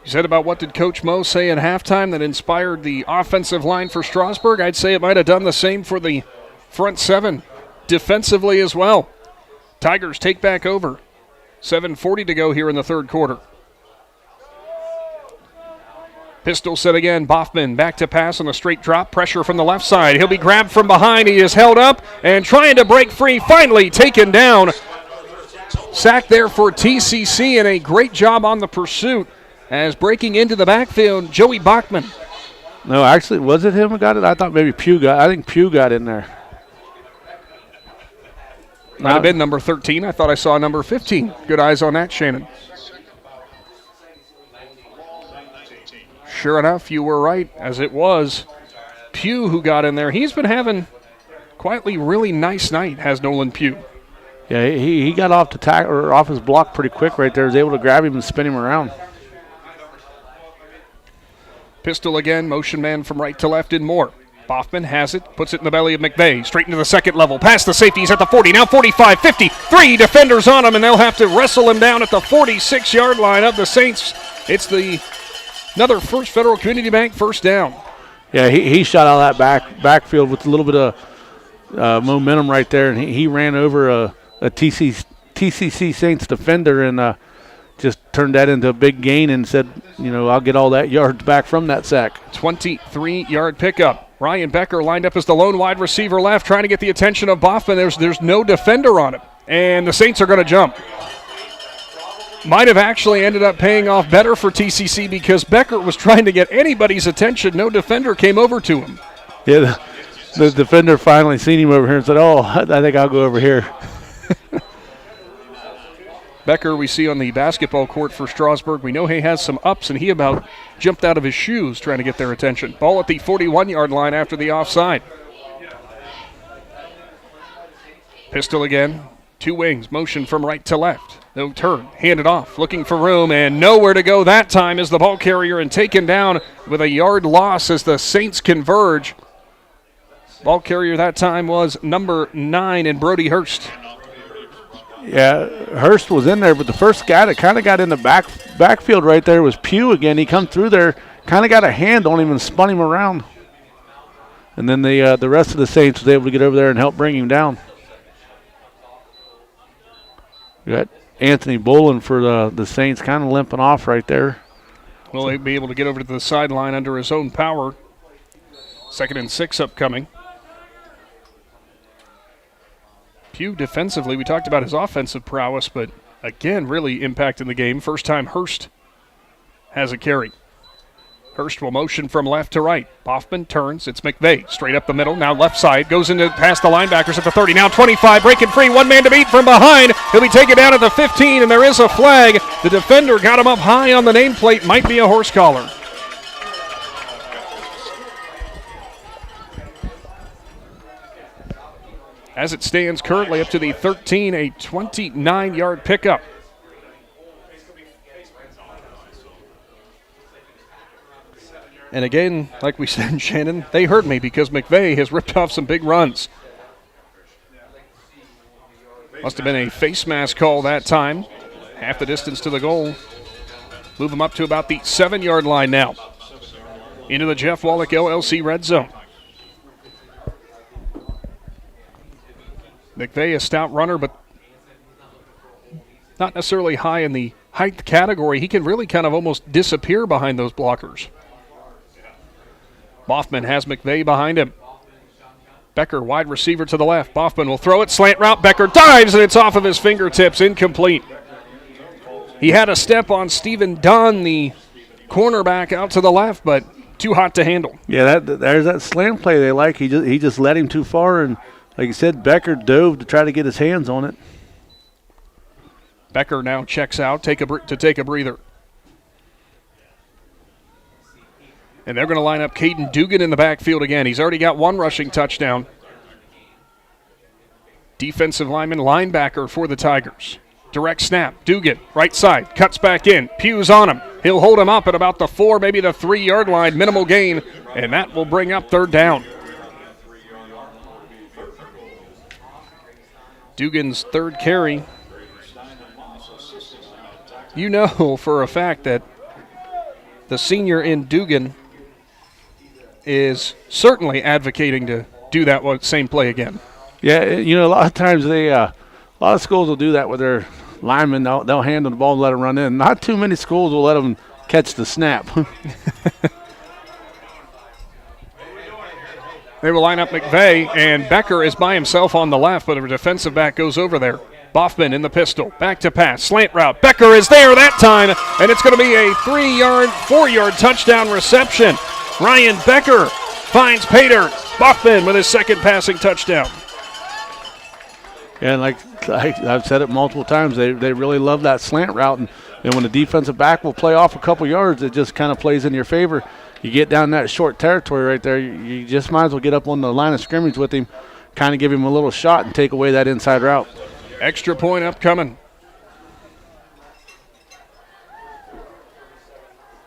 You said about what did Coach Mo say at halftime that inspired the offensive line for Strasburg? I'd say it might have done the same for the front seven defensively as well. Tigers take back over. 7:40 to go here in the third quarter. Pistol set again. Boffman back to pass on a straight drop. Pressure from the left side. He'll be grabbed from behind. He is held up and trying to break free. Finally taken down. Sack there for T.C.C. and a great job on the pursuit as breaking into the backfield, Joey Bachman. No, actually, was it him who got it? I thought maybe Pugh got it. I think Pugh got in there. Might have been number 13. I thought I saw number 15. Good eyes on that, Shannon. Sure enough, you were right, as it was Pugh who got in there. He's been having quietly really nice night, has Nolan Pugh. Yeah, he got off the tackle or off his block pretty quick right there. Was able to grab him and spin him around. Pistol again, motion man from right to left in Moore. Boffman has it, puts it in the belly of McVeigh, straight into the second level, past the safeties at the 40, now 45, 50, 3 defenders on him, and they'll have to wrestle him down at the 46-yard line of the Saints. It's another First Federal Community Bank first down. Yeah, he shot out of that backfield with a little bit of momentum right there, and he ran over a T.C.C. Saints defender and just turned that into a big gain and said, I'll get all that yards back from that sack. 23-yard pickup. Ryan Becker lined up as the lone wide receiver left, trying to get the attention of Boffman. There's no defender on him, and the Saints are going to jump. Might have actually ended up paying off better for TCC because Becker was trying to get anybody's attention. No defender came over to him. Yeah, the defender finally seen him over here and said, I think I'll go over here. Becker we see on the basketball court for Strasburg. We know he has some ups, and he about jumped out of his shoes trying to get their attention. Ball at the 41-yard line after the offside. Pistol again. Two wings, motion from right to left. No turn, hand it off, looking for room, and nowhere to go that time is the ball carrier, and taken down with a yard loss as the Saints converge. Ball carrier that time was number 9 in Brody Hurst. Yeah, Hurst was in there, but the first guy that kind of got in the backfield right there was Pugh again. He come through there, kind of got a hand on him and spun him around. And then the rest of the Saints was able to get over there and help bring him down. We got Anthony Bolin for the Saints kind of limping off right there. Will he be able to get over to the sideline under his own power? 2nd and 6 upcoming. Pugh defensively, we talked about his offensive prowess, but again, really impacting the game. First time Hurst has a carry. Hurst will motion from left to right. Boffman turns. It's McVeigh straight up the middle. Now left side. Goes into past the linebackers at the 30. Now 25. Breaking free. One man to beat from behind. He'll be taken down at the 15, and there is a flag. The defender got him up high on the nameplate. Might be a horse collar. As it stands currently up to the 13, a 29-yard pickup. And again, like we said, Shannon, they hurt me because McVeigh has ripped off some big runs. Must have been a face mask call that time. Half the distance to the goal. Move them up to about the 7-yard line now. Into the Jeff Wallach LLC red zone. McVeigh, a stout runner, but not necessarily high in the height category. He can really kind of almost disappear behind those blockers. Boffman has McVeigh behind him. Becker, wide receiver to the left. Boffman will throw it, slant route. Becker dives, and it's off of his fingertips, incomplete. He had a step on Stephen Dunn, the cornerback, out to the left, but too hot to handle. Yeah, there's that slant play they like. He just led him too far, and like you said, Becker dove to try to get his hands on it. Becker now checks out to take a breather. And they're going to line up Caden Dugan in the backfield again. He's already got one rushing touchdown. Defensive lineman, linebacker for the Tigers. Direct snap. Dugan, right side, cuts back in. Pugh's on him. He'll hold him up at about the 4, maybe the 3-yard line, minimal gain, and that will bring up 3rd down. Dugan's 3rd carry. You know for a fact that the senior in Dugan is certainly advocating to do that same play again. Yeah, you know, a lot of times a lot of schools will do that with their linemen. They'll hand them the ball and let them run in. Not too many schools will let them catch the snap. They will line up McVeigh, and Becker is by himself on the left, but a defensive back goes over there. Boffman in the pistol, back to pass, slant route. Becker is there that time, and it's going to be a 4-yard touchdown reception. Ryan Becker finds Pater. Boffman with his 2nd passing touchdown. And like I've said it multiple times, they really love that slant route, and when the defensive back will play off a couple yards, it just kind of plays in your favor. You get down that short territory right there, you just might as well get up on the line of scrimmage with him, kind of give him a little shot and take away that inside route. Extra point upcoming.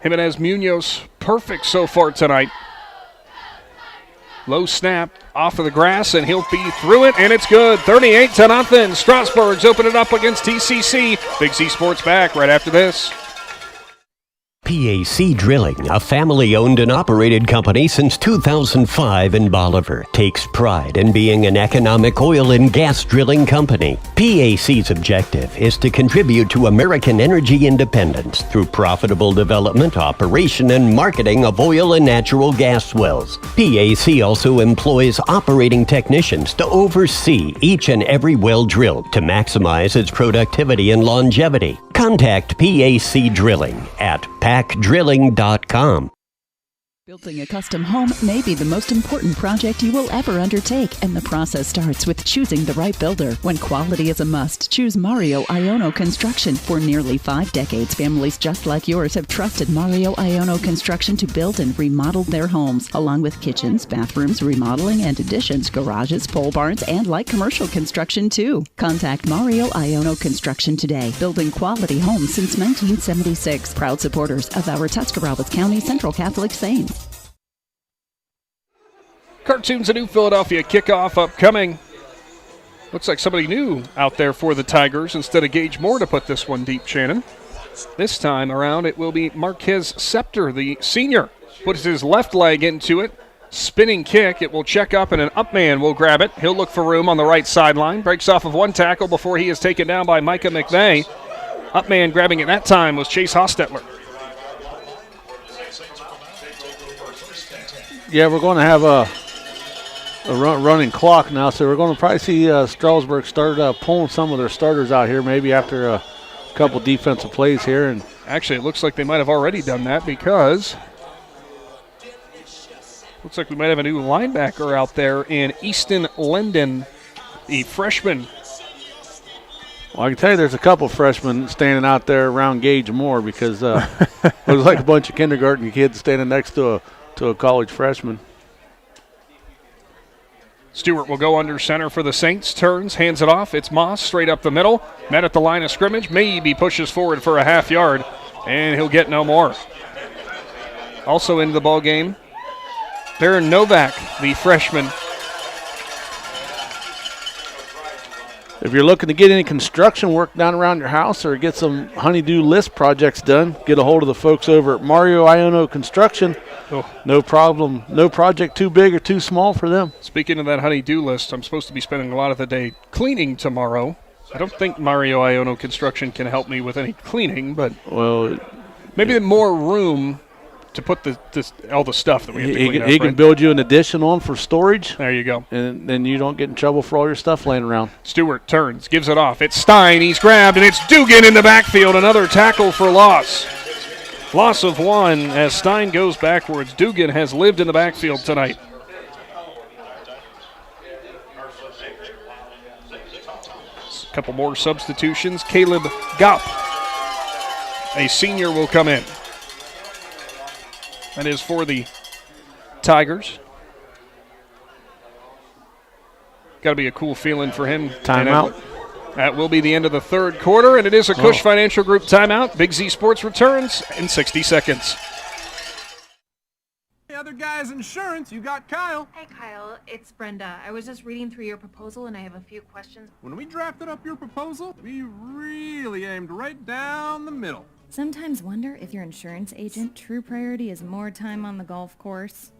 Jimenez Munoz, perfect so far tonight. Low snap off of the grass, and he'll be through it, and it's good. 38-0. Strasburg's open it up against T.C.C. Big C Sports back right after this. PAC Drilling, a family-owned and operated company since 2005 in Bolivar, takes pride in being an economic oil and gas drilling company. PAC's objective is to contribute to American energy independence through profitable development, operation, and marketing of oil and natural gas wells. PAC also employs operating technicians to oversee each and every well drilled to maximize its productivity and longevity. Contact PAC Drilling at pacdrilling.com. Building a custom home may be the most important project you will ever undertake, and the process starts with choosing the right builder. When quality is a must, choose Mario Iono Construction. For nearly 5 decades, families just like yours have trusted Mario Iono Construction to build and remodel their homes, along with kitchens, bathrooms, remodeling and additions, garages, pole barns, and light commercial construction too. Contact Mario Iono Construction today, building quality homes since 1976. Proud supporters of our Tuscarawas County Central Catholic Saints. Cartoons of New Philadelphia kickoff upcoming. Looks like somebody new out there for the Tigers instead of Gage Moore to put this one deep, Shannon. This time around, it will be Marquez Scepter, the senior. Puts his left leg into it. Spinning kick. It will check up, and an up man will grab it. He'll look for room on the right sideline. Breaks off of one tackle before he is taken down by Micah McVeigh. Up man grabbing it that time was Chase Hostetler. Yeah, we're going to have a running clock now, so we're going to probably see Strasburg start pulling some of their starters out here, maybe after a couple defensive plays here. And actually, it looks like they might have already done that, because looks like we might have a new linebacker out there in Easton Linden, the freshman. Well, I can tell you there's a couple freshmen standing out there around Gage Moore, because it was like a bunch of kindergarten kids standing next to a college freshman. Stewart will go under center for the Saints. Turns, hands it off. It's Moss straight up the middle. Met at the line of scrimmage. Maybe pushes forward for a half yard, and he'll get no more. Also into the ball game, Baron Novak, the freshman. If you're looking to get any construction work done around your house or get some honey-do list projects done, get a hold of the folks over at Mario Iono Construction. Oh. No problem. No project too big or too small for them. Speaking of that honey-do list, I'm supposed to be spending a lot of the day cleaning tomorrow. I don't think Mario Iono Construction can help me with any cleaning, but maybe more room to put all the stuff that we have to clean up. He can build you an addition on for storage. There you go. And then you don't get in trouble for all your stuff laying around. Stewart turns, gives it off. It's Stein. He's grabbed, and it's Dugan in the backfield. Another tackle for loss. Loss of 1 as Stein goes backwards. Dugan has lived in the backfield tonight. A couple more substitutions. Caleb Gopp, a senior, will come in. That is for the Tigers. Got to be a cool feeling for him. Timeout. That will be the end of the third quarter, and it is a Cush Financial Group timeout. Big Z Sports returns in 60 seconds. Hey, other guy's insurance, you got Kyle. Hey, Kyle, it's Brenda. I was just reading through your proposal, and I have a few questions. When we drafted up your proposal, we really aimed right down the middle. Sometimes wonder if your insurance agent true priority is more time on the golf course.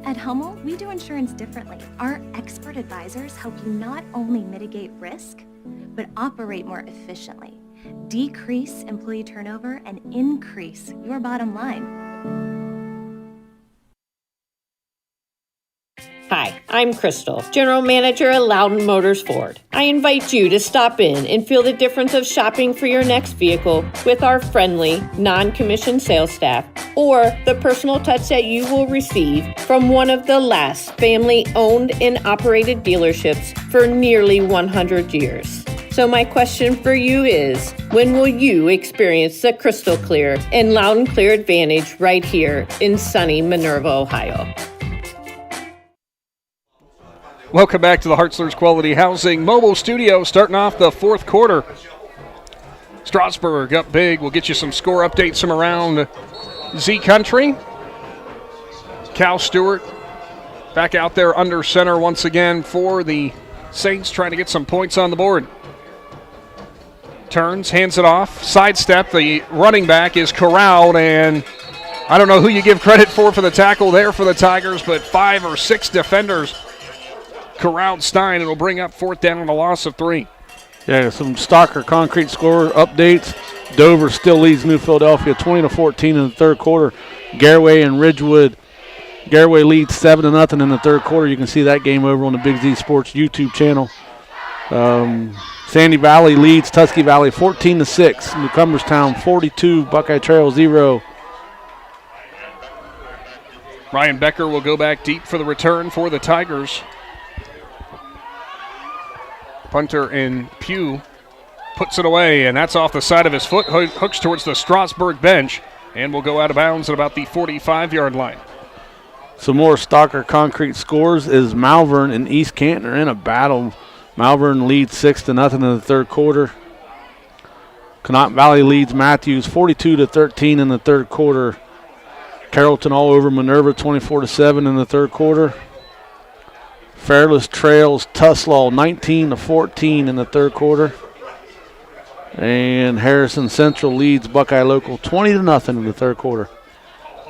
At Hummel, we do insurance differently. Our expert advisors help you not only mitigate risk, but operate more efficiently, decrease employee turnover, and increase your bottom line. Hi, I'm Crystal, General Manager at Loudon Motors Ford. I invite you to stop in and feel the difference of shopping for your next vehicle with our friendly, non-commissioned sales staff, or the personal touch that you will receive from one of the last family-owned and operated dealerships for nearly 100 years. So my question for you is, when will you experience the crystal clear and loud and clear advantage right here in sunny Minerva, Ohio? Welcome back to the Hartzler's Quality Housing Mobile Studio, starting off the fourth quarter. Strasburg up big. We'll get you some score updates from around Z Country. Cal Stewart back out there under center once again for the Saints, trying to get some points on the board. Turns, hands it off, sidestep. The running back is corralled, and I don't know who you give credit for the tackle there for the Tigers, but 5 or 6 defenders corralled Stein. It'll bring up fourth down and a loss of 3. Yeah, some Stocker concrete score updates. Dover still leads New Philadelphia 20-14 in the third quarter. Garraway and Ridgewood. Garraway leads 7-0 in the third quarter. You can see that game over on the Big Z Sports YouTube channel. Sandy Valley leads Tusky Valley 14-6. Newcomerstown 42, Buckeye Trail 0. Ryan Becker will go back deep for the return for the Tigers. Punter in Pugh puts it away, and that's off the side of his foot. Hooks towards the Strasburg bench, and will go out of bounds at about the 45-yard line. Some more Stalker Concrete scores is Malvern and East Canton are in a battle. Malvern leads 6-0 in the third quarter. Connaught Valley leads Matthews 42-13 in the third quarter. Carrollton all over Minerva 24-7 in the third quarter. Fairless trails Tuslaw 19-14 in the third quarter. And Harrison Central leads Buckeye Local 20-0 in the third quarter.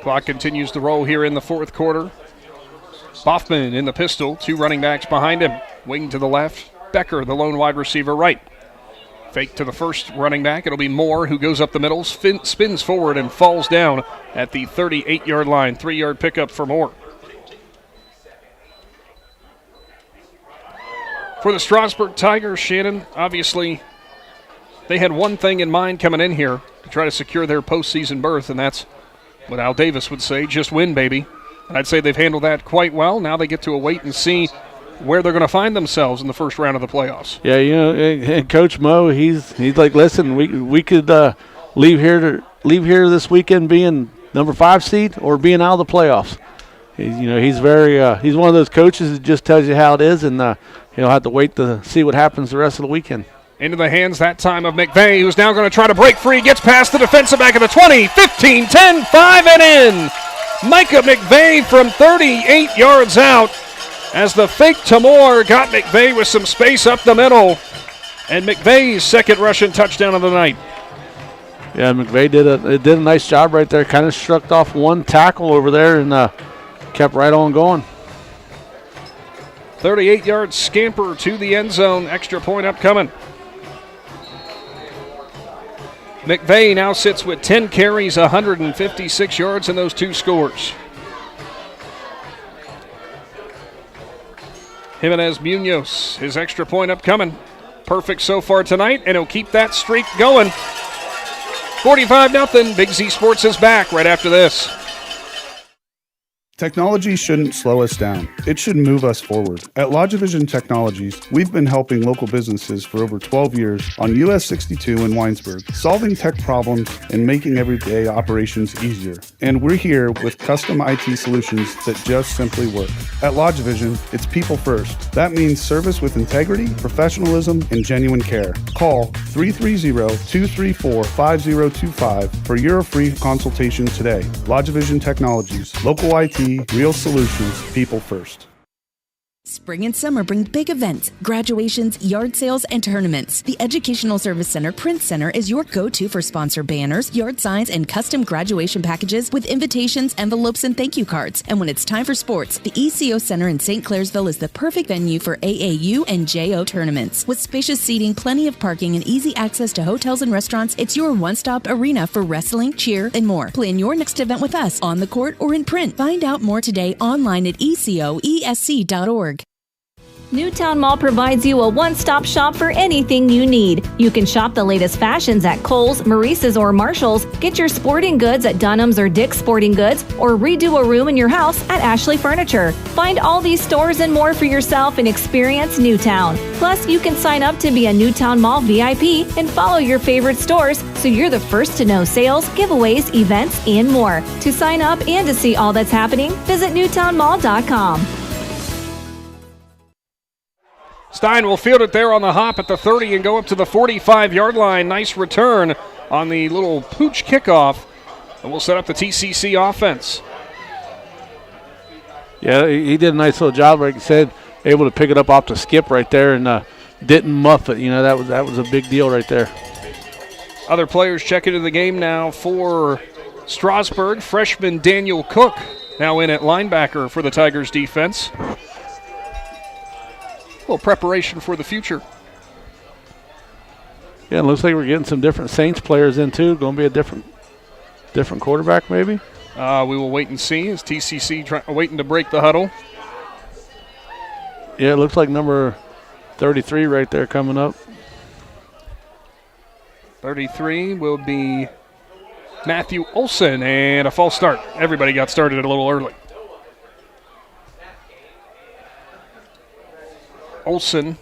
Clock continues to roll here in the fourth quarter. Boffman in the pistol, 2 running backs behind him. Wing to the left, Becker, the lone wide receiver, right. Fake to the first running back. It'll be Moore who goes up the middle, spins forward, and falls down at the 38-yard line. 3-yard pickup for Moore. For the Strasburg Tigers, Shannon, obviously they had one thing in mind coming in here to try to secure their postseason berth, and that's what Al Davis would say, just win, baby. And I'd say they've handled that quite well. Now they get to wait and see where they're going to find themselves in the first round of the playoffs. Yeah, and Coach Mo, he's like, listen, we could leave here this weekend being number 5 seed or being out of the playoffs. He's very he's one of those coaches that just tells you how it is, and he'll have to wait to see what happens the rest of the weekend. Into the hands that time of McVeigh, who's now going to try to break free. Gets past the defensive back at the 20, 15, 10, 5, and in. Micah McVeigh from 38 yards out as the fake to Moore got McVeigh with some space up the middle. And McVeigh's second rushing touchdown of the night. Yeah, McVeigh did a nice job right there. Kind of shrugged off one tackle over there and kept right on going. 38-yard scamper to the end zone. Extra point upcoming. McVeigh now sits with 10 carries, 156 yards, and those 2 scores. Jimenez Munoz, his extra point upcoming. Perfect so far tonight, and he'll keep that streak going. 45-0. Big Z Sports is back right after this. Technology shouldn't slow us down. It should move us forward. At LodgeVision Technologies, we've been helping local businesses for over 12 years on US 62 in Winesburg, solving tech problems and making everyday operations easier. And we're here with custom IT solutions that just simply work. At LodgeVision, it's people first. That means service with integrity, professionalism, and genuine care. Call 330-234-5025 for your free consultation today. LodgeVision Technologies, local IT, real solutions, people first. Spring and summer bring big events, graduations, yard sales, and tournaments. The Educational Service Center Print Center is your go-to for sponsor banners, yard signs, and custom graduation packages with invitations, envelopes, and thank you cards. And when it's time for sports, the ECO Center in St. Clairsville is the perfect venue for AAU and JO tournaments. With spacious seating, plenty of parking, and easy access to hotels and restaurants, it's your one-stop arena for wrestling, cheer, and more. Plan your next event with us on the court or in print. Find out more today online at ecoesc.org. Newtown Mall provides you a one-stop shop for anything you need. You can shop the latest fashions at Kohl's, Maurice's, or Marshall's, get your sporting goods at Dunham's or Dick's Sporting Goods, or redo a room in your house at Ashley Furniture. Find all these stores and more for yourself and experience Newtown. Plus, you can sign up to be a Newtown Mall VIP and follow your favorite stores so you're the first to know sales, giveaways, events, and more. To sign up and to see all that's happening, visit newtownmall.com. Stein will field it there on the hop at the 30 and go up to the 45-yard line. Nice return on the little pooch kickoff. And we'll set up the T.C.C. offense. Yeah, he did a nice little job, like you said, able to pick it up off the skip right there and didn't muff it. That was a big deal right there. Other players check into the game now for Strasburg. Freshman Daniel Cook now in at linebacker for the Tigers defense. A little preparation for the future. Yeah, it looks like we're getting some different Saints players in too. Going to be a different quarterback maybe. We will wait and see as T.C.C. waiting to break the huddle. Yeah, it looks like number 33 right there coming up. 33 will be Matthew Olson, and a false start. Everybody got started a little early. Olson,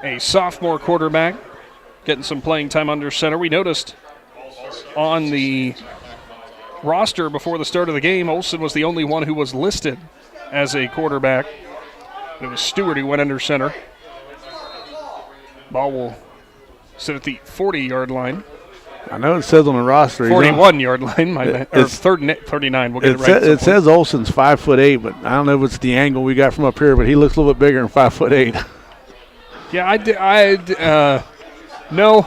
a sophomore quarterback, getting some playing time under center. We noticed on the roster before the start of the game, Olson was the only one who was listed as a quarterback. It was Stewart who went under center. Ball will sit at the 40-yard line. I know it says on the roster. 41-yard line, my bad. Or 39. We'll get it right. It says Olson's 5'8", but I don't know if it's the angle we got from up here, but he looks a little bit bigger than 5'8". Yeah, no,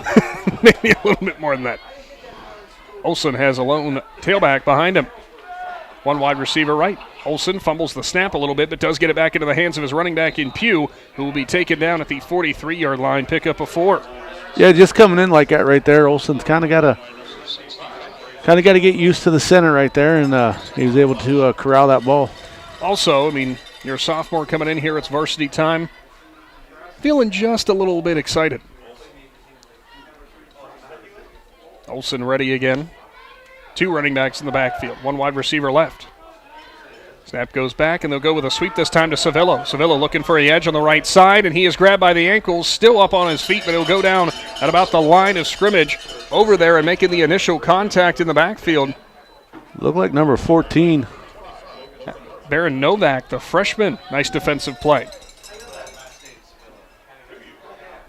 maybe a little bit more than that. Olson has a lone tailback behind him. One wide receiver right. Olson fumbles the snap a little bit, but does get it back into the hands of his running back in Pugh, who will be taken down at the 43-yard line, pick up a 4. Yeah, just coming in like that right there, Olson's kind of got to get used to the center right there, and he was able to corral that ball. Also, I mean, you're a sophomore coming in here. It's varsity time. Feeling just a little bit excited. Olson ready again. 2 running backs in the backfield. 1 wide receiver left. Snap goes back, and they'll go with a sweep this time to Savillo. Savillo looking for a edge on the right side, and he is grabbed by the ankles, still up on his feet, but he'll go down at about the line of scrimmage over there and making the initial contact in the backfield. Look like number 14. Baron Novak, the freshman. Nice defensive play.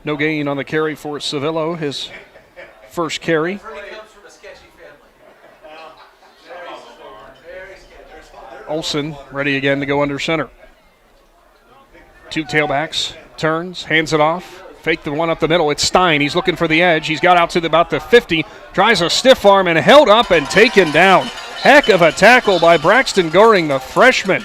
No gain on the carry for Savillo, his first carry. Olson ready again to go under center. 2 tailbacks, turns, hands it off, fake the one up the middle. It's Stein. He's looking for the edge. He's got out to about the 50, tries a stiff arm and held up and taken down. Heck of a tackle by Braxton Goring, the freshman.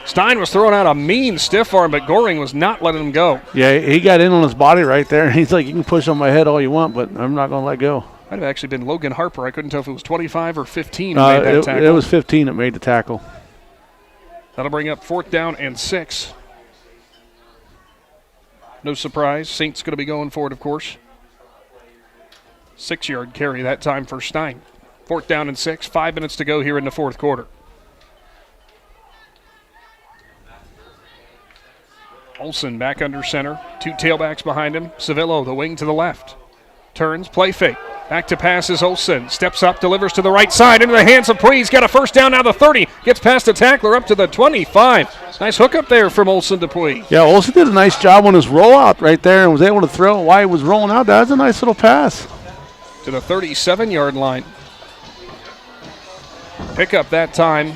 Stein was throwing out a mean stiff arm, but Goring was not letting him go. Yeah, he got in on his body right there. He's like, you can push on my head all you want, but I'm not going to let go. Might have actually been Logan Harper. I couldn't tell if it was 25 or 15 who made that tackle. It was 15 that made the tackle. That'll bring up 4th down and 6. No surprise. Saints going to be going for it, of course. 6-yard carry that time for Stein. 4th down and 6. 5 minutes to go here in the 4th quarter. Olson back under center. 2 tailbacks behind him. Savillo, the wing to the left. Turns, play fake. Back to pass is Olson. Steps up, delivers to the right side into the hands of Puig. He's got a first down now, the 30. Gets past the tackler up to the 25. Nice hook up there from Olson to Puig. Yeah, Olson did a nice job on his rollout right there and was able to throw it while he was rolling out. That was a nice little pass. To the 37-yard line. Pick up that time.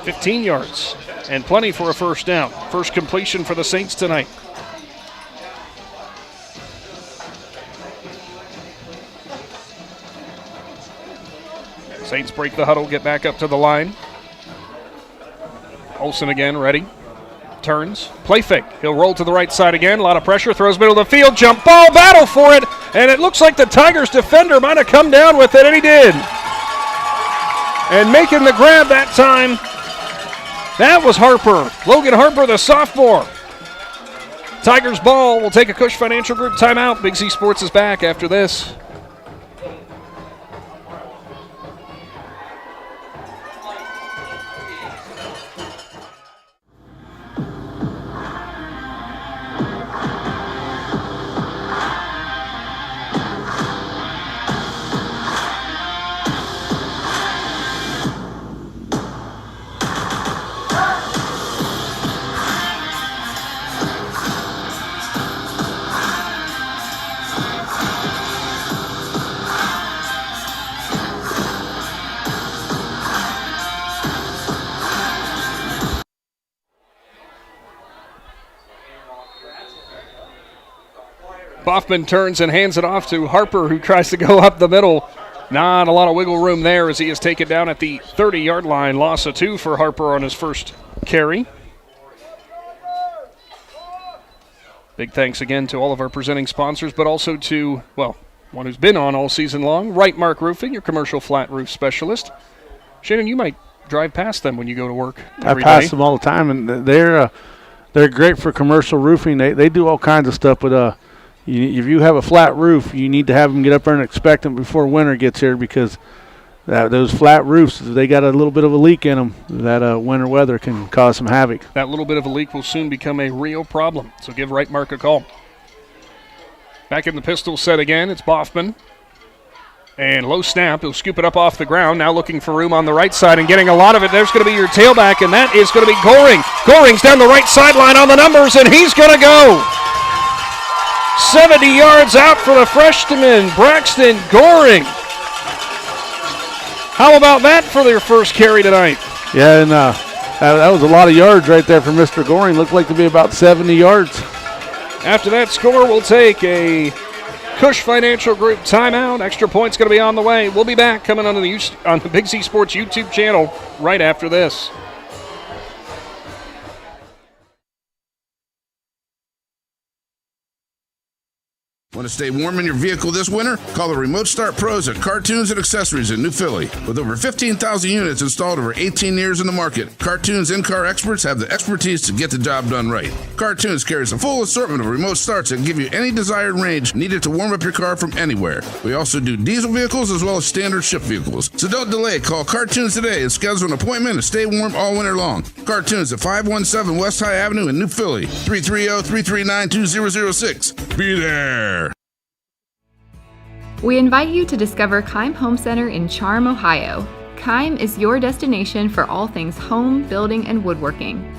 15 yards. And plenty for a first down. First completion for the Saints tonight. Saints break the huddle, get back up to the line. Olson again, ready. Turns, play fake. He'll roll to the right side again. A lot of pressure, throws middle of the field, jump ball, battle for it. And it looks like the Tigers defender might have come down with it, and he did. And making the grab that time, that was Harper. Logan Harper, the sophomore. Tigers ball. We'll take a Cush Financial Group timeout. Big Z Sports is back after this. Boffman turns and hands it off to Harper, who tries to go up the middle. Not a lot of wiggle room there as he is taken down at the 30-yard line. Loss of 2 for Harper on his first carry. Big thanks again to all of our presenting sponsors, but also to, well, one who's been on all season long, Right Mark Roofing, your commercial flat roof specialist. Shannon, you might drive past them when you go to work every day. I pass them all the time, and they're great for commercial roofing. They do all kinds of stuff, but if you have a flat roof, you need to have them get up there and inspect them before winter gets here, because those flat roofs, if they got a little bit of a leak in them, that winter weather can cause some havoc. That little bit of a leak will soon become a real problem, so give Right Mark a call. Back in the pistol set again, it's Boffman. And low snap, he'll scoop it up off the ground, now looking for room on the right side and getting a lot of it. There's going to be your tailback, and that is going to be Goring. Goring's down the right sideline on the numbers, and he's going to go. 70 yards out for the freshman, Braxton Goring. How about that for their first carry tonight? Yeah, and that was a lot of yards right there for Mr. Goring. Looked like to be about 70 yards. After that score, we'll take a Cush Financial Group timeout. Extra point's going to be on the way. We'll be back coming on the Big Z Sports YouTube channel right after this. Want to stay warm in your vehicle this winter? Call the Remote Start Pros at Cartoons and Accessories in New Philly. With over 15,000 units installed over 18 years in the market, Cartoons in-car experts have the expertise to get the job done right. Cartoons carries a full assortment of remote starts that give you any desired range needed to warm up your car from anywhere. We also do diesel vehicles as well as standard shift vehicles. So don't delay. Call Cartoons today and schedule an appointment and stay warm all winter long. Cartoons at 517 West High Avenue in New Philly. 330-339-2006. Be there. We invite you to discover Keim Home Center in Charm, Ohio. Keim is your destination for all things home, building, and woodworking.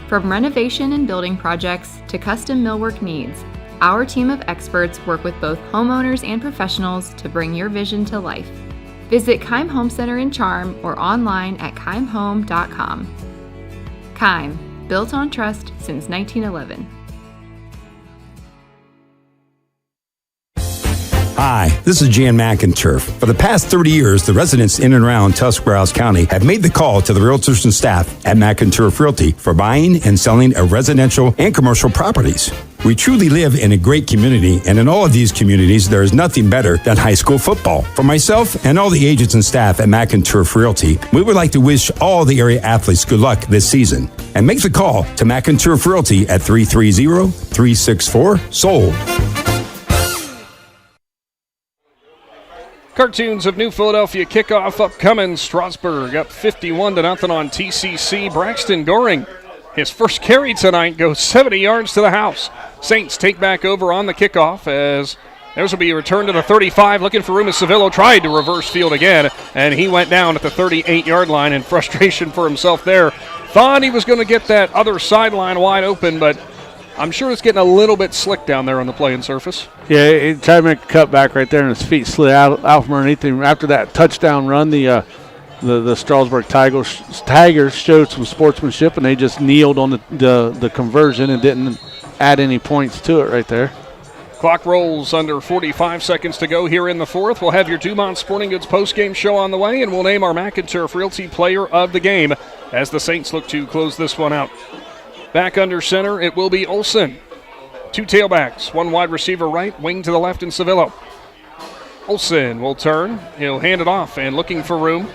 From renovation and building projects to custom millwork needs, our team of experts work with both homeowners and professionals to bring your vision to life. Visit Keim Home Center in Charm or online at keimhome.com. Keim, built on trust since 1911. Hi, this is Jan McInturf. For the past 30 years, the residents in and around Tuscarawas County have made the call to the realtors and staff at McInturf Realty for buying and selling of residential and commercial properties. We truly live in a great community, and in all of these communities, there is nothing better than high school football. For myself and all the agents and staff at McInturf Realty, we would like to wish all the area athletes good luck this season. And make the call to McInturf Realty at 330-364-SOLD. Cartoons of New Philadelphia kickoff upcoming. Strasburg up 51-0 on T.C.C. Braxton Goring, his first carry tonight, goes 70 yards to the house. Saints take back over on the kickoff as there's will be a return to the 35. Looking for room as Civillo tried to reverse field again, and he went down at the 38-yard line in frustration for himself there. Thought he was going to get that other sideline wide open, but I'm sure it's getting a little bit slick down there on the playing surface. Yeah, he tried to make a cut back right there, and his feet slid out from underneath him. After that touchdown run, the Strasburg Tigers showed some sportsmanship, and they just kneeled on the conversion and didn't add any points to it right there. Clock rolls under 45 seconds to go here in the fourth. We'll have your Dumont Sporting Goods postgame show on the way, and we'll name our McInturf Realty player of the game as the Saints look to close this one out. Back under center, it will be Olsen. Two tailbacks, one wide receiver right, wing to the left, and Civillo. Olsen will turn. He'll hand it off, and looking for room.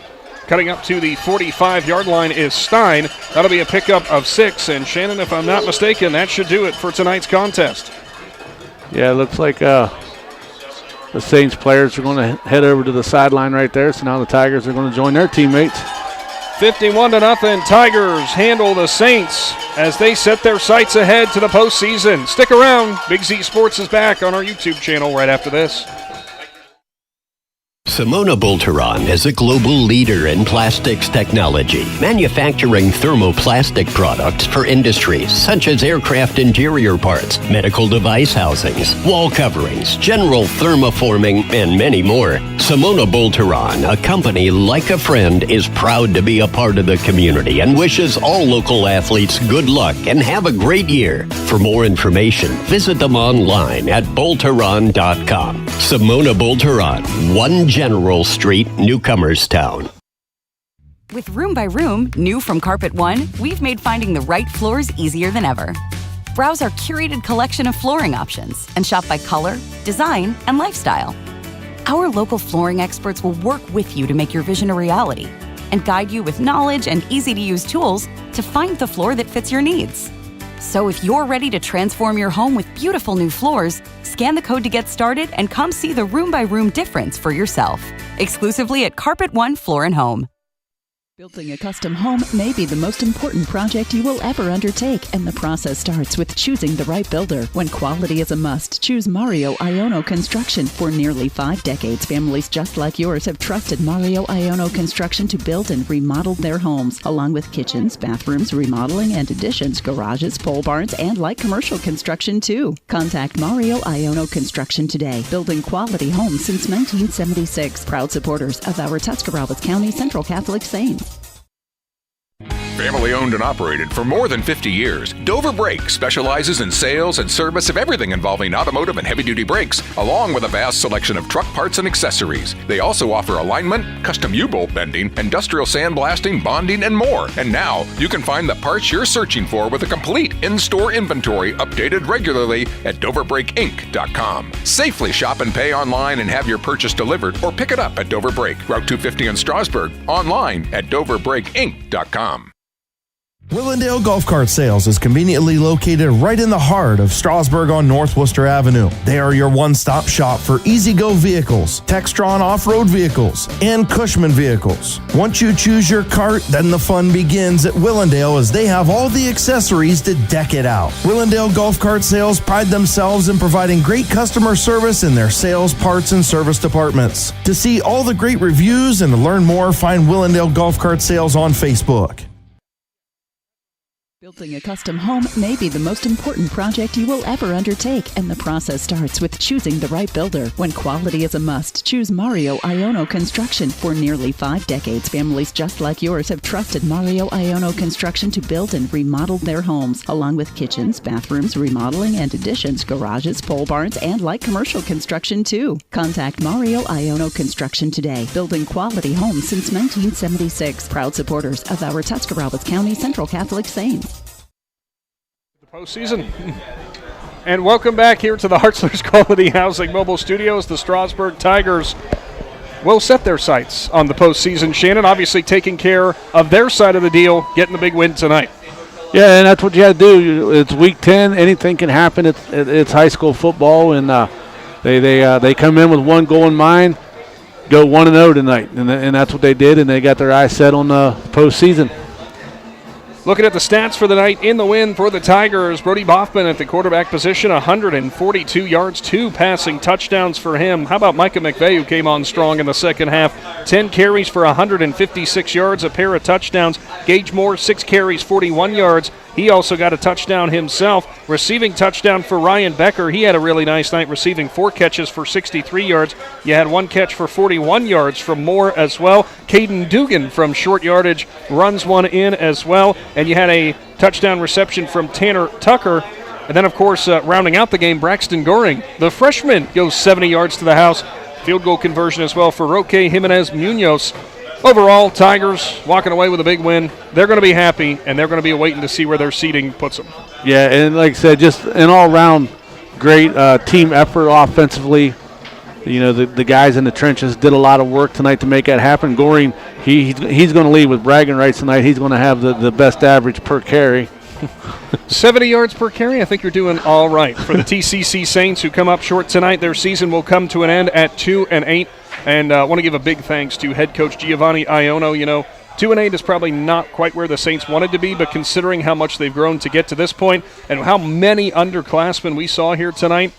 Cutting up to the 45-yard line is Stein. That'll be a pickup of 6, and Shannon, if I'm not mistaken, that should do it for tonight's contest. Yeah, it looks like the Saints players are going to head over to the sideline right there, so now the Tigers are going to join their teammates. 51-0, Tigers handle the Saints as they set their sights ahead to the postseason. Stick around. Big Z Sports is back on our YouTube channel right after this. Simona Bolteron is a global leader in plastics technology, manufacturing thermoplastic products for industries such as aircraft interior parts, medical device housings, wall coverings, general thermoforming, and many more. Simona Bolteron, a company like a friend, is proud to be a part of the community and wishes all local athletes good luck and have a great year. For more information, visit them online at bolteron.com. Simona Bolteron, 1 General Street, Newcomerstown. With Room by Room, new from Carpet One, we've made finding the right floors easier than ever. Browse our curated collection of flooring options and shop by color, design, and lifestyle. Our local flooring experts will work with you to make your vision a reality and guide you with knowledge and easy-to-use tools to find the floor that fits your needs. So if you're ready to transform your home with beautiful new floors, Scan the code to get started and come see the room-by-room difference for yourself. Exclusively at Carpet One Floor and Home. Building a custom home may be the most important project you will ever undertake, and the process starts with choosing the right builder. When quality is a must, choose Mario Iono Construction. For nearly 5 decades, families just like yours have trusted Mario Iono Construction to build and remodel their homes, along with kitchens, bathrooms, remodeling and additions, garages, pole barns, and light commercial construction too. Contact Mario Iono Construction today, building quality homes since 1976. Proud supporters of our Tuscarawas County Central Catholic Saints. Family owned and operated for more than 50 years, Dover Brake specializes in sales and service of everything involving automotive and heavy-duty brakes, along with a vast selection of truck parts and accessories. They also offer alignment, custom U-bolt bending, industrial sandblasting, bonding, and more. And now, you can find the parts you're searching for with a complete in-store inventory updated regularly at DoverBrakeInc.com. Safely shop and pay online and have your purchase delivered, or pick it up at Dover Brake, Route 250 in Strasburg, online at DoverBrakeInc.com. Willendale Golf Cart Sales is conveniently located right in the heart of Strasburg on North Worcester Avenue. They are your one-stop shop for easy-go vehicles, Textron off-road vehicles, and Cushman vehicles. Once you choose your cart, then the fun begins at Willendale as they have all the accessories to deck it out. Willendale Golf Cart Sales pride themselves in providing great customer service in their sales, parts, and service departments. To see all the great reviews and to learn more, find Willendale Golf Cart Sales on Facebook. Building a custom home may be the most important project you will ever undertake, and the process starts with choosing the right builder. When quality is a must, choose Mario Iono Construction. For nearly 5 decades, families just like yours have trusted Mario Iono Construction to build and remodel their homes, along with kitchens, bathrooms, remodeling and additions, garages, pole barns, and light commercial construction too. Contact Mario Iono Construction today, building quality homes since 1976. Proud supporters of our Tuscarawas County Central Catholic Saints. Postseason. And welcome back here to the Hartzler's Quality Housing Mobile Studios. The Strasburg Tigers will set their sights on the postseason. Shannon obviously taking care of their side of the deal, getting the big win tonight. Yeah, and that's what you got to do. It's week 10. Anything can happen. It's high school football, and they come in with one goal in mind, go 1-0 tonight, and that's what they did, and they got their eyes set on the postseason. Looking at the stats for the night in the win for the Tigers, Brody Boffman at the quarterback position, 142 yards, 2 passing touchdowns for him. How about Micah McVeigh, who came on strong in the second half? 10 carries for 156 yards, a pair of touchdowns. Gage Moore, 6 carries, 41 yards. He also got a touchdown himself. Receiving touchdown for Ryan Becker. He had a really nice night, receiving 4 catches for 63 yards. You had 1 catch for 41 yards from Moore as well. Caden Dugan from short yardage runs one in as well. And you had a touchdown reception from Tanner Tucker. And then, of course, rounding out the game, Braxton Goring, the freshman, goes 70 yards to the house. Field goal conversion as well for Roque Jimenez Munoz. Overall, Tigers walking away with a big win. They're going to be happy, and they're going to be waiting to see where their seeding puts them. Yeah, and like I said, just an all-around great team effort offensively. You know, the guys in the trenches did a lot of work tonight to make that happen. Goring, he's going to lead with bragging rights tonight. He's going to have the best average per carry. 70 yards per carry. I think you're doing all right. For the T.C.C. Saints, who come up short tonight, their season will come to an end at 2-8. And I want to give a big thanks to head coach Giovanni Iono. You know, 2-8 is probably not quite where the Saints wanted to be, but considering how much they've grown to get to this point and how many underclassmen we saw here tonight,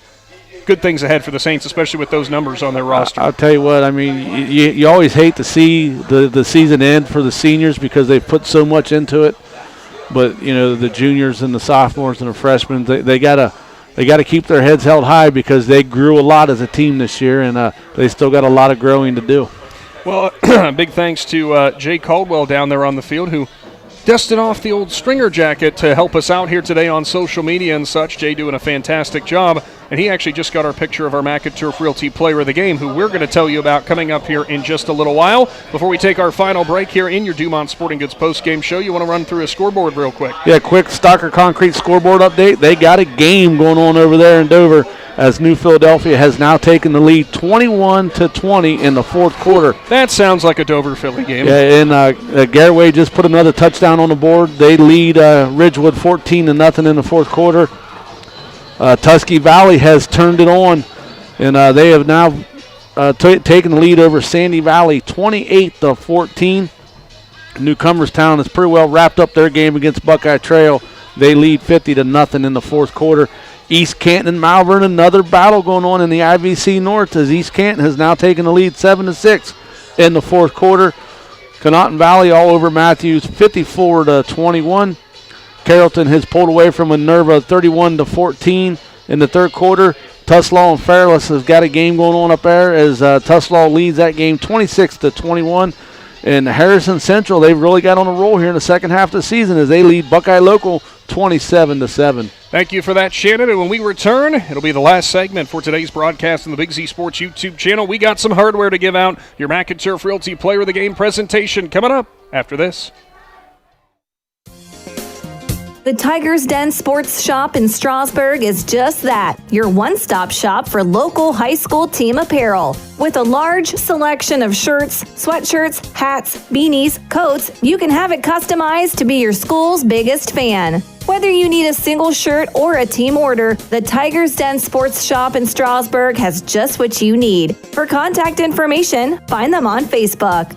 good things ahead for the Saints, especially with those numbers on their roster. I'll tell you what, I mean, you always hate to see the season end for the seniors because they've put so much into it. But, you know, the juniors and the sophomores and the freshmen, they got to keep their heads held high because they grew a lot as a team this year, and they still got a lot of growing to do. Well, big thanks to Jay Caldwell down there on the field, who dusted off the old Stringer jacket to help us out here today on social media and such. Jay doing a fantastic job, and he actually just got our picture of our Mac and Turf Realty Player of the Game, who we're going to tell you about coming up here in just a little while. Before we take our final break here in your Dumont Sporting Goods post-game show, you want to run through a scoreboard real quick? Yeah, quick Stocker Concrete scoreboard update. They got a game going on over there in Dover, as New Philadelphia has now taken the lead 21-20 in the fourth quarter. That sounds like a Dover-Philly game. Yeah, and Garraway just put another touchdown on the board. They lead Ridgewood 14-0 in the fourth quarter. Tusky Valley has turned it on, and they have now taken the lead over Sandy Valley 28-14. Newcomerstown has pretty well wrapped up their game against Buckeye Trail. They lead 50-0 in the fourth quarter. East Canton and Malvern, another battle going on in the IVC North, as East Canton has now taken the lead 7-6 in the fourth quarter. Conotton Valley all over Matthews 54-21. Carrollton has pulled away from Minerva 31-14 in the third quarter. Tuslaw and Fairless has got a game going on up there as Tuslaw leads that game 26-21. And Harrison Central, they've really got on a roll here in the second half of the season as they lead Buckeye Local 27-7. Thank you for that, Shannon. And when we return, it'll be the last segment for today's broadcast on the Big Z Sports YouTube channel. We got some hardware to give out. Your Mac and Turf Realty Player of the Game presentation coming up after this. The Tiger's Den Sports Shop in Strasburg is just that, your one-stop shop for local high school team apparel. With a large selection of shirts, sweatshirts, hats, beanies, coats, you can have it customized to be your school's biggest fan. Whether you need a single shirt or a team order, the Tiger's Den Sports Shop in Strasburg has just what you need. For contact information, find them on Facebook.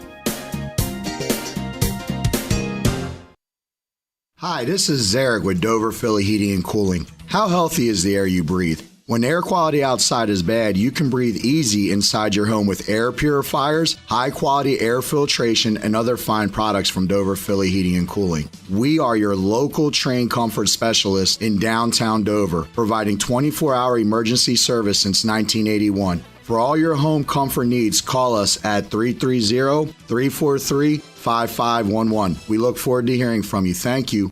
Hi, this is Zarek with Dover Philly Heating and Cooling. How healthy is the air you breathe? When air quality outside is bad, you can breathe easy inside your home with air purifiers, high-quality air filtration, and other fine products from Dover Philly Heating and Cooling. We are your local trained comfort specialists in downtown Dover, providing 24-hour emergency service since 1981. For all your home comfort needs, call us at 330-343-5511. We look forward to hearing from you. Thank you.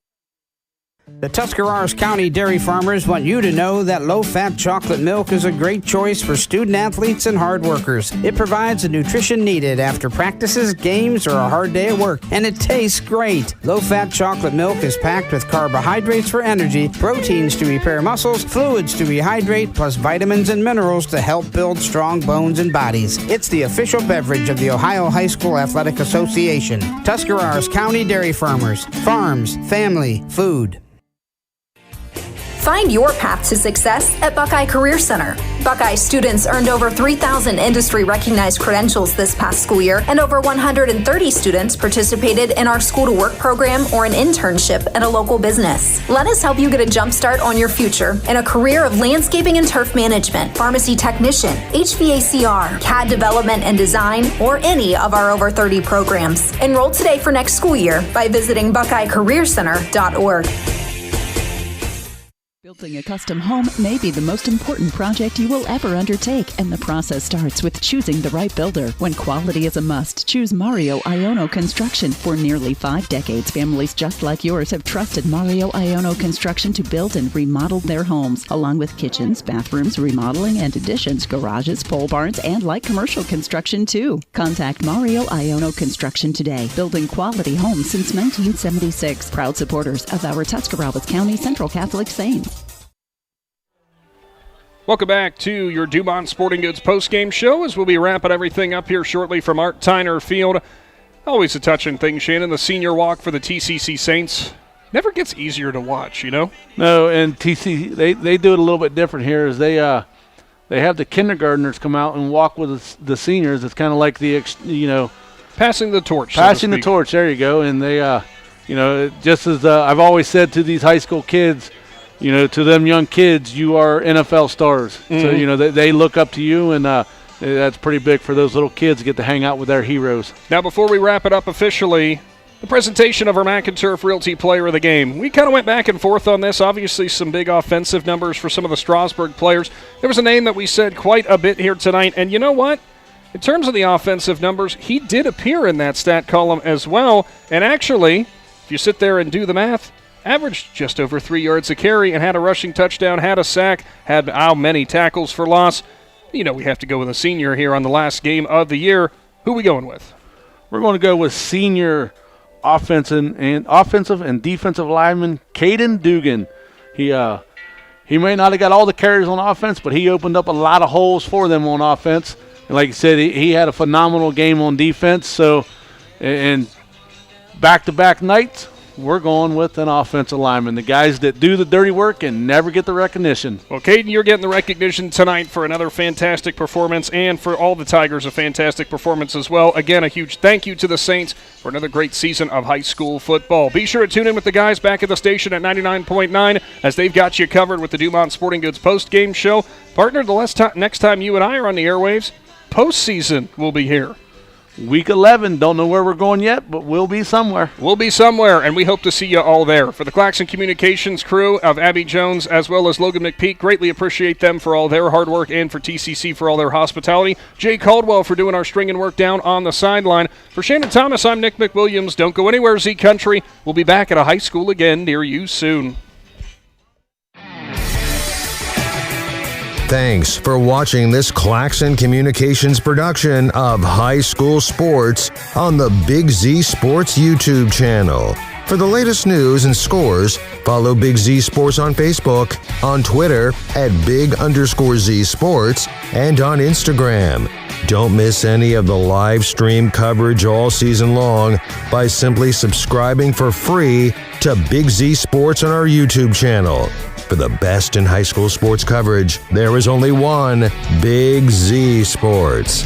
The Tuscarawas County dairy farmers want you to know that low-fat chocolate milk is a great choice for student athletes and hard workers. It provides the nutrition needed after practices, games, or a hard day at work, and it tastes great. Low-fat chocolate milk is packed with carbohydrates for energy, proteins to repair muscles, fluids to rehydrate, plus vitamins and minerals to help build strong bones and bodies. It's the official beverage of the Ohio High School Athletic Association. Tuscarawas County Dairy Farmers. Farms, family, food. Find your path to success at Buckeye Career Center. Buckeye students earned over 3,000 industry-recognized credentials this past school year, and over 130 students participated in our School to Work program or an internship at a local business. Let us help you get a jump start on your future in a career of landscaping and turf management, pharmacy technician, HVACR, CAD development and design, or any of our over 30 programs. Enroll today for next school year by visiting BuckeyeCareerCenter.org. Building a custom home may be the most important project you will ever undertake, and the process starts with choosing the right builder. When quality is a must, choose Mario Iono Construction. For nearly 5 decades, families just like yours have trusted Mario Iono Construction to build and remodel their homes, along with kitchens, bathrooms, remodeling and additions, garages, pole barns, and light commercial construction too. Contact Mario Iono Construction today, building quality homes since 1976. Proud supporters of our Tuscarawas County Central Catholic Saints. Welcome back to your Dumont Sporting Goods postgame show as we'll be wrapping everything up here shortly from Art Tyner Field. Always a touching thing, Shannon. The senior walk for the T.C.C. Saints never gets easier to watch, you know? No, and T.C., they do it a little bit different here as they have the kindergartners come out and walk with the seniors. It's kind of like passing the torch. Passing the torch, there you go. And they, just as I've always said to these high school kids, to them young kids, you are NFL stars. Mm-hmm. So, they look up to you, and that's pretty big for those little kids to get to hang out with their heroes. Now, before we wrap it up officially, the presentation of our Mac and Turf Realty Player of the Game. We kind of went back and forth on this. Obviously, some big offensive numbers for some of the Strasburg players. There was a name that we said quite a bit here tonight, and you know what? In terms of the offensive numbers, he did appear in that stat column as well, and actually, if you sit there and do the math, averaged just over 3 yards a carry and had a rushing touchdown, had a sack, had how many tackles for loss. We have to go with a senior here on the last game of the year. Who are we going with? We're going to go with senior offensive and defensive lineman Caden Dugan. He may not have got all the carries on offense, but he opened up a lot of holes for them on offense. And like I said, he had a phenomenal game on defense. So, and back-to-back nights, we're going with an offensive lineman, the guys that do the dirty work and never get the recognition. Well, Caden, you're getting the recognition tonight for another fantastic performance, and for all the Tigers, a fantastic performance as well. Again, a huge thank you to the Saints for another great season of high school football. Be sure to tune in with the guys back at the station at 99.9 as they've got you covered with the Dumont Sporting Goods post-game show. Partner, next time you and I are on the airwaves, postseason will be here. Week 11, don't know where we're going yet, but we'll be somewhere. We'll be somewhere, and we hope to see you all there. For the Claxon Communications crew of Abby Jones as well as Logan McPeek, greatly appreciate them for all their hard work, and for T.C.C. for all their hospitality. Jay Caldwell for doing our string and work down on the sideline. For Shannon Thomas, I'm Nick McWilliams. Don't go anywhere, Z Country. We'll be back at a high school again near you soon. Thanks for watching this Claxon Communications production of high school sports on the Big Z Sports YouTube channel. For the latest news and scores, follow Big Z Sports on Facebook, on Twitter at @Big_Z Sports, and on Instagram. Don't miss any of the live stream coverage all season long by simply subscribing for free to Big Z Sports on our YouTube channel. For the best in high school sports coverage, there is only one Big Z Sports.